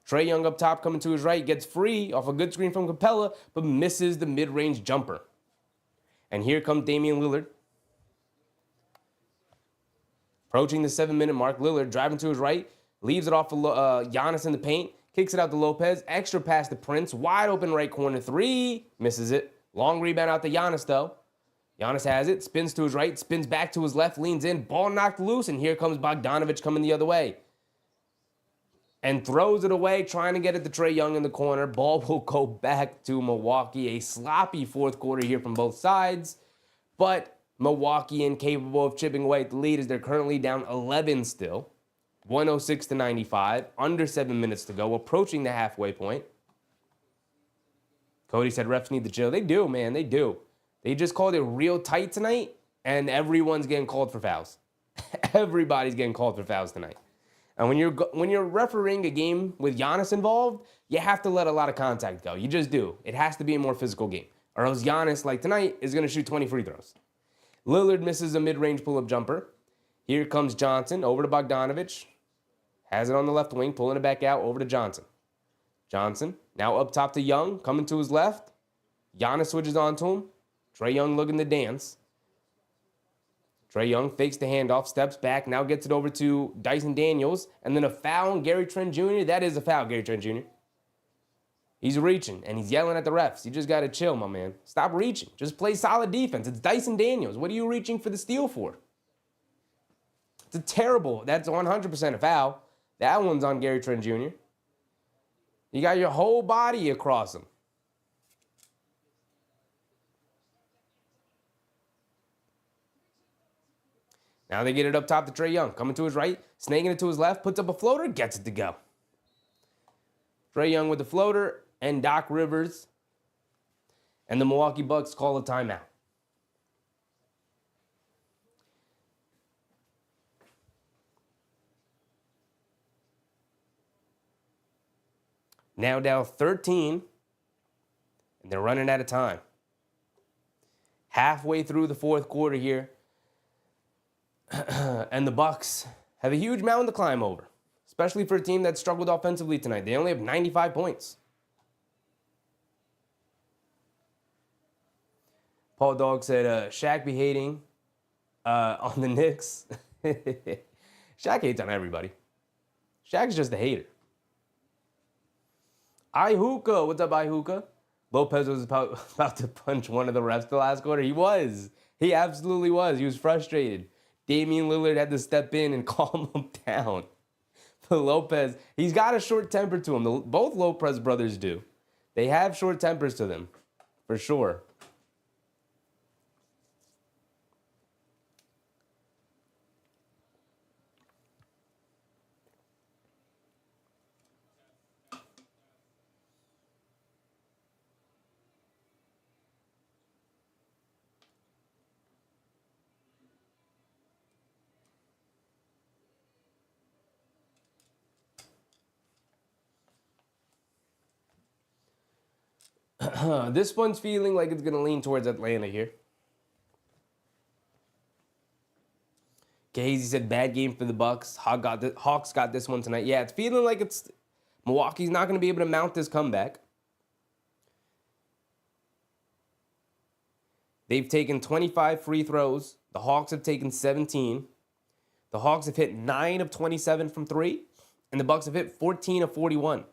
[SPEAKER 1] Trae Young up top coming to his right, gets free off a good screen from Capella, but misses the mid-range jumper. And here comes Damian Lillard. Approaching the 7-minute mark, Lillard driving to his right, leaves it off for Giannis in the paint, kicks it out to Lopez, extra pass to Prince, wide open right corner, 3, misses it. Long rebound out to Giannis though. Giannis has it, spins to his right, spins back to his left, leans in, ball knocked loose, and here comes Bogdanovic coming the other way. And throws it away, trying to get it to Trae Young in the corner. Ball will go back to Milwaukee. A sloppy fourth quarter here from both sides. But Milwaukee incapable of chipping away at the lead as they're currently down 11 still. 106-95. Under 7 minutes to go. Approaching the halfway point. Cody said refs need to chill. They do, man. They do. They just called it real tight tonight. And everyone's getting called for fouls. Everybody's getting called for fouls tonight. And when you're refereeing a game with Giannis involved, you have to let a lot of contact go. You just do. It has to be a more physical game. Or else Giannis, like tonight, is going to shoot 20 free throws. Lillard misses a mid-range pull-up jumper. Here comes Johnson over to Bogdanovic. Has it on the left wing, pulling it back out over to Johnson. Johnson now up top to Young, coming to his left. Giannis switches on to him. Trae Young looking to dance. Trae Young fakes the handoff, steps back, now gets it over to Dyson Daniels, and then a foul on Gary Trent Jr. That is a foul, Gary Trent Jr. He's reaching, and he's yelling at the refs. You just got to chill, my man. Stop reaching. Just play solid defense. It's Dyson Daniels. What are you reaching for the steal for? It's a terrible. That's 100% a foul. That one's on Gary Trent Jr. You got your whole body across him. Now they get it up top to Trae Young. Coming to his right, snaking it to his left, puts up a floater, gets it to go. Trae Young with the floater, and Doc Rivers and the Milwaukee Bucks call a timeout. Now down 13, and they're running out of time. Halfway through the fourth quarter here. And the Bucks have a huge mountain to climb over, especially for a team that struggled offensively tonight. They only have 95 points. Paul Dog said, Shaq be hating on the Knicks. Shaq hates on everybody. Shaq's just a hater. Ihuka, what's up, Ihuka? Lopez was about to punch one of the refs the last quarter. He was. He absolutely was. He was frustrated. Damian Lillard had to step in and calm him down. But Lopez, he's got a short temper to him. Both Lopez brothers do. They have short tempers to them, for sure. This one's feeling like it's going to lean towards Atlanta here. Casey said bad game for the Bucks. Hawks got this one tonight. Yeah, it's feeling like Milwaukee's not going to be able to mount this comeback. They've taken 25 free throws. The Hawks have taken 17. The Hawks have hit 9 of 27 from 3. And the Bucks have hit 14 of 41.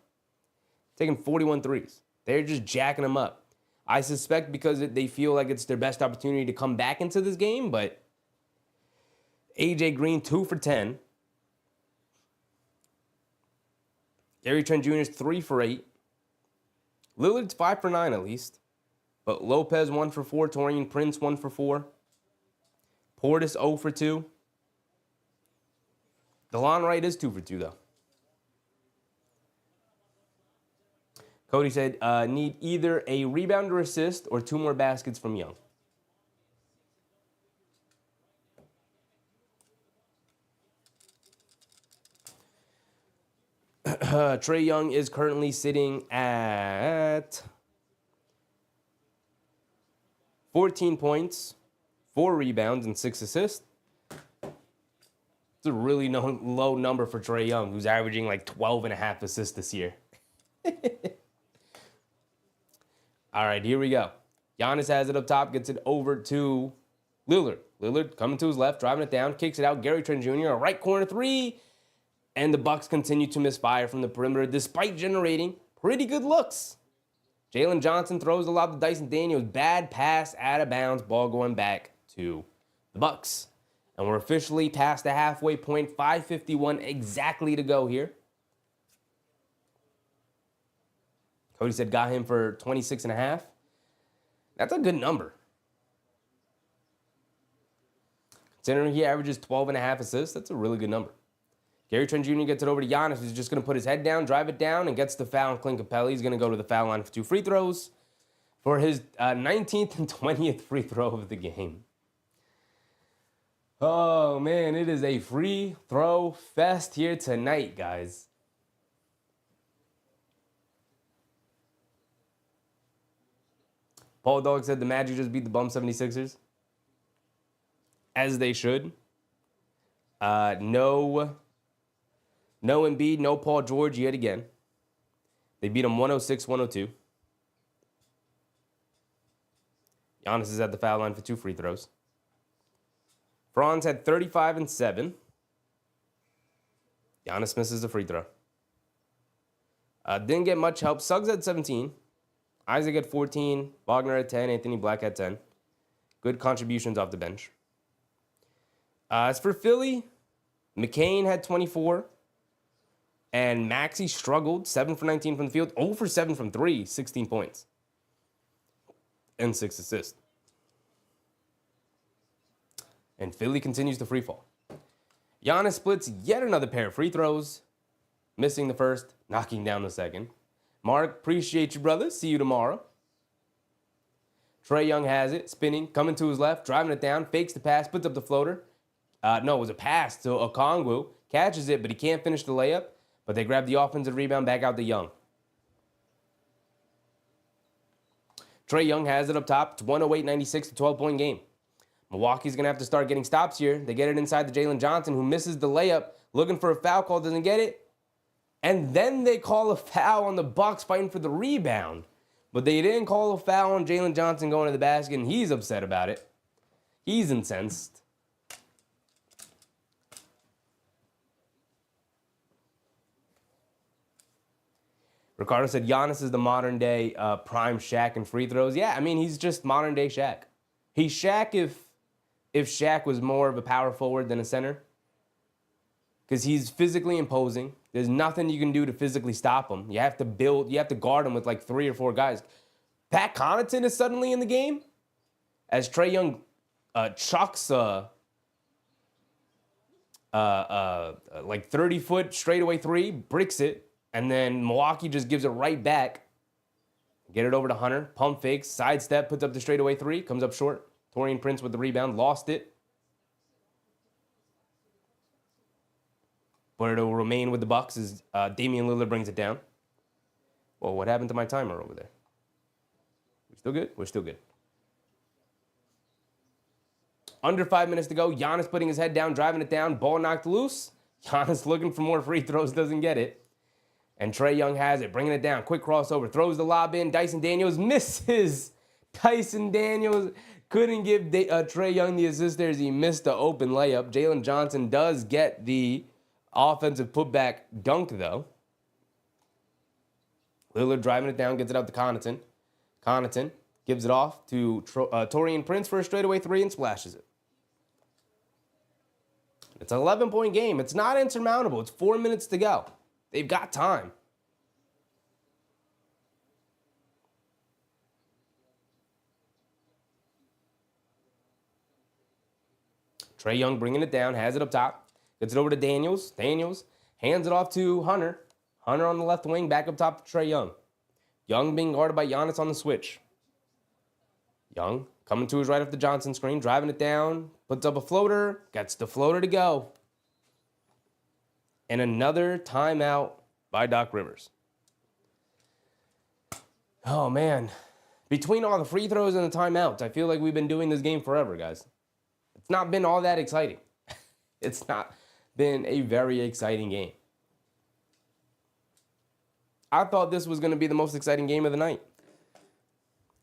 [SPEAKER 1] Taking 41 threes. They're just jacking them up. I suspect because they feel like it's their best opportunity to come back into this game, but AJ Green, 2 for 10. Gary Trent Jr. is 3 for 8. Lillard's 5 for 9 at least. But Lopez 1 for 4. Taurean Prince 1 for 4. Portis 0 for 2. DeLon Wright is 2 for 2 though. Cody said, need either a rebound or assist or 2 more baskets from Young. Trae Young is currently sitting at 14 points, 4 rebounds, and 6 assists. It's a really low number for Trae Young, who's averaging like 12.5 assists this year. All right, here we go. Giannis has it up top, gets it over to Lillard. Lillard coming to his left, driving it down, kicks it out. Gary Trent Jr., a right corner three. And the Bucks continue to misfire from the perimeter despite generating pretty good looks. Jalen Johnson throws the lob to Dyson Daniels. Bad pass, out of bounds, ball going back to the Bucks. And we're officially past the halfway point. 5:51 exactly to go here. Cody said got him for 26.5. That's a good number. Considering he averages 12.5 assists, that's a really good number. Gary Trent Jr. gets it over to Giannis, who's just going to put his head down, drive it down, and gets the foul on Clint Capella. He's going to go to the foul line for 2 free throws for his 19th and 20th free throw of the game. Oh, man, it is a free throw fest here tonight, guys. Paul Dog said the Magic just beat the bum 76ers. As they should. No Embiid, no Paul George yet again. They beat him 106-102. Giannis is at the foul line for 2 free throws. Franz had 35 and 7. Giannis misses a free throw. Didn't get much help. Suggs had 17. Isaac had 14. Wagner had 10. Anthony Black had 10. Good contributions off the bench. As for Philly, McCain had 24. And Maxey struggled. 7 for 19 from the field. 0 for 7 from 3. 16 points. And 6 assists. And Philly continues to free fall. Giannis splits yet another pair of free throws. Missing the first, knocking down the second. Mark, appreciate you, brother. See you tomorrow. Trae Young has it, spinning, coming to his left, driving it down, fakes the pass, puts up the floater. No, it was a pass to Okongwu. Catches it, but he can't finish the layup. But they grab the offensive rebound back out to Young. Trae Young has it up top. It's 108-96, a 12-point game. Milwaukee's going to have to start getting stops here. They get it inside to Jalen Johnson, who misses the layup, looking for a foul call, doesn't get it. And then they call a foul on the Bucks fighting for the rebound. But they didn't call a foul on Jalen Johnson going to the basket, and he's upset about it. He's incensed. Ricardo said Giannis is the modern-day prime Shaq in free throws. Yeah, I mean, he's just modern-day Shaq. He's Shaq if Shaq was more of a power forward than a center. Because he's physically imposing. There's nothing you can do to physically stop him. You have to guard him with like 3 or 4 guys. Pat Connaughton is suddenly in the game. As Trae Young chucks like 30-foot straightaway 3, bricks it, and then Milwaukee just gives it right back. Get it over to Hunter, pump fakes, sidestep, puts up the straightaway 3, comes up short. Taurean Prince with the rebound, lost it. But it'll remain with the Bucks as Damian Lillard brings it down. Well, what happened to my timer over there? We still good? We're still good. Under 5 minutes to go. Giannis putting his head down, driving it down. Ball knocked loose. Giannis looking for more free throws, doesn't get it. And Trae Young has it, bringing it down. Quick crossover, throws the lob in. Dyson Daniels misses. Dyson Daniels couldn't give Trae Young the assist there as he missed the open layup. Jalen Johnson does get the offensive putback dunk, though. Lillard driving it down, gets it out to Connaughton. Connaughton gives it off to Taurean Prince for a straightaway 3 and splashes it. It's an 11-point game. It's not insurmountable. It's 4 minutes to go. They've got time. Trae Young bringing it down, has it up top. Gets it over to Daniels. Daniels hands it off to Hunter. Hunter on the left wing, back up top to Trae Young. Young being guarded by Giannis on the switch. Young coming to his right off the Johnson screen, driving it down, puts up a floater, gets the floater to go. And another timeout by Doc Rivers. Oh, man. Between all the free throws and the timeouts, I feel like we've been doing this game forever, guys. It's not been all that exciting. It's not. been a very exciting game. I thought this was going to be the most exciting game of the night.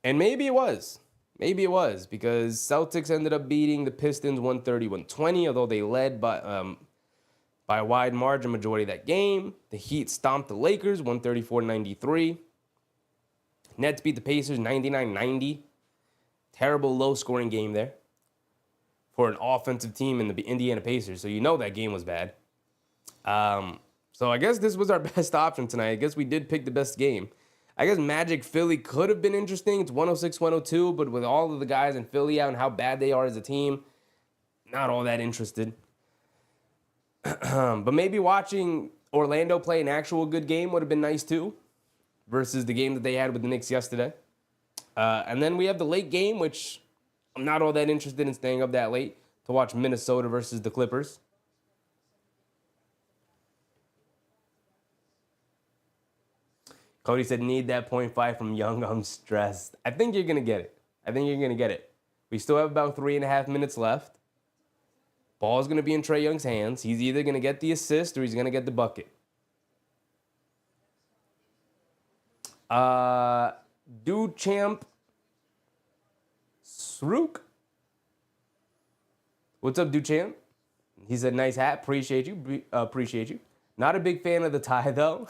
[SPEAKER 1] And maybe it was. Maybe it was because Celtics ended up beating the Pistons 130-120, although they led by a wide margin majority of that game. The Heat stomped the Lakers 134-93. Nets beat the Pacers 99-90. Terrible low-scoring game there for an offensive team in the Indiana Pacers, so you know that game was bad. So I guess this was our best option tonight. I guess we did pick the best game. I guess Magic Philly could have been interesting. It's 106-102, but with all of the guys in Philly out and how bad they are as a team, not all that interested. But maybe watching Orlando play an actual good game would have been nice too, versus the game that they had with the Knicks yesterday. And then we have the late game, which I'm not all that interested in staying up that late to watch Minnesota versus the Clippers. Cody said, need that 0.5 from Young. I'm stressed. I think you're going to get it. We still have about 3.5 minutes left. Ball's going to be in Trae Young's hands. He's either going to get the assist or he's going to get the bucket. Duchamp Srook. What's up, Duchamp? He said, nice hat. Appreciate you. Not a big fan of the tie, though.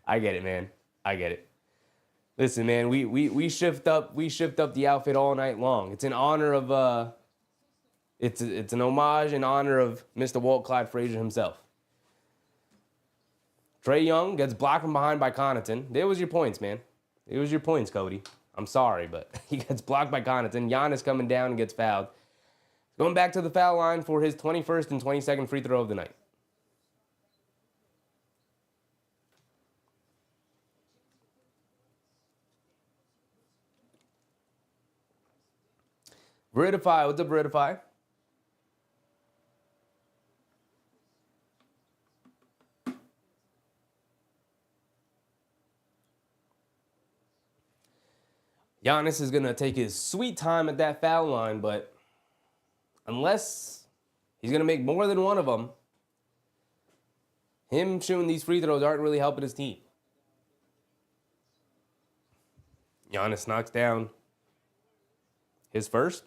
[SPEAKER 1] I get it, man. I get it. Listen, man, we shift up the outfit all night long. It's in honor of it's an homage in honor of Mr. Walt Clyde Frazier himself. Trae Young gets blocked from behind by Connaughton. There was your points, man. It was your points, Cody. I'm sorry, but he gets blocked by Connaughton. Giannis coming down and gets fouled. Going back to the foul line for his 21st and 22nd free throw of the night. Veridify, what's up, Veridify? Giannis is going to take his sweet time at that foul line, but unless he's going to make more than one of them, him shooting these free throws aren't really helping his team. Giannis knocks down his first.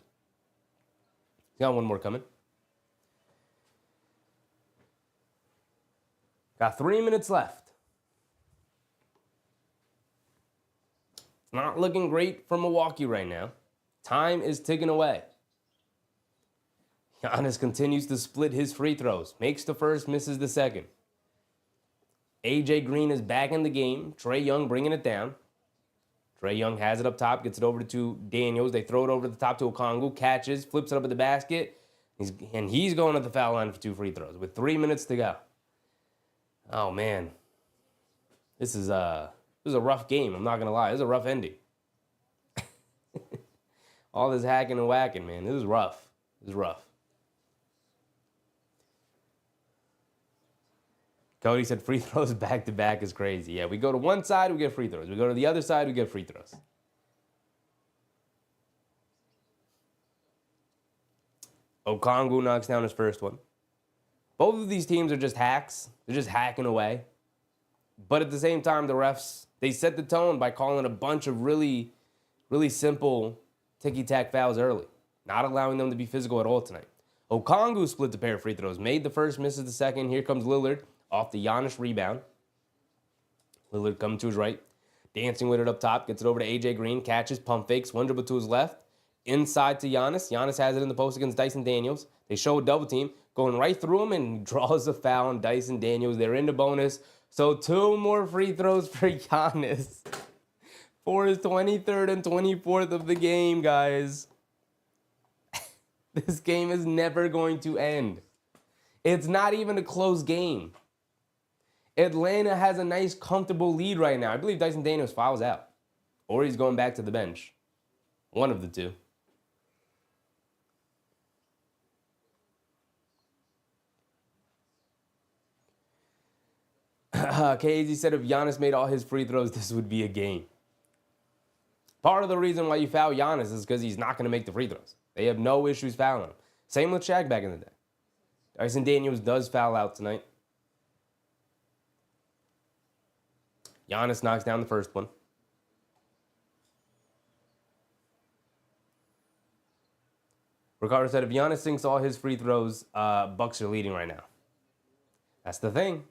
[SPEAKER 1] He's got one more coming. Got 3 minutes left. It's not looking great for Milwaukee right now. Time is ticking away. Giannis continues to split his free throws. Makes the first, misses the second. AJ Green is back in the game. Trae Young bringing it down. Trae Young has it up top, gets it over to Daniels. They throw it over the top to Okongwu, catches, flips it up at the basket. He's going to the foul line for 2 free throws with 3 minutes to go. Oh, man. This is a rough game. I'm not going to lie. This is a rough ending. All this hacking and whacking, man. This is rough. This is rough. Cody said free throws back-to-back is crazy. Yeah, we go to one side, we get free throws. We go to the other side, we get free throws. Okongwu knocks down his first one. Both of these teams are just hacks. They're just hacking away. But at the same time, the refs, they set the tone by calling a bunch of really, really simple ticky-tack fouls early, not allowing them to be physical at all tonight. Okongwu split the pair of free throws, made the first, misses the second. Here comes Lillard off the Giannis rebound. Lillard coming to his right, dancing with it up top, gets it over to AJ Green, catches, pump fakes, one dribble to his left, inside to Giannis. Giannis has it in the post against Dyson Daniels. They show a double team, going right through him and draws a foul on Dyson Daniels. They're in the bonus. So 2 more free throws for Giannis for his 23rd and 24th of the game, guys. This game is never going to end. It's not even a close game. Atlanta has a nice, comfortable lead right now. I believe Dyson Daniels fouls out. Or he's going back to the bench. One of the two. KZ said if Giannis made all his free throws, this would be a game. Part of the reason why you foul Giannis is because he's not going to make the free throws. They have no issues fouling him. Same with Shaq back in the day. Dyson Daniels does foul out tonight. Giannis knocks down the first one. Ricardo said if Giannis sinks all his free throws, Bucks are leading right now. That's the thing.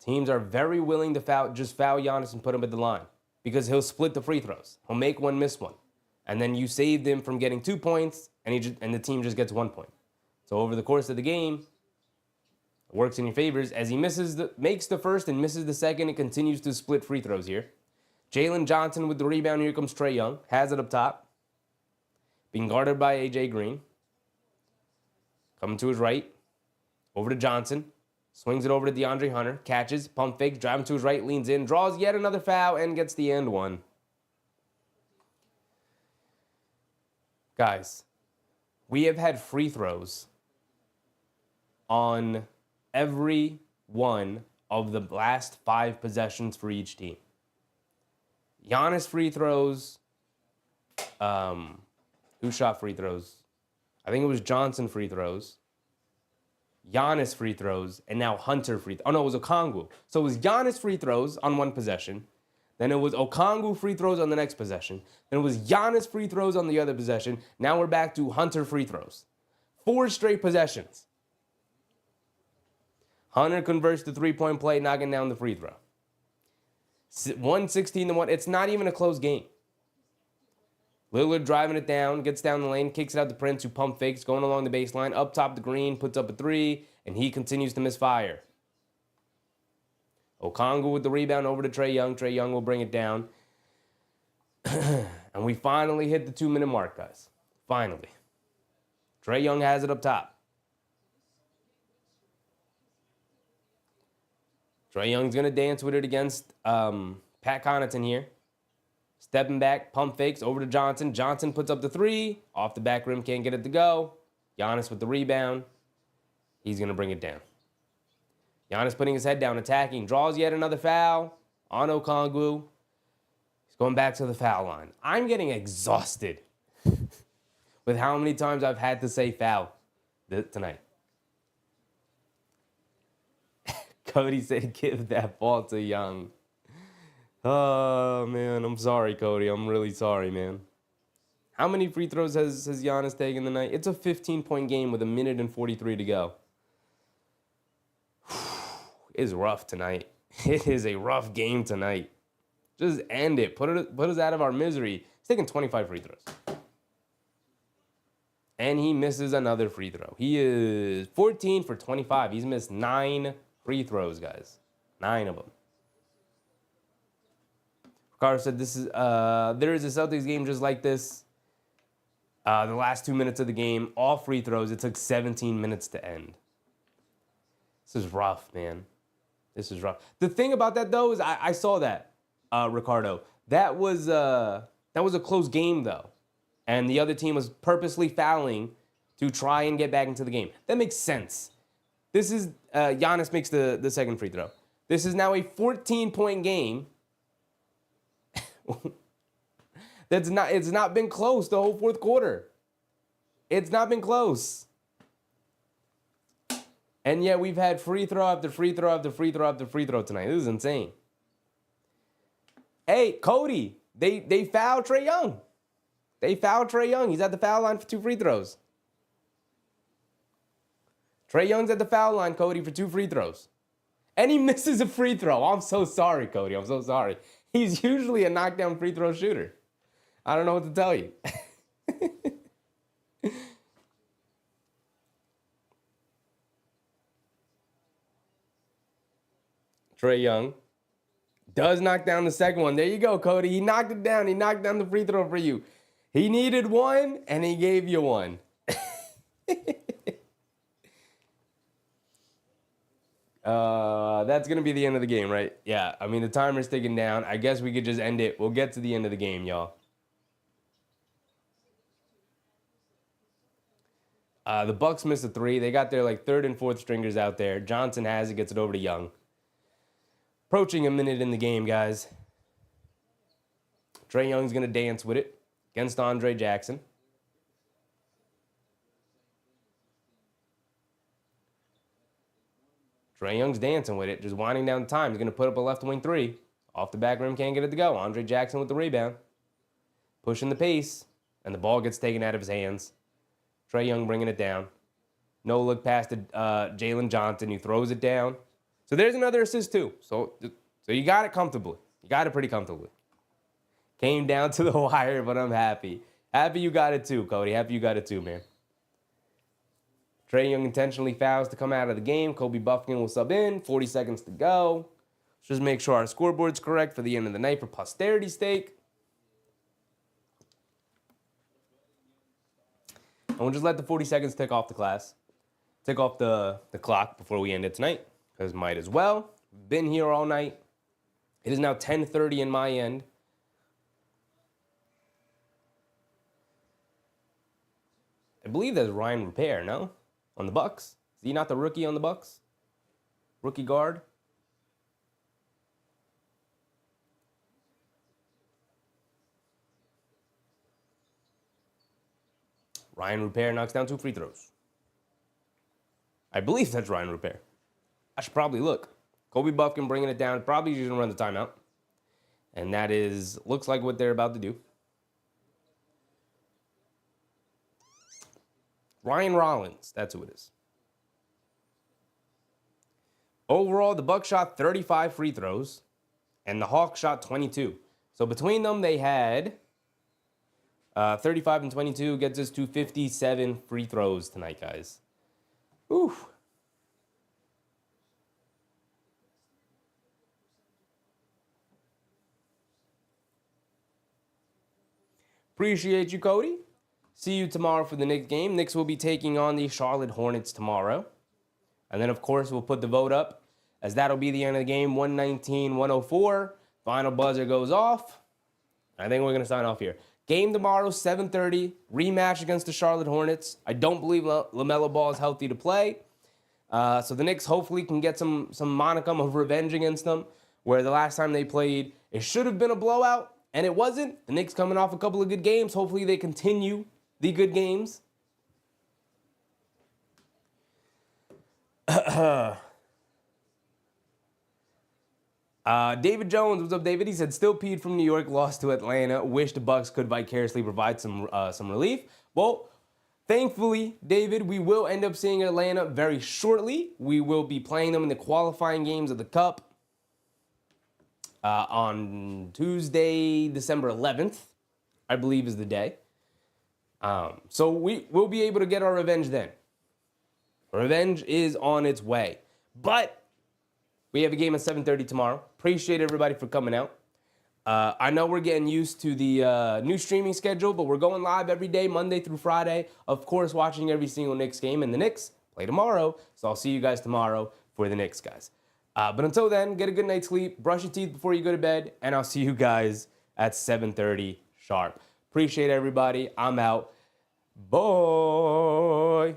[SPEAKER 1] Teams are very willing to just foul Giannis and put him at the line because he'll split the free throws. He'll make one, miss one. And then you saved him from getting 2 points, and the team just gets 1 point. So over the course of the game, it works in your favors. As he makes the first and misses the second, it continues to split free throws here. Jalen Johnson with the rebound. Here comes Trae Young. Has it up top. Being guarded by A.J. Green. Coming to his right. Over to Johnson. Swings it over to DeAndre Hunter. Catches. Pump fakes. Driving to his right. Leans in. Draws yet another foul and gets the and one. Guys, we have had free throws on every one of the last 5 possessions for each team. Giannis free throws. Who shot free throws? I think it was Johnson free throws. Giannis free throws. And now Hunter free throws. Oh, no, it was Okongwu. So it was Giannis free throws on one possession. Then it was Okongwu free throws on the next possession. Then it was Giannis free throws on the other possession. Now we're back to Hunter free throws. 4 straight possessions. Hunter converts the three-point play, knocking down the free throw. 116-1. It's not even a close game. Lillard driving it down, gets down the lane, kicks it out to Prince, who pump fakes, going along the baseline, up top the green, puts up a 3, and he continues to misfire. Okongwu with the rebound over to Trae Young. Trae Young will bring it down. And we finally hit the 2-minute mark, guys. Finally. Trae Young has it up top. Trae Young's going to dance with it against Pat Connaughton here. Stepping back, pump fakes, over to Johnson. Johnson puts up the 3. Off the back rim, can't get it to go. Giannis with the rebound. He's going to bring it down. Giannis putting his head down, attacking. Draws yet another foul on Okongwu. He's going back to the foul line. I'm getting exhausted with how many times I've had to say foul tonight. Cody said, give that ball to Young. Oh, man. I'm sorry, Cody. I'm really sorry, man. How many free throws has Giannis taken tonight? It's a 15-point game with 1:43 to go. It's rough tonight. It is a rough game tonight. Just end it. Put us out of our misery. He's taking 25 free throws. And he misses another free throw. He is 14 for 25. He's missed 9 free throws, guys. 9 of them. Ricardo said this is there is a Celtics game just like this. The last 2 minutes of the game, all free throws. It took 17 minutes to end. This is rough, man. This is rough. The thing about that, though, is I saw that, Ricardo. That was a close game, though. And the other team was purposely fouling to try and get back into the game. That makes sense. This is, Giannis makes the second free throw. This is now a 14-point game. It's not been close the whole fourth quarter. It's not been close. And yet we've had free throw after free throw after free throw after free throw tonight. This is insane. Hey, Cody, they fouled Trae Young. They fouled Trae Young. He's at the foul line for 2 free throws. Trae Young's at the foul line, Cody, for 2 free throws. And he misses a free throw. I'm so sorry, Cody. I'm so sorry. He's usually a knockdown free throw shooter. I don't know what to tell you. Trae Young does knock down the second one. There you go, Cody. He knocked it down. He knocked down the free throw for you. He needed one, and he gave you one. That's going to be the end of the game, right? Yeah, I mean, the timer's ticking down. I guess we could just end it. We'll get to the end of the game, y'all. The Bucks missed a 3. They got their, like, 3rd and 4th stringers out there. Johnson has it, gets it over to Young. Approaching a minute in the game, guys. Trae Young's going to dance with it against Andre Jackson. Trae Young's dancing with it, just winding down the time. He's going to put up a left wing three. Off the back rim, can't get it to go. Andre Jackson with the rebound. Pushing the pace, and the ball gets taken out of his hands. Trae Young bringing it down. No look pass to Jalen Johnson, who throws it down. So there's another assist too. So you got it comfortably. You got it pretty comfortably. Came down to the wire, but I'm happy. Happy you got it too, Cody. Happy you got it too, man. Trae Young intentionally fouls to come out of the game. Kobe Buffkin will sub in. 40 seconds to go. Let's just make sure our scoreboard's correct for the end of the night for posterity's sake. And we'll just let the 40 seconds tick off the class. Tick off the clock before we end it tonight, because might as well. Been here all night. It is now 10:30 in my end. I believe that's Ryan Repair, no? On the Bucks. Is he not the rookie on the Bucks? Rookie guard? Ryan Repair knocks down 2 free throws. I believe that's Ryan Repair. I should probably look. Kobe Buffkin bringing it down. Probably just going to run the timeout. And that looks like what they're about to do. Ryan Rollins, that's who it is. Overall, the Bucks shot 35 free throws, and the Hawks shot 22. So between them, they had 35 and 22, gets us to 57 free throws tonight, guys. Ooh. Appreciate you, Cody. See you tomorrow for the Knicks game. Knicks will be taking on the Charlotte Hornets tomorrow. And then, of course, we'll put the vote up, as that'll be the end of the game, 119-104. Final buzzer goes off. I think we're going to sign off here. Game tomorrow, 7:30. Rematch against the Charlotte Hornets. I don't believe LaMelo Ball is healthy to play. So the Knicks hopefully can get some monicum of revenge against them, where the last time they played, it should have been a blowout, and it wasn't. The Knicks coming off a couple of good games. Hopefully they continue the good games. David Jones, what's up, David? He said, still peed from New York, lost to Atlanta. Wish the Bucks could vicariously provide some relief. Well, thankfully, David, we will end up seeing Atlanta very shortly. We will be playing them in the qualifying games of the Cup on Tuesday, December 11th, I believe is the day. So we'll be able to get our revenge then. Revenge is on its way. But we have a game at 7:30 tomorrow. Appreciate everybody for coming out. I know we're getting used to the new streaming schedule, but we're going live every day, Monday through Friday. Of course, watching every single Knicks game. And the Knicks play tomorrow. So I'll see you guys tomorrow for the Knicks, guys. But until then, get a good night's sleep. Brush your teeth before you go to bed. And I'll see you guys at 7:30 sharp. Appreciate everybody. I'm out. Bye.